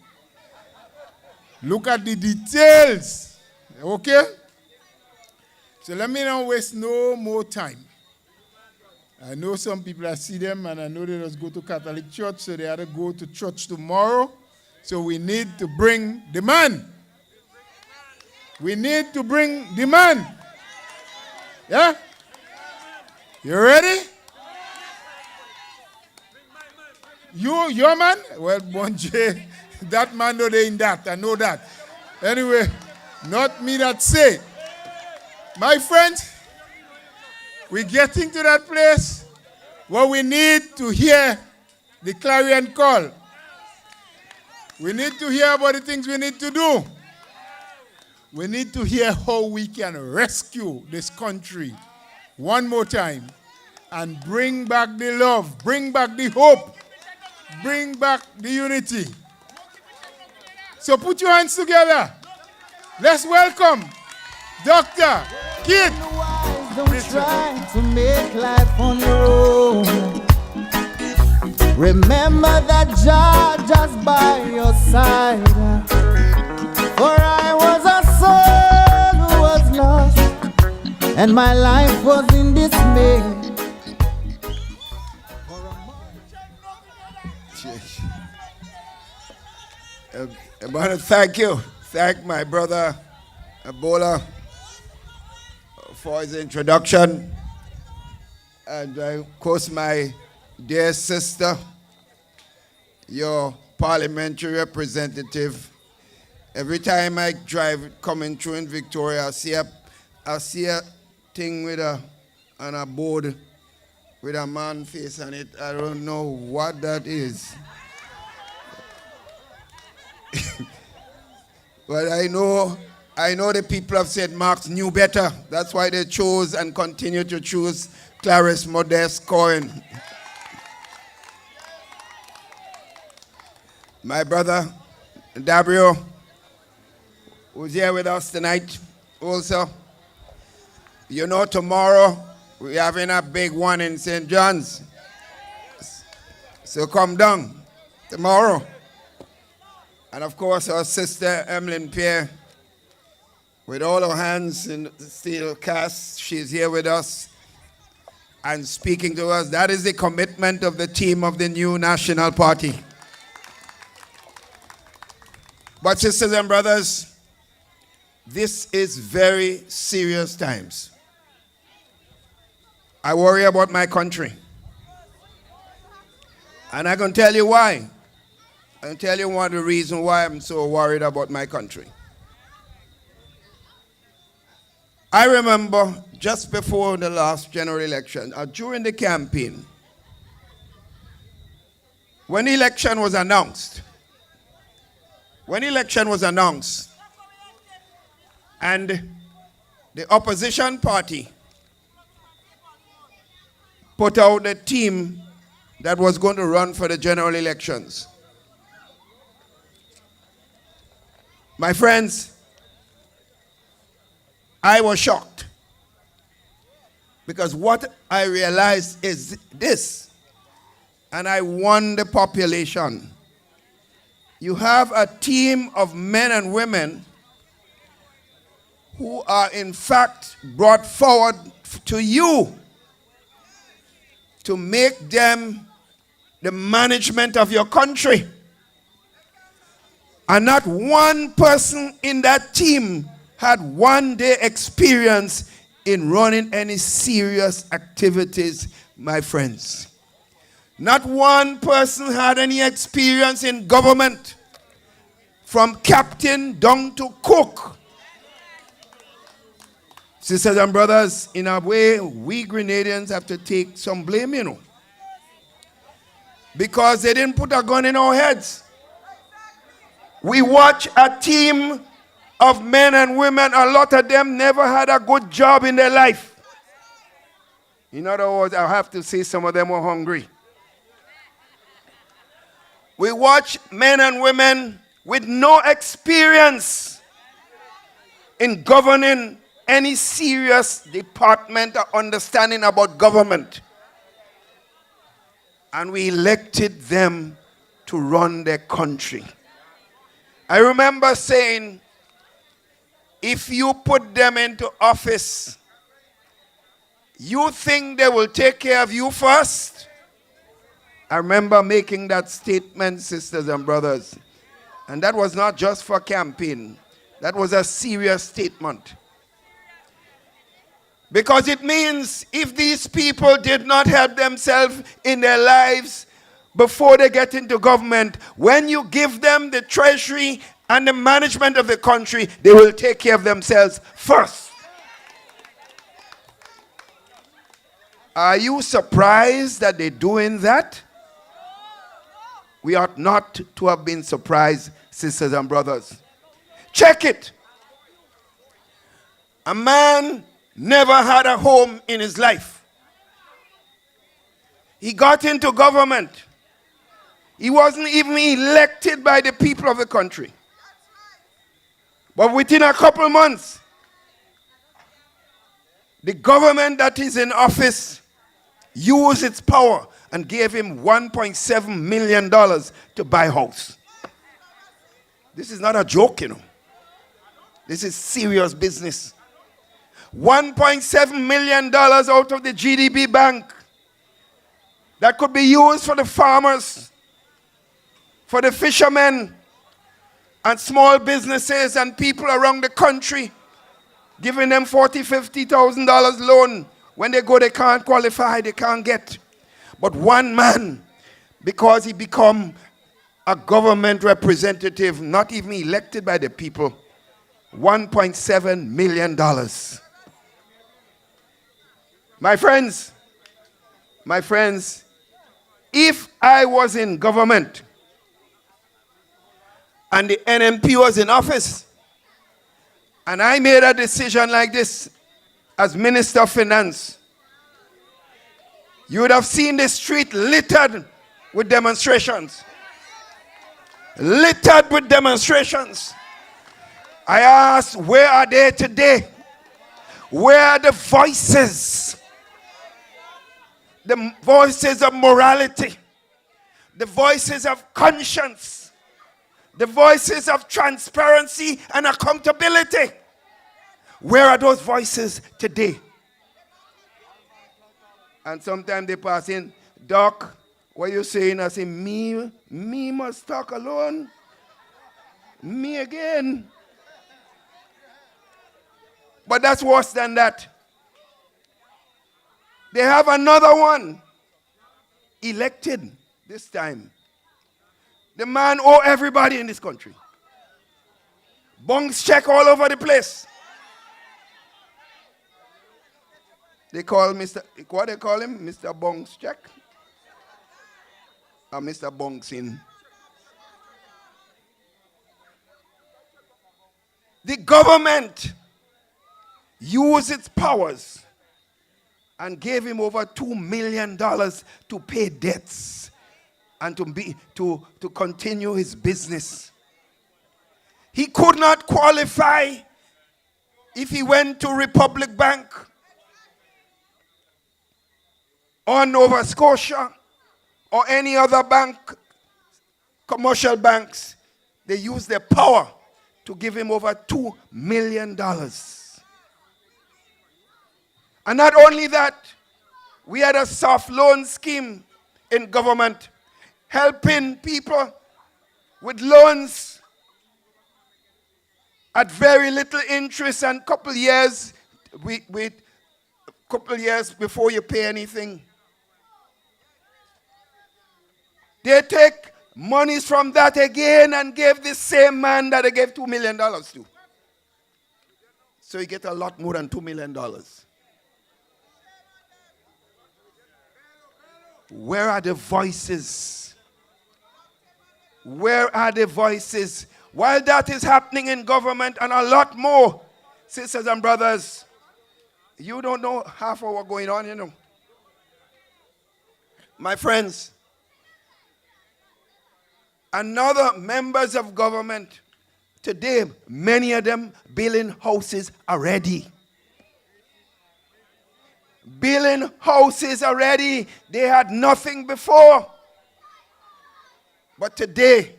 Look at the details. Okay? So let me not waste no more time. I know some people, I see them, and I know they just go to Catholic church, so they had to go to church tomorrow. So we need to bring the man. We need to bring the man. Yeah? You ready? Your man? Well, Bonje, that man know they in that. I know that. Anyway, not me that say. My friends, we're getting to that place where we need to hear the clarion call. We need to hear about the things we need to do. We need to hear how we can rescue this country one more time and bring back the love, bring back the hope, bring back the unity. So put your hands together. Let's welcome Dr. Kid. Don't try to make life on your own. Remember that Jah just by your side. For I was a soul who was lost, and my life was in dismay. I want to thank you. Thank my brother Ebola for his introduction. And of course my dear sister, your parliamentary representative. Every time I drive coming through in Victoria, I see a thing with on a board with a man face on it. I don't know what that is. But I know the people of St. Mark's knew better. That's why they chose and continue to choose Clarice Modeste Cohen. My brother, Dabrio, who's here with us tonight also. You know, tomorrow we're having a big one in St. John's. So come down tomorrow. And of course, our sister, Emmeline Pierre, with all her hands in the steel cast, she's here with us and speaking to us. That is the commitment of the team of the new National Party. But sisters and brothers, this is very serious times. I worry about my country. And I can tell you why. I'll tell you one of the reasons why I'm so worried about my country. I remember just before the last general election, during the campaign, when the election was announced, and the opposition party put out a team that was going to run for the general elections. My friends, I was shocked because what I realized is this, and I warned the population. You have a team of men and women who are in fact brought forward to you to make them the management of your country. And not one person in that team had one day experience in running any serious activities, my friends. Not one person had any experience in government, from captain down to cook. Sisters and brothers, in a way, we Grenadians have to take some blame, you know. Because they didn't put a gun in our heads. We watch a team of men and women, a lot of them never had a good job in their life. In other words, I have to say some of them were hungry. We watch men and women with no experience in governing any serious department or understanding about government. And we elected them to run their country. I remember saying, if you put them into office, you think they will take care of you first? I remember making that statement, sisters and brothers. And that was not just for campaign. That was a serious statement. Because it means if these people did not help themselves in their lives, before they get into government. When you give them the treasury and the management of the country, they will take care of themselves first. Are you surprised that they're doing that? We ought not to have been surprised, sisters and brothers. Check it. A man never had a home in his life. He got into government. He wasn't even elected by the people of the country. But within a couple months, the government that is in office used its power and gave him $1.7 million to buy a house. This is not a joke, you know. This is serious business. $1.7 million out of the GDP bank that could be used for the farmers, for the fishermen, and small businesses and people around the country, giving them $40,000, $50,000 loan. When they go, they can't qualify, they can't get. But one man, because he become a government representative, not even elected by the people, $1.7 million. My friends, if I was in government and the NNP was in office and I made a decision like this as Minister of Finance, you would have seen the street littered with demonstrations. Littered with demonstrations. I asked, where are they today? Where are the voices? The voices of morality. The voices of conscience. The voices of transparency and accountability. Where are those voices today? And sometimes they pass in, Doc, what you saying? I say, me must talk alone. Me again. But that's worse than that. They have another one elected this time. The man owe everybody in this country. Bunks check all over the place. They call what they call him? Mr. Bunks check? Or Mr. Bunks in? The government used its powers and gave him over $2 million to pay debts and to continue his business. He could not qualify if he went to Republic Bank or Nova Scotia or any other bank, commercial banks. They used their power to give him over $2 million. And not only that, we had a soft loan scheme in government helping people with loans at very little interest and couple years before you pay anything. They take monies from that again and give the same man that they gave $2 million to. So you get a lot more than $2 million. Where are the voices? Where are the voices? While that is happening in government and a lot more, sisters and brothers, you don't know half of what's going on, you know. My friends, another members of government, today, many of them building houses already. Building houses already. They had nothing before. But today,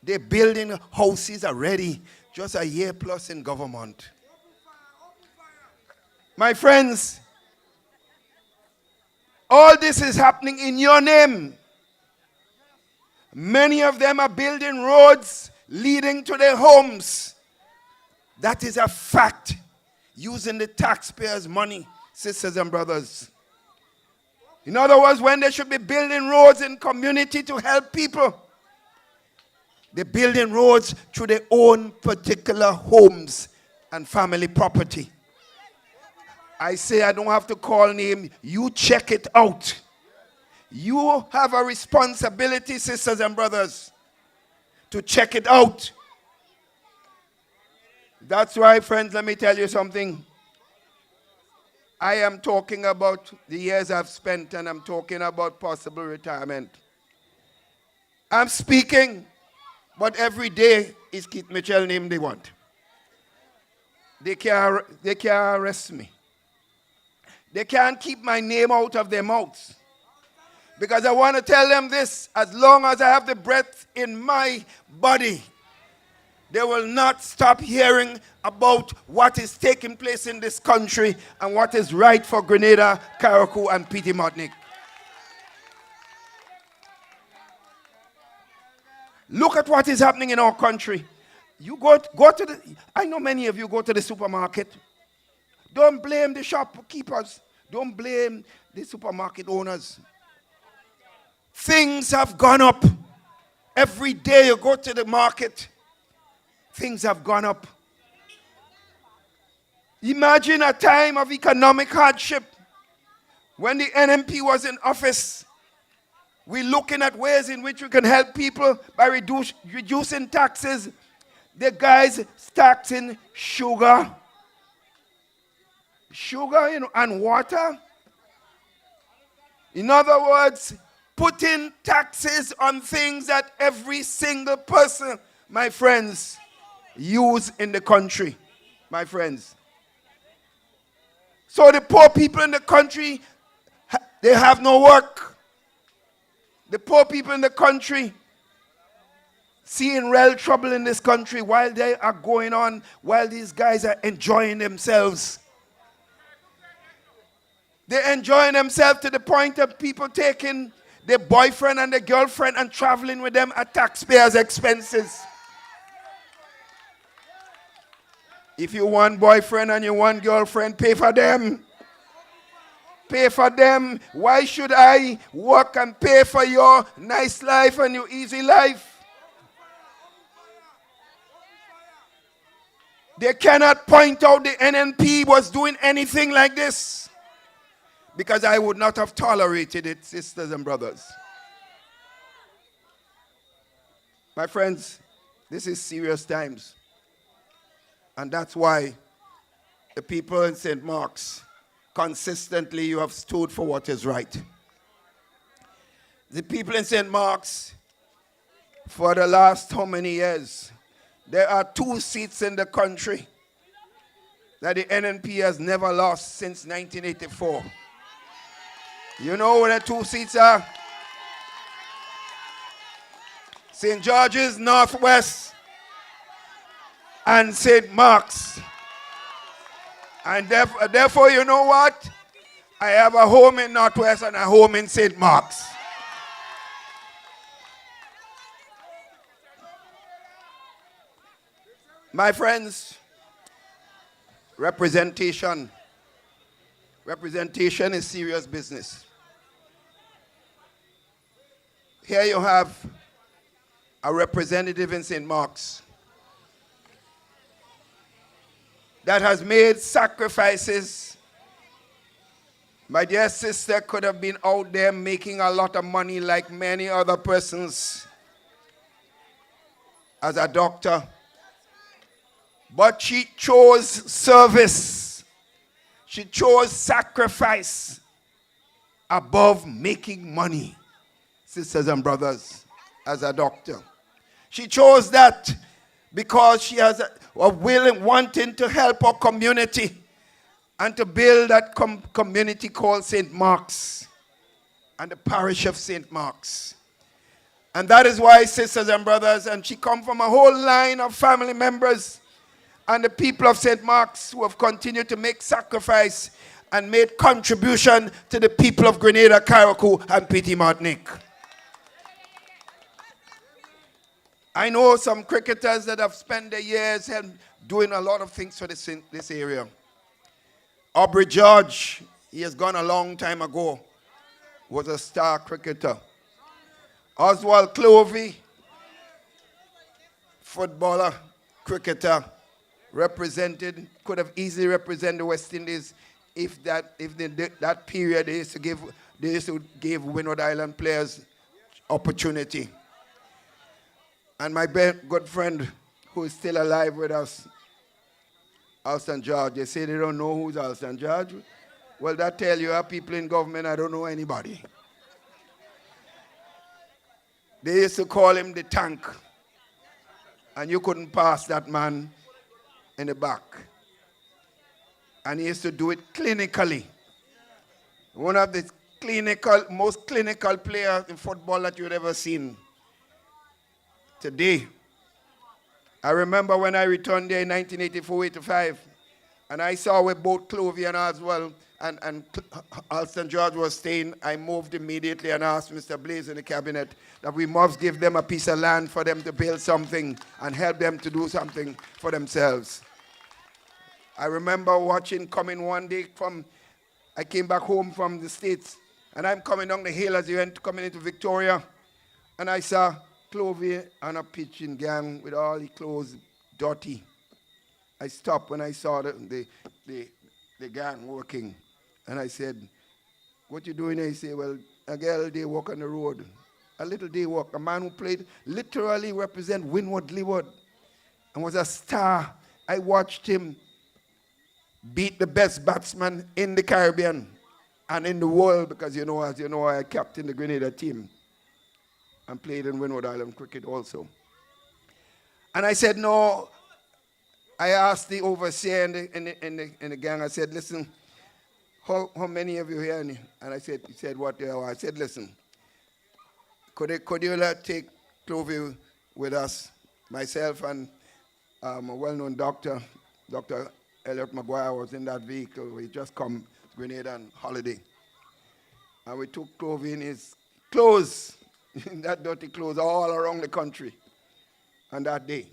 they're building houses already. Just a year plus in government. My friends, all this is happening in your name. Many of them are building roads leading to their homes. That is a fact. Using the taxpayers' money, sisters and brothers. In other words, when they should be building roads in community to help people, they're building roads through their own particular homes and family property. I say I don't have to call name. You check it out. You have a responsibility, sisters and brothers, to check it out. That's why, friends, let me tell you something. I am talking about the years I've spent, and I'm talking about possible retirement. I'm speaking, but every day is Keith Mitchell name they want. They can't arrest me. They can't keep my name out of their mouths. Because I want to tell them this, as long as I have the breath in my body, they will not stop hearing about what is taking place in this country and what is right for Grenada, Carriacou, and Petit Martinique. Look at what is happening in our country. You go to the, I know many of you go to the supermarket. Don't blame the shopkeepers. Don't blame the supermarket owners. Things have gone up. Every day you go to the market, things have gone up. Imagine a time of economic hardship when the NNP was in office. We're looking at ways in which we can help people by reducing taxes. The guys taxing sugar, and water. In other words, putting taxes on things that every single person, my friends, use in the country, my friends. So the poor people in the country, they have no work. The poor people in the country seeing real trouble in this country while they are going on, while these guys are enjoying themselves. They're enjoying themselves to the point of people taking their boyfriend and their girlfriend and traveling with them at taxpayers' expenses. If you want boyfriend and you want girlfriend, pay for them. Pay for them. Why should I work and pay for your nice life and your easy life? They cannot point out the NNP was doing anything like this, because I would not have tolerated it, sisters and brothers. My friends, this is serious times. And that's why the people in St. Mark's, consistently you have stood for what is right. The people in St. Mark's, for the last how many years, there are 2 seats in the country that the NNP has never lost since 1984. You know where the 2 seats are? St. George's Northwest and St. Mark's. And therefore, you know what? I have a home in Northwest and a home in St. Mark's. My friends, representation is serious business. Here you have a representative in St. Mark's that has made sacrifices. My dear sister could have been out there making a lot of money like many other persons as a doctor. But she chose service. She chose sacrifice above making money, sisters and brothers, as a doctor. She chose that because she has a willing, wanting to help our community and to build that community called St. Mark's and the parish of St. Mark's. And that is why, sisters and brothers, and she come from a whole line of family members and the people of St. Mark's who have continued to make sacrifice and made contribution to the people of Grenada, Carriacou, and Petit Martinique. I know some cricketers that have spent their years doing a lot of things for this area. Aubrey George, he has gone a long time ago. was a star cricketer. Oswald Clovey, footballer, cricketer, could have easily represented the West Indies if that period they used to give Windward Island players opportunity. And my good friend who is still alive with us, Alston George, they say they don't know who's Alston George. Well, that tell you our people in government, I don't know anybody. They used to call him the tank. And you couldn't pass that man in the back. And he used to do it clinically. One of the most clinical players in football that you'd ever seen. Today, I remember when I returned there in 1984-85, and I saw where both Clovey and Oswald and Alston George was staying. I moved immediately and asked Mr. Blaze in the cabinet that we must give them a piece of land for them to build something and help them to do something for themselves. I remember coming one day I came back home from the States, and I'm coming down the hill as you went coming into Victoria, and I saw Clovey on a pitching gang with all his clothes dirty. I stopped when I saw the gang working, and I said, "What you doing here?" He said, "Well, a girl day walk on the road, a little day walk." A man who played literally represent Windward Leeward and was a star. I watched him beat the best batsman in the Caribbean and in the world, because as you know, I captained the Grenada team and played in Windward Island cricket also. And I said, no, I asked the overseer in the gang, I said, "Listen, how many of you here?" And he said, "What they are?" I said, "Listen, could you take Clovey with us?" Myself and a well-known doctor, Dr. Elliot Maguire, was in that vehicle. We just come to Grenada on holiday. And we took Clovey in his clothes, in that dirty clothes, all around the country on that day.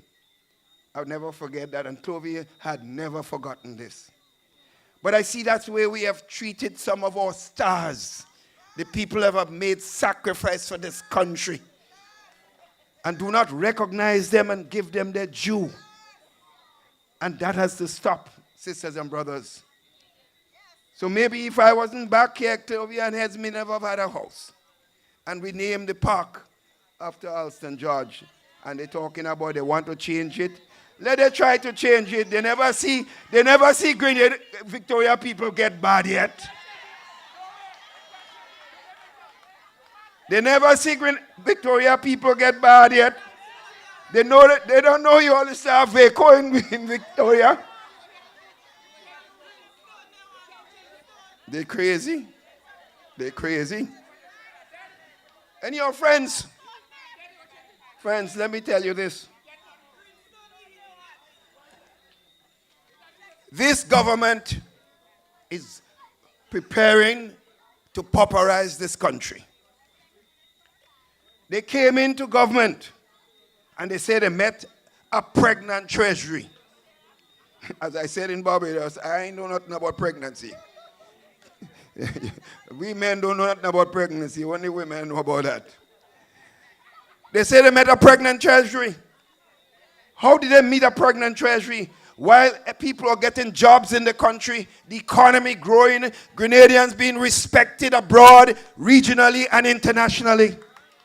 I'll never forget that, and Clovey had never forgotten this. But I see that's where we have treated some of our stars, the people who have made sacrifice for this country, and do not recognize them and give them their due. And that has to stop, sisters and brothers. So maybe if I wasn't back here, Clovey and Heads may never have had a house. And we named the park after Alston George. And they're talking about they want to change it. Let them try to change it. They never see Grenada, Victoria people get bad yet. They never see Victoria people get bad yet. They don't know you all the stuff in Victoria. They're crazy. They're crazy. And your friends, let me tell you this. This government is preparing to pauperize this country. They came into government and they said they met a pregnant treasury. As I said in Barbados, I ain't know nothing about pregnancy. We men don't know nothing about pregnancy. Only women know about that. They said they met a pregnant treasury. How did they meet a pregnant treasury? While people are getting jobs in the country, the economy growing, Grenadians being respected abroad, regionally and internationally.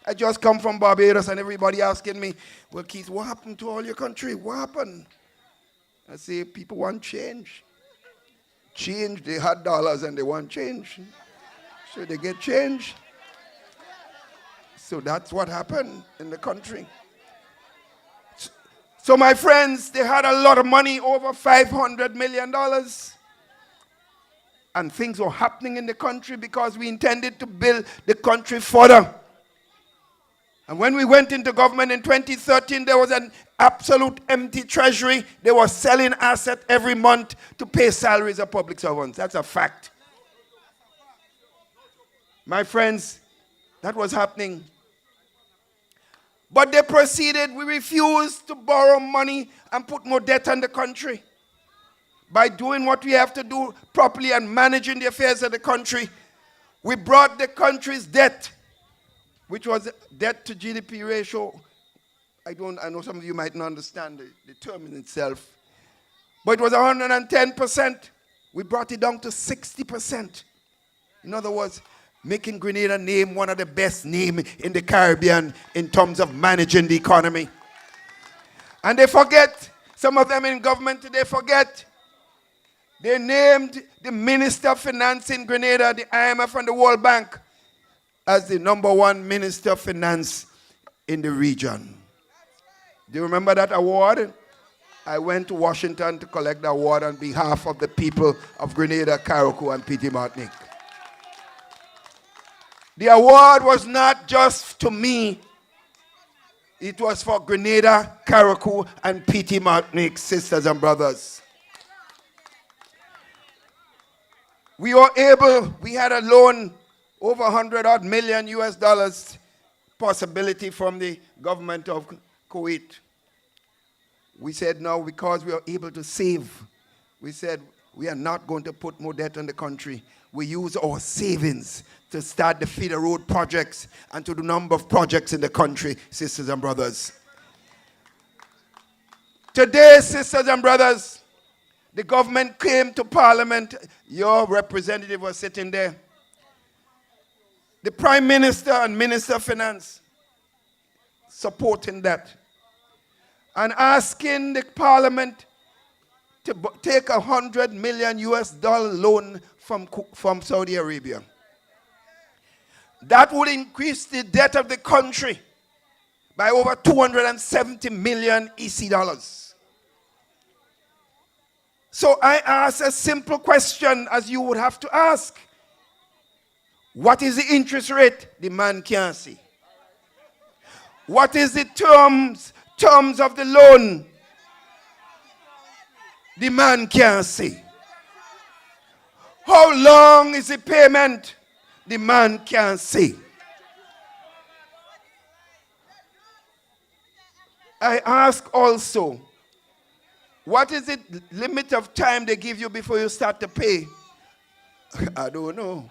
I just come from Barbados and everybody asking me, "Well, Keith, what happened to all your country? What happened?" I say, people want change. Change, they had dollars and they want change. So they get change. So that's what happened in the country. So my friends, they had a lot of money, over $500 million. And things were happening in the country because we intended to build the country further. And when we went into government in 2013, there was an absolute empty treasury. They were selling assets every month to pay salaries of public servants. That's a fact. My friends, that was happening. But they proceeded. We refused to borrow money and put more debt on the country. By doing what we have to do properly and managing the affairs of the country, We brought the country's debt, which was debt to GDP ratio. I know some of you might not understand the term in itself, but it was 110%. We brought it down to 60%. In other words, making Grenada name one of the best names in the Caribbean in terms of managing the economy. And they forget, some of them in government today forget, they named the Minister of Finance in Grenada, the IMF and the World Bank, as the #1 Minister of Finance in the region. Do you remember that award? I went to Washington to collect the award on behalf of the people of Grenada, Carriacou, and Petit Martinique. The award was not just to me. It was for Grenada, Carriacou, and Petit Martinique, sisters and brothers. We had a loan over 100 odd million US dollars possibility from the government of Kuwait. We said no, because we are able to save. We said we are not going to put more debt on the country. We use our savings to start the feeder road projects and to the number of projects in the country, sisters and brothers. Today, sisters and brothers, the government came to Parliament. Your representative was sitting there. The Prime Minister and Minister of Finance supporting that and asking the Parliament to take $100 million US loan from Saudi Arabia. That would increase the debt of the country by over 270 million EC dollars. So I ask a simple question, as you would have to ask. What is the interest rate? The man can't see. What is the terms of the loan? The man can't see. How long is the payment? The man can't see. I ask also, what is the limit of time they give you before you start to pay? I don't know.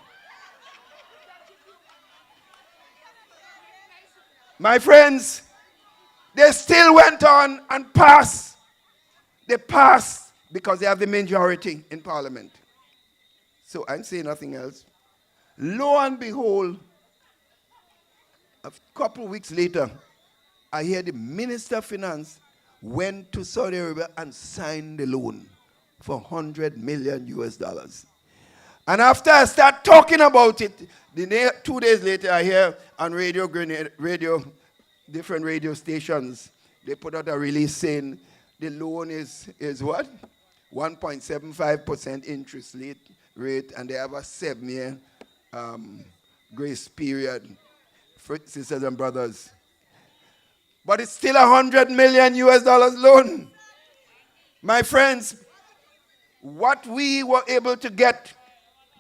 My friends, they still went on and passed. They passed because they have the majority in Parliament. So I'm saying nothing else. Lo and behold, a couple of weeks later, I hear the Minister of Finance went to Saudi Arabia and signed the loan for 100 million US dollars. And after I start talking about it, 2 days later I hear on different radio stations, they put out a release saying the loan is what? 1.75% interest rate, and they have a 7-year grace period for sisters and brothers. But it's still 100 million US dollars loan. My friends, what we were able to get,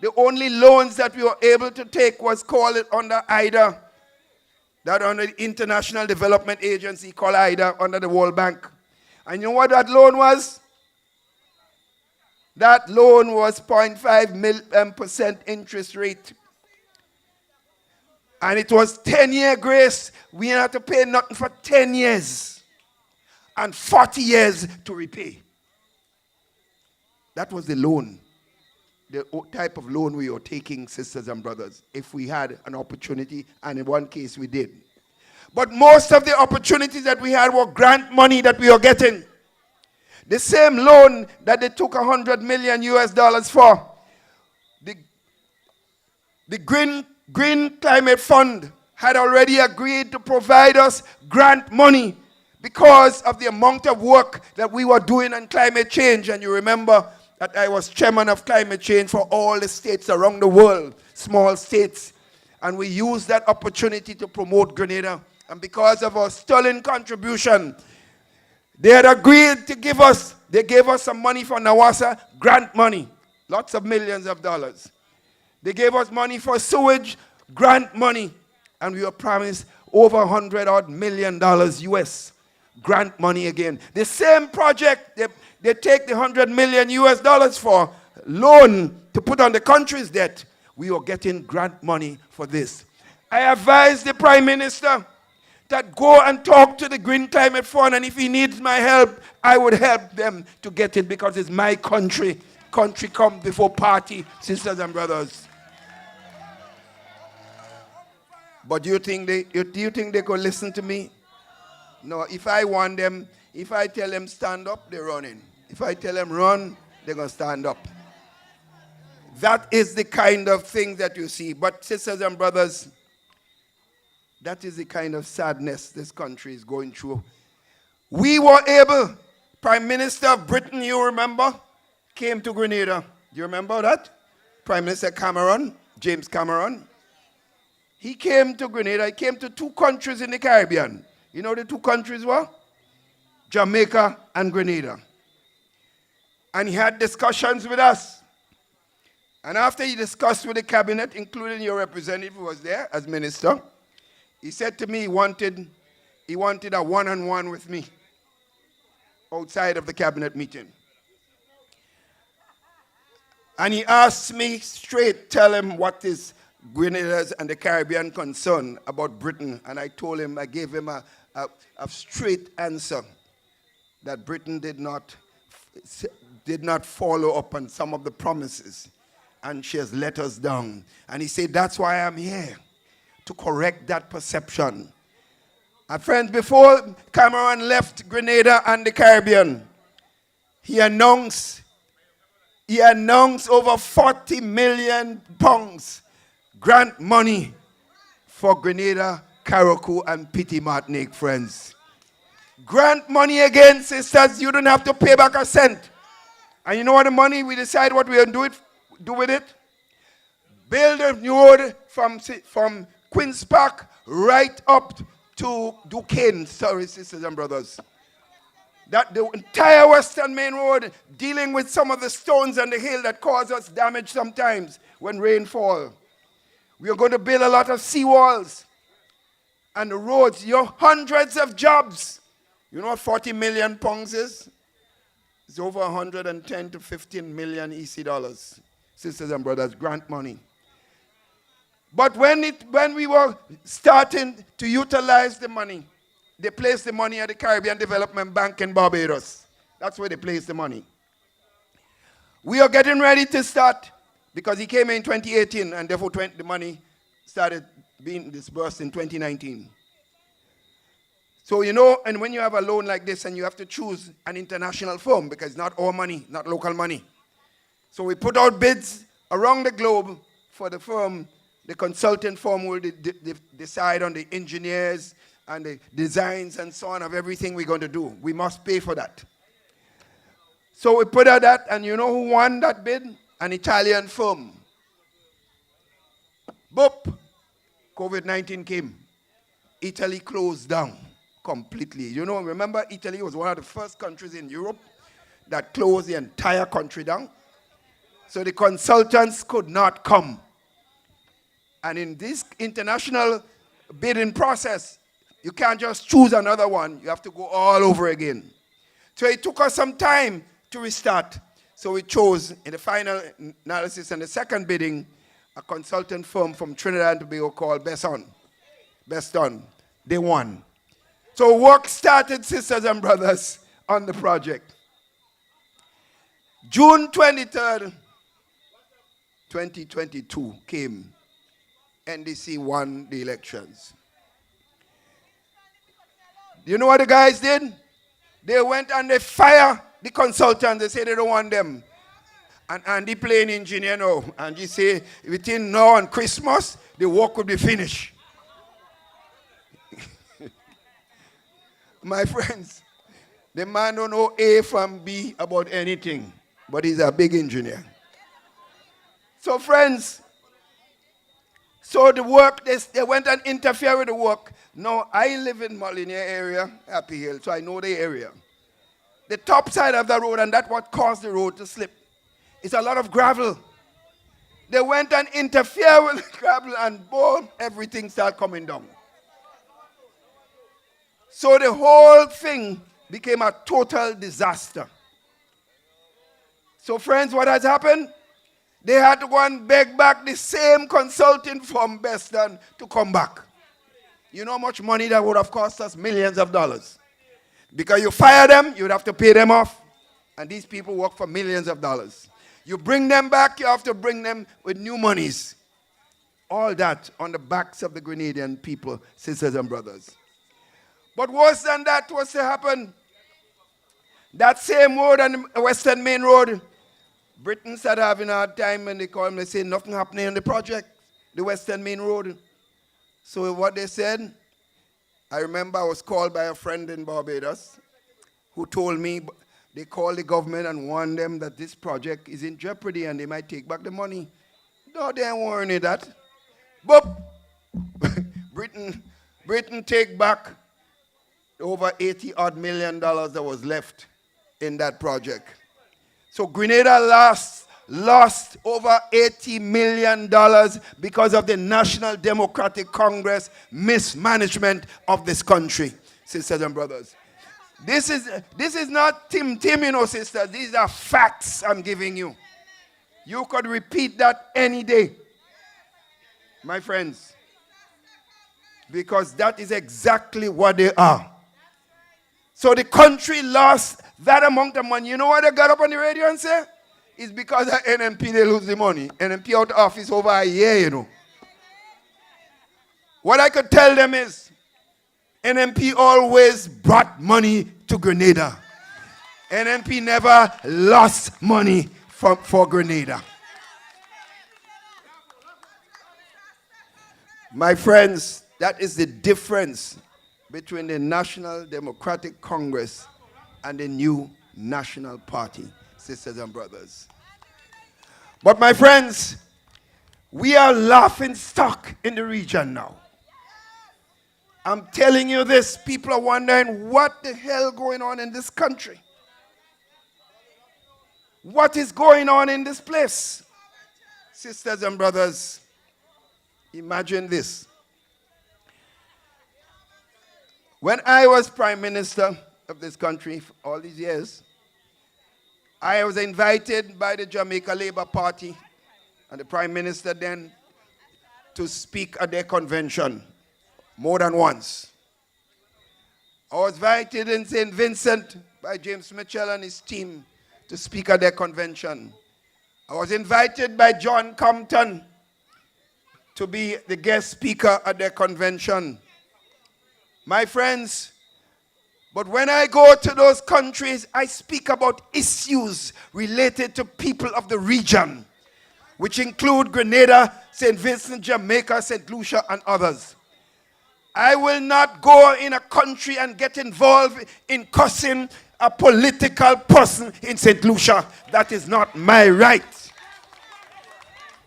the only loans that we were able to take was called under IDA, that under the International Development Agency called IDA, under the World Bank. And you know what that loan was? That loan was 0.5% interest rate. And it was 10-year grace. We didn't have to pay nothing for 10 years. And 40 years to repay. That was the loan. The type of loan we were taking, sisters and brothers, if we had an opportunity, and in one case we did. But most of the opportunities that we had were grant money that we were getting. The same loan that they took 100 million US dollars for. The Green Climate Fund had already agreed to provide us grant money because of the amount of work that we were doing on climate change. And you remember that I was chairman of climate change for all the states around the world, small states. And we used that opportunity to promote Grenada. And because of our sterling contribution, they had agreed to give us, they gave us some money for Nawasa, grant money, lots of millions of dollars. They gave us money for sewage, grant money, and we were promised over $100 million US, grant money again. The same project they take the 100 million US dollars for loan to put on the country's debt. we are getting grant money for this. I advise the Prime Minister that go and talk to the Green Climate Fund, and if he needs my help, I would help them to get it because it's my country. Country come before party, sisters and brothers. But do you think they could listen to me? No, if I want them, if I tell them stand up, they're running. If I tell them run, they're going to stand up. That is the kind of thing that you see. But sisters and brothers, that is the kind of sadness this country is going through. We were able, Prime Minister of Britain, you remember, came to Grenada. Do you remember that? Prime Minister Cameron, James Cameron. He came to Grenada. He came to 2 countries in the Caribbean. You know the 2 countries were? Jamaica and Grenada. And he had discussions with us. And after he discussed with the cabinet, including your representative who was there as minister, he said to me he wanted a one-on-one with me outside of the cabinet meeting. And he asked me straight, tell him what is Grenada's and the Caribbean concern about Britain. And I told him, I gave him a straight answer that Britain did not follow up on some of the promises. And she has let us down. And he said, that's why I'm here, to correct that perception. And friends, before Cameron left Grenada and the Caribbean, he announced over 40 million pounds grant money for Grenada, Carriacou, and Petite Martinique, friends. Grant money again, sisters, you don't have to pay back a cent. And you know what the money, we decide what we're going to do with it? Build a new road from Queen's Park right up to Duquesne, sorry, sisters and brothers. That the entire Western Main Road, dealing with some of the stones and the hill that cause us damage sometimes when rain falls. We are going to build a lot of seawalls and the roads. Hundreds of jobs. You know what 40 million pounds is? It's over 110 to 15 million EC dollars. Sisters and brothers, grant money. But when we were starting to utilize the money, they placed the money at the Caribbean Development Bank in Barbados. That's where they placed the money. We are getting ready to start, because he came in 2018, and therefore the money started being disbursed in 2019. So, you know, and when you have a loan like this, and you have to choose an international firm, because it's not our money, not local money. So we put out bids around the globe for the firm. The consultant firm will decide on the engineers and the designs and so on of everything we're going to do. We must pay for that. So we put out that, and you know who won that bid? An Italian firm. Boop! COVID-19 came. Italy closed down completely. You know, remember Italy was one of the first countries in Europe that closed the entire country down. So the consultants could not come. And in this international bidding process, you can't just choose another one. You have to go all over again. So it took us some time to restart. So we chose, in the final analysis and the second bidding, a consultant firm from Trinidad and Tobago called Beston. They won. So work started, sisters and brothers, on the project. June 23rd, 2022 came. NDC won the elections. You know what the guys did? They went and they fired the consultants. They said they don't want them. And Andy playing engineer now. And he say, within now and Christmas, the work will be finished. My friends, the man don't know A from B about anything. But he's a big engineer. So friends, so the work, they went and interfered with the work. Now, I live in Molyneux area, Happy Hill, so I know the area. The top side of the road, and that's what caused the road to slip, is a lot of gravel. They went and interfered with the gravel, and boom, everything started coming down. So the whole thing became a total disaster. So friends, what has happened? They had to go and beg back the same consulting firm Beston to come back. You know how much money that would have cost us? Millions of dollars. Because you fire them, you'd have to pay them off. And these people work for millions of dollars. You bring them back, you have to bring them with new monies. All that on the backs of the Grenadian people, sisters and brothers. But worse than that was to happen. That same road on the Western Main Road, Britain started having a hard time and they called me, they said nothing happening on the project, the Western Main Road. So what they said, I remember I was called by a friend in Barbados who told me they called the government and warned them that this project is in jeopardy and they might take back the money. No, they ain't warning that. But Britain take back over $80 million that was left in that project. So Grenada lost over $80 million because of the National Democratic Congress mismanagement of this country, sisters and brothers. This is not Tim, you know, sisters. These are facts I'm giving you. You could repeat that any day, my friends, because that is exactly what they are. So the country lost that amount of money. You know why they got up on the radio and say? It's because of NNP they lose the money. NNP out of office over a year, you know. What I could tell them is, NNP always brought money to Grenada. NNP never lost money for Grenada. My friends, that is the difference between the National Democratic Congress and the new National Party, sisters and brothers. But my friends, we are laughing stock in the region now. I'm telling you this, people are wondering what the hell going on in this country. What is going on in this place? Sisters and brothers, imagine this. When I was Prime Minister of this country for all these years, I was invited by the Jamaica Labour Party and the Prime Minister then to speak at their convention more than once. I was invited in St. Vincent by James Mitchell and his team to speak at their convention. I was invited by John Compton to be the guest speaker at their convention. My friends, but when I go to those countries, I speak about issues related to people of the region, which include Grenada, St. Vincent, Jamaica, St. Lucia, and others. I will not go in a country and get involved in cussing a political person in St. Lucia. That is not my right.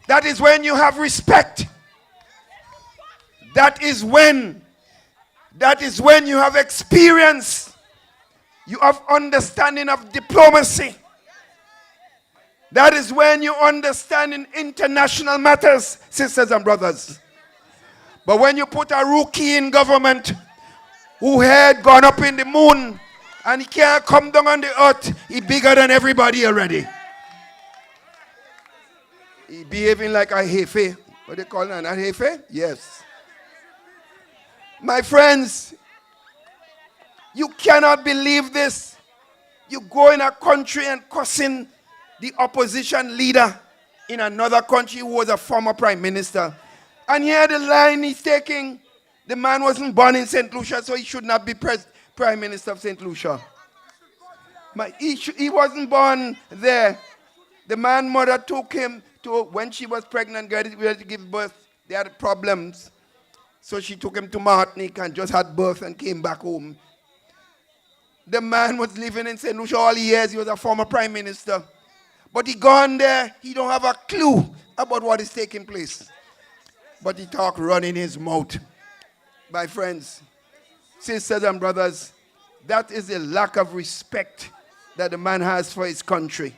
That is when you have respect. That is when you have experience. You have understanding of diplomacy. That is when you understand in international matters, sisters and brothers. But when you put a rookie in government who had gone up in the moon and he can't come down on the earth, he's bigger than everybody already. He's behaving like a jefe. What they call that? A jefe? Yes. My friends, you cannot believe this. You go in a country and cussing the opposition leader in another country who was a former prime minister. And here the line he's taking, the man wasn't born in St. Lucia, so he should not be prime minister of St. Lucia. He wasn't born there. The man's mother took him to, when she was pregnant, ready to give birth, they had problems. So she took him to Martinique and just had birth and came back home. The man was living in St. Lucia all years. He was a former prime minister. But he gone there, he don't have a clue about what is taking place. But he talk running his mouth. My friends, sisters and brothers, that is the lack of respect that the man has for his country.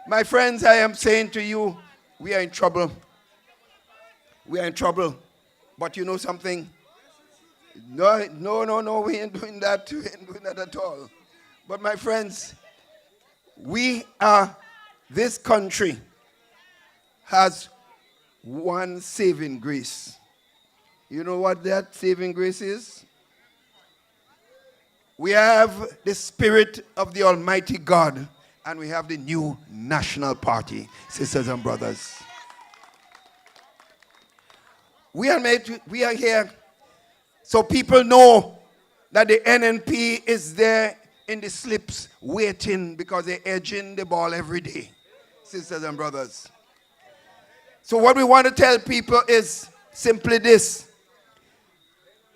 My friends, I am saying to you, we are in trouble. We are in trouble. But you know something? No, we ain't doing that. We ain't doing that at all. But my friends, we are This country has one saving grace. You know what that saving grace is? We have the Spirit of the Almighty God, and we have the new National Party, sisters and brothers. We are here so people know that the NNP is there in the slips waiting because they're edging the ball every day, sisters and brothers. So what we want to tell people is simply this.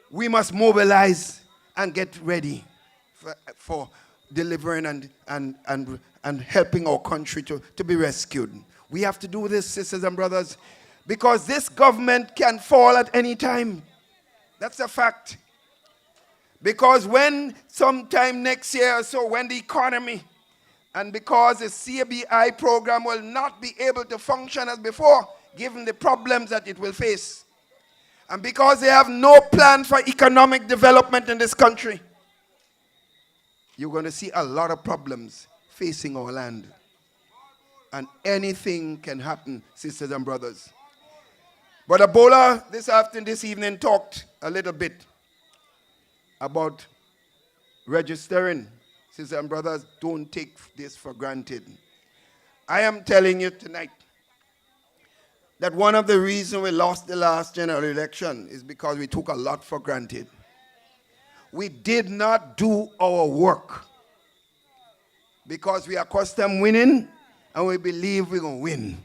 We must mobilize and get ready for delivering and helping our country to be rescued. We have to do this, sisters and brothers, because this government can fall at any time. That's a fact. Because when sometime next year or so, when the economy, and because the CBI program will not be able to function as before, given the problems that it will face, and because they have no plan for economic development in this country, you're going to see a lot of problems facing our land. And anything can happen, sisters and brothers. But Ebola this evening talked a little bit about registering. Sisters and brothers, don't take this for granted. I am telling you tonight that one of the reasons we lost the last general election is because we took a lot for granted. We did not do our work because we are accustomed winning and we believe we're going to win.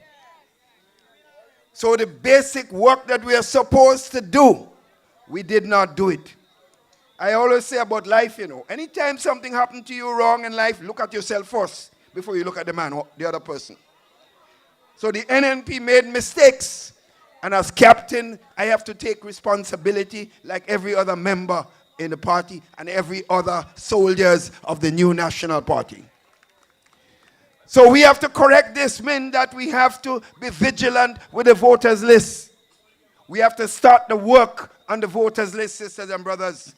So the basic work that we are supposed to do, we did not do it. I always say about life, anytime something happened to you wrong in life, look at yourself first before you look at the man or the other person. So the NNP made mistakes. And as captain, I have to take responsibility like every other member in the party and every other soldiers of the new National Party. So we have to correct this, mean that we have to be vigilant with the voters list. We have to start the work on the voters list, sisters and brothers.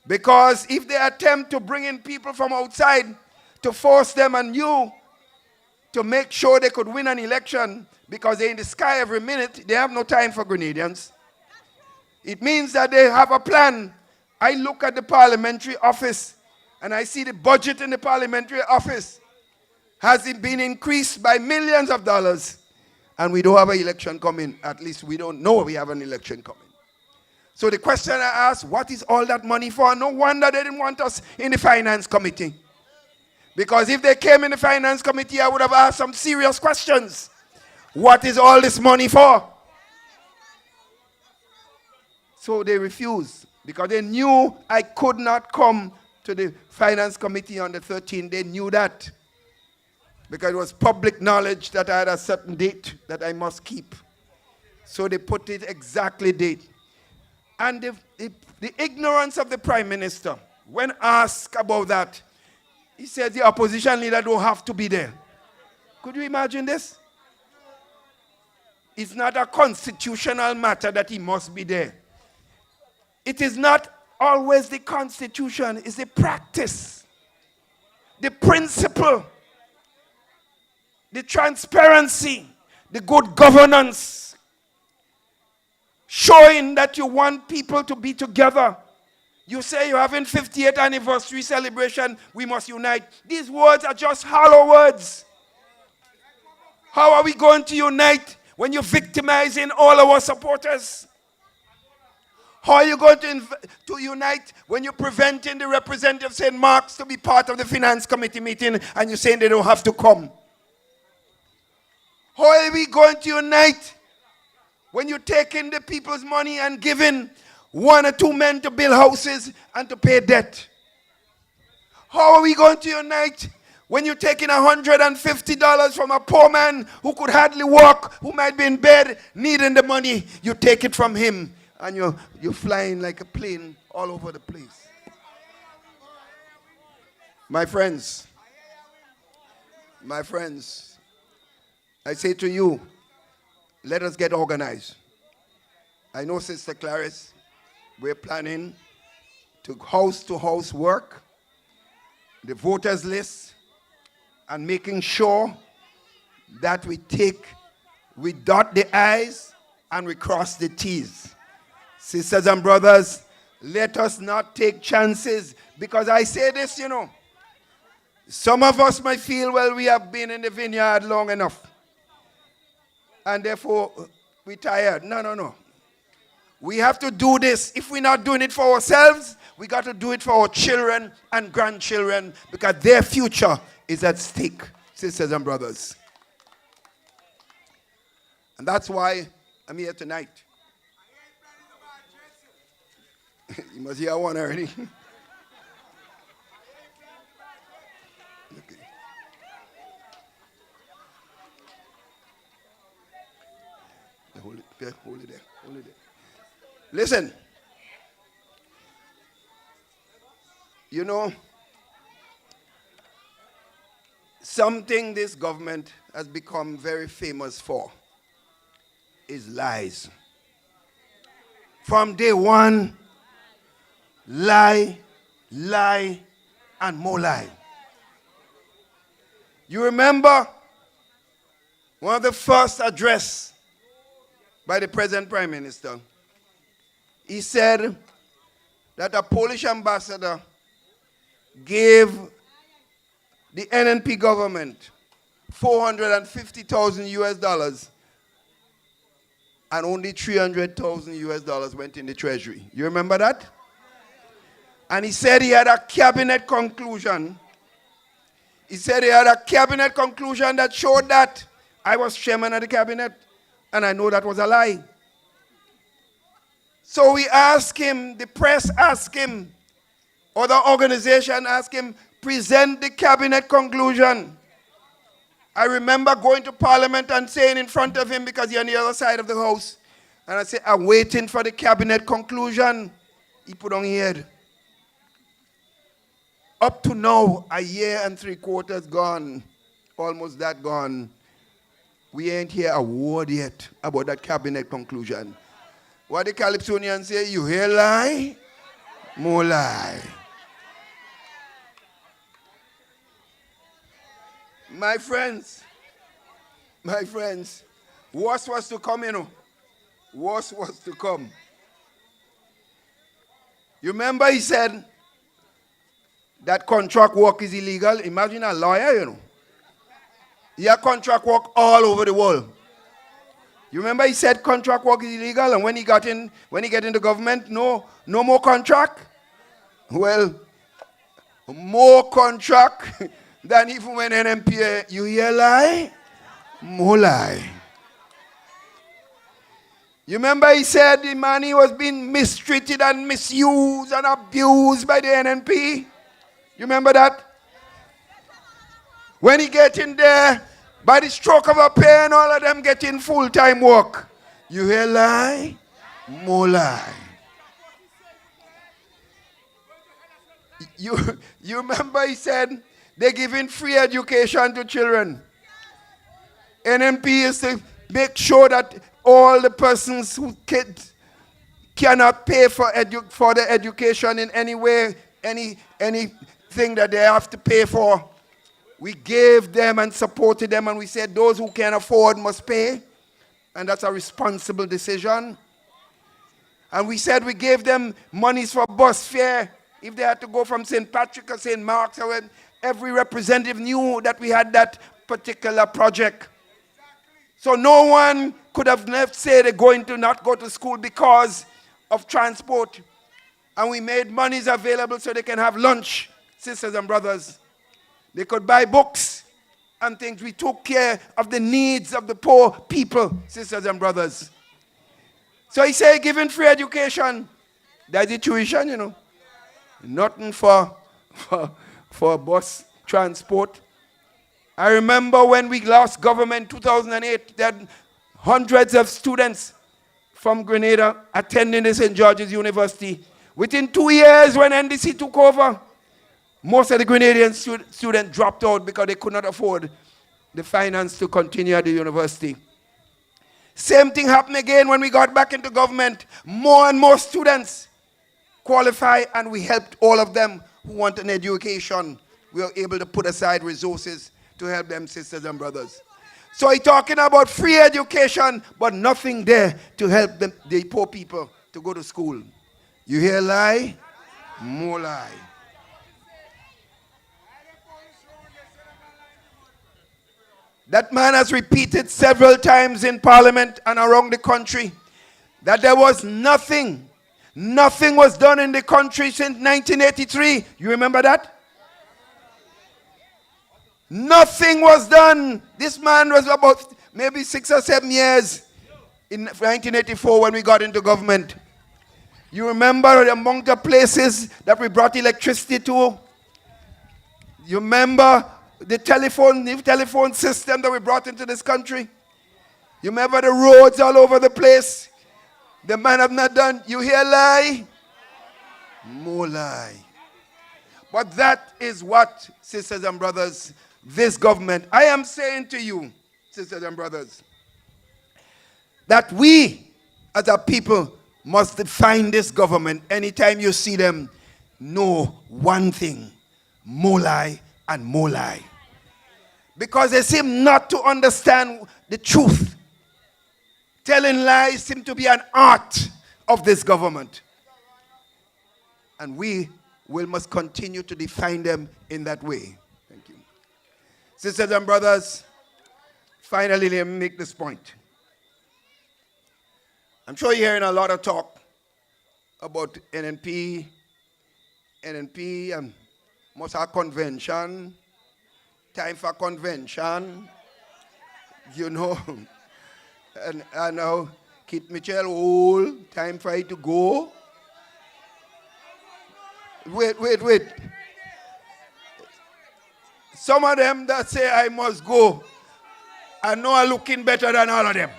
Because if they attempt to bring in people from outside to force them on you to make sure they could win an election because they're in the sky every minute, they have no time for Grenadians. It means that they have a plan. I look at the parliamentary office and I see the budget in the parliamentary office has it been increased by millions of dollars, and we don't have an election coming. At least we don't know we have an election coming. So the question I ask, what is all that money for? No wonder they didn't want us in the finance committee. Because if they came in the finance committee, I would have asked some serious questions. What is all this money for? So they refused because they knew I could not come to the finance committee on the 13th. They knew that. Because it was public knowledge that I had a certain date that I must keep. So they put it exactly date. And the ignorance of the Prime Minister, when asked about that, he said the opposition leader don't have to be there. Could you imagine this? It's not a constitutional matter that he must be there. It is not always the constitution, it's the practice, the principle, the transparency, the good governance, showing that you want people to be together. You say you're having 50th anniversary celebration, we must unite. These words are just hollow words. How are we going to unite when you're victimizing all our supporters? How are you going to unite when you're preventing the representative of St. Mark's to be part of the finance committee meeting and you're saying they don't have to come? How are we going to unite when you're taking the people's money and giving one or two men to build houses and to pay debt? How are we going to unite when you're taking $150 from a poor man who could hardly walk, who might be in bed needing the money? You take it from him and you're flying like a plane all over the place. My friends, I say to you, let us get organized. I know, Sister Clarice, we're planning to house work, the voters list, and making sure that we dot the I's and we cross the T's. Sisters and brothers, let us not take chances, because I say this, some of us might feel, well, we have been in the vineyard long enough, and therefore we're tired. No. We have to do this. If we're not doing it for ourselves, we got to do it for our children and grandchildren, because their future is at stake, sisters and brothers. And that's why I'm here tonight. You must hear one already. Okay. Hold it there. Listen. Something this government has become very famous for is lies. From day one, lie, and more lie. You remember one of the first address by the present Prime Minister? He said that a Polish ambassador gave the NNP government $450,000 and only $300,000 went in the treasury. You remember that? And he said he had a cabinet conclusion. He said he had a cabinet conclusion that showed that. I was chairman of the cabinet, and I know that was a lie. So we asked him, the press asked him, or the organization asked him, present the cabinet conclusion. I remember going to Parliament and saying in front of him, because he's on the other side of the house, and I said, I'm waiting for the cabinet conclusion. He put on his head. Up to now, a year and 3/4 gone, almost that gone. We ain't hear a word yet about that cabinet conclusion. What the Calypsonians say, you hear lie, more lie. My friends, worse was to come, Worse was to come. You remember he said that contract work is illegal? Imagine a lawyer, He had contract work all over the world. You remember he said contract work is illegal, and when he get into government, no more contract? Well, more contract than even when NNP, you hear lie? More lie. You remember he said the money was being mistreated and misused and abused by the NNP? You remember that? When he get in there, by the stroke of a pen, all of them get in full-time work. You hear lie? More lie. You remember he said they're giving free education to children. NNP is to make sure that all the persons who cannot pay for the education in any way, anything that they have to pay for, we gave them and supported them, and we said those who can afford must pay, and that's a responsible decision. And we said we gave them monies for bus fare if they had to go from St. Patrick or St. Mark's. Every representative knew that we had that particular project. So no one could have left, say they're going to not go to school because of transport. And we made monies available so they can have lunch, sisters and brothers. They could buy books and things. We took care of the needs of the poor people, sisters and brothers. So he said, giving free education, that's the tuition, Nothing for bus transport. I remember when we lost government in 2008, there had hundreds of students from Grenada attending the St. George's University. Within 2 years, when NDC took over, most of the Grenadian students dropped out because they could not afford the finance to continue at the university. Same thing happened again when we got back into government. More and more students qualify, and we helped all of them who want an education. We were able to put aside resources to help them, sisters and brothers. So he's talking about free education, but nothing there to help the poor people to go to school. You hear lie? More lie. That man has repeated several times in Parliament and around the country that there was nothing was done in the country since 1983. You remember that? Nothing was done. This man was about maybe 6 or 7 years in 1984 when we got into government. You remember among the places that we brought electricity to? You remember the telephone system that we brought into this country? You remember the roads all over the place? The man have not done. You hear lie? More lie. But that is what, sisters and brothers, this government, I am saying to you, sisters and brothers, that we as a people must define this government. Anytime you see them, know one thing: more lie and more lie. Because they seem not to understand the truth. Telling lies seems to be an art of this government. And we must continue to define them in that way. Thank you. Sisters and brothers, finally let me make this point. I'm sure you're hearing a lot of talk about NNP, and must have convention, time for convention, you know. And now Kit Mitchell old, time for it to go. Wait. Some of them that say I must go, I know I'm looking better than all of them.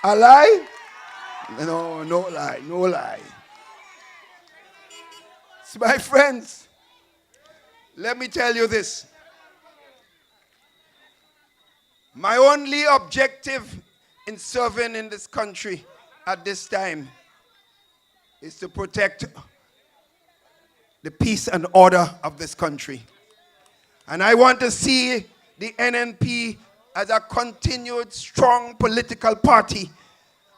A lie? No lie. So my friends, let me tell you this. My only objective in serving in this country at this time is to protect the peace and order of this country. And I want to see the NNP as a continued strong political party,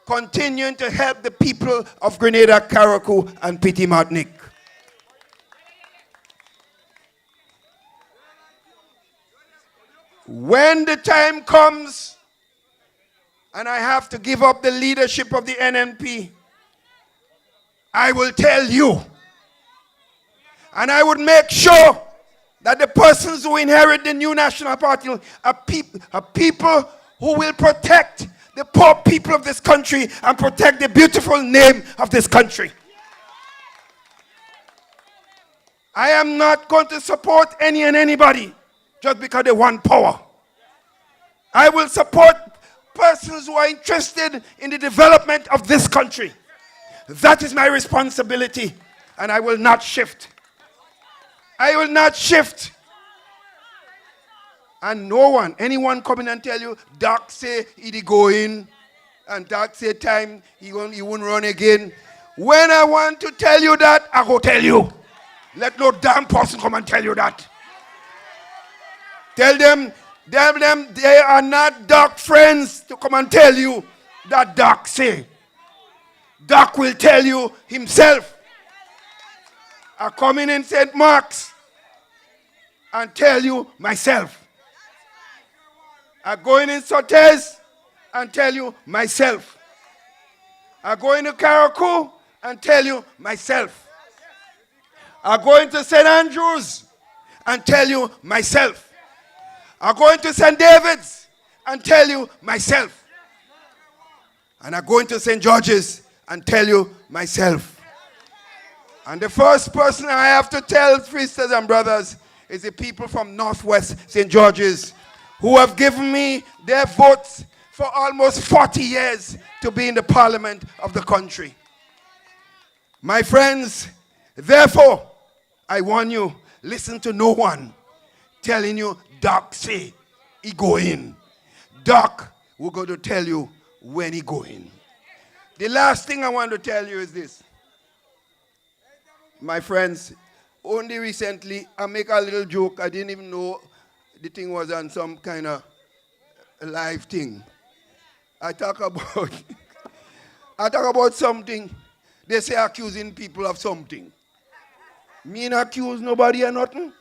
continuing to help the people of Grenada, Carriacou, and Petit Martinique. When the time comes and I have to give up the leadership of the NNP, I will tell you. And I would make sure that the persons who inherit the new national party are people who will protect the poor people of this country and protect the beautiful name of this country. I am not going to support any and anybody just because they want power. I will support persons who are interested in the development of this country. That is my responsibility, and I will not shift. I will not shift. And anyone coming and tell you, Doc say he go in, and Doc say time he won't run again. When I want to tell you that, I go tell you. Let no damn person come and tell you that. Tell them they are not Doc friends to come and tell you that Doc say. Doc will tell you himself. I come in St. Mark's and tell you myself. I go in Sotes and tell you myself. I go into Carriacou and tell you myself. I go into St. Andrews and tell you myself. I go into St. David's and tell you myself. And I go into St. George's and tell you myself. And the first person I have to tell, sisters and brothers, is the people from Northwest St. George's who have given me their votes for almost 40 years to be in the parliament of the country. My friends, therefore, I warn you, listen to no one telling you, Doc say he go in. Doc, we're going to tell you when he go in. The last thing I want to tell you is this. My friends, only recently, I make a little joke. I didn't even know the thing was on some kind of live thing. I talk about I talk about something. They say accusing people of something. Me not accuse nobody or nothing.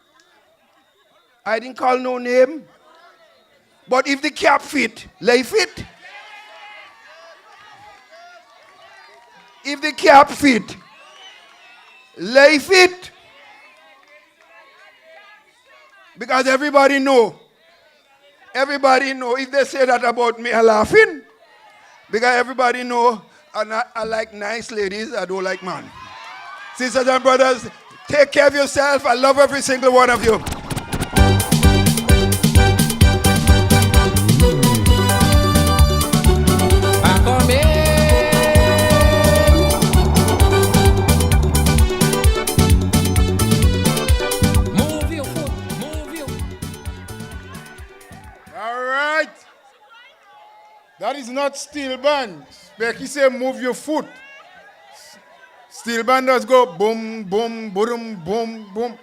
I didn't call no name. But if the cap fit, lay fit. If the cap fit, lay fit. Because everybody know. Everybody know. If they say that about me, I'm laughing. Because everybody know I like nice ladies, I don't like man. Sisters and brothers, take care of yourself. I love every single one of you. All right. That is not steel band. Becky say move your foot. Steel band does go boom, boom, boom, boom, boom.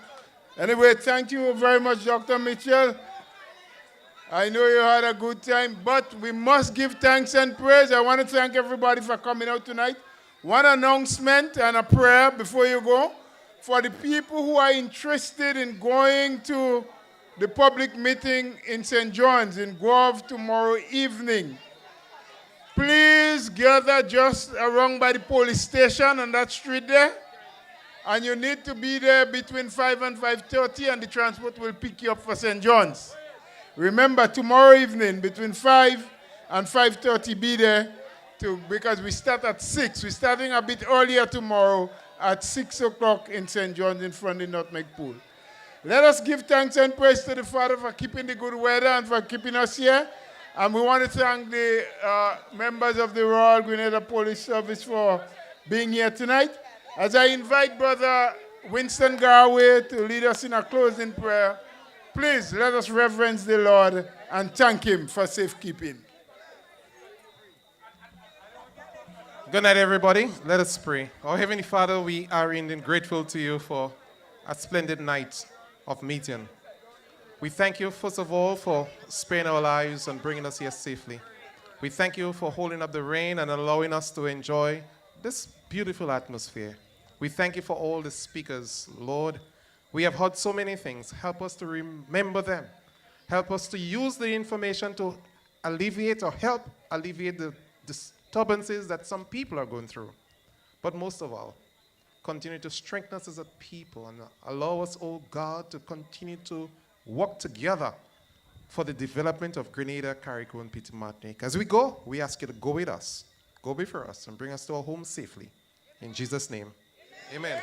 Anyway, thank you very much, Dr. Mitchell. I know you had a good time, but we must give thanks and praise. I want to thank everybody for coming out tonight. One announcement and a prayer before you go. For the people who are interested in going to the public meeting in St. John's in Grove tomorrow evening, please gather just around by the police station on that street there. And you need to be there between 5 and 5:30, and the transport will pick you up for St. John's. Remember, tomorrow evening, between 5 and 5:30, be there because we start at 6. We're starting a bit earlier tomorrow at 6 o'clock in St. John's in front of the Nutmeg Pool. Let us give thanks and praise to the Father for keeping the good weather and for keeping us here. And we want to thank the members of the Royal Grenada Police Service for being here tonight. As I invite Brother Winston Garway to lead us in a closing prayer, please let us reverence the Lord and thank Him for safekeeping. Good night, everybody. Let us pray. Our Heavenly Father, we are indeed grateful to you for a splendid night of meeting. We thank you, first of all, for sparing our lives and bringing us here safely. We thank you for holding up the rain and allowing us to enjoy this beautiful atmosphere. We thank you for all the speakers, Lord. We have heard so many things. Help us to remember them. Help us to use the information to alleviate or help alleviate the disturbances that some people are going through. But most of all, continue to strengthen us as a people and allow us, oh God, to continue to work together for the development of Grenada, Carriacou, and Petit Martinique. As we go, we ask you to go with us, go before us, and bring us to our home safely. In Jesus' name, amen.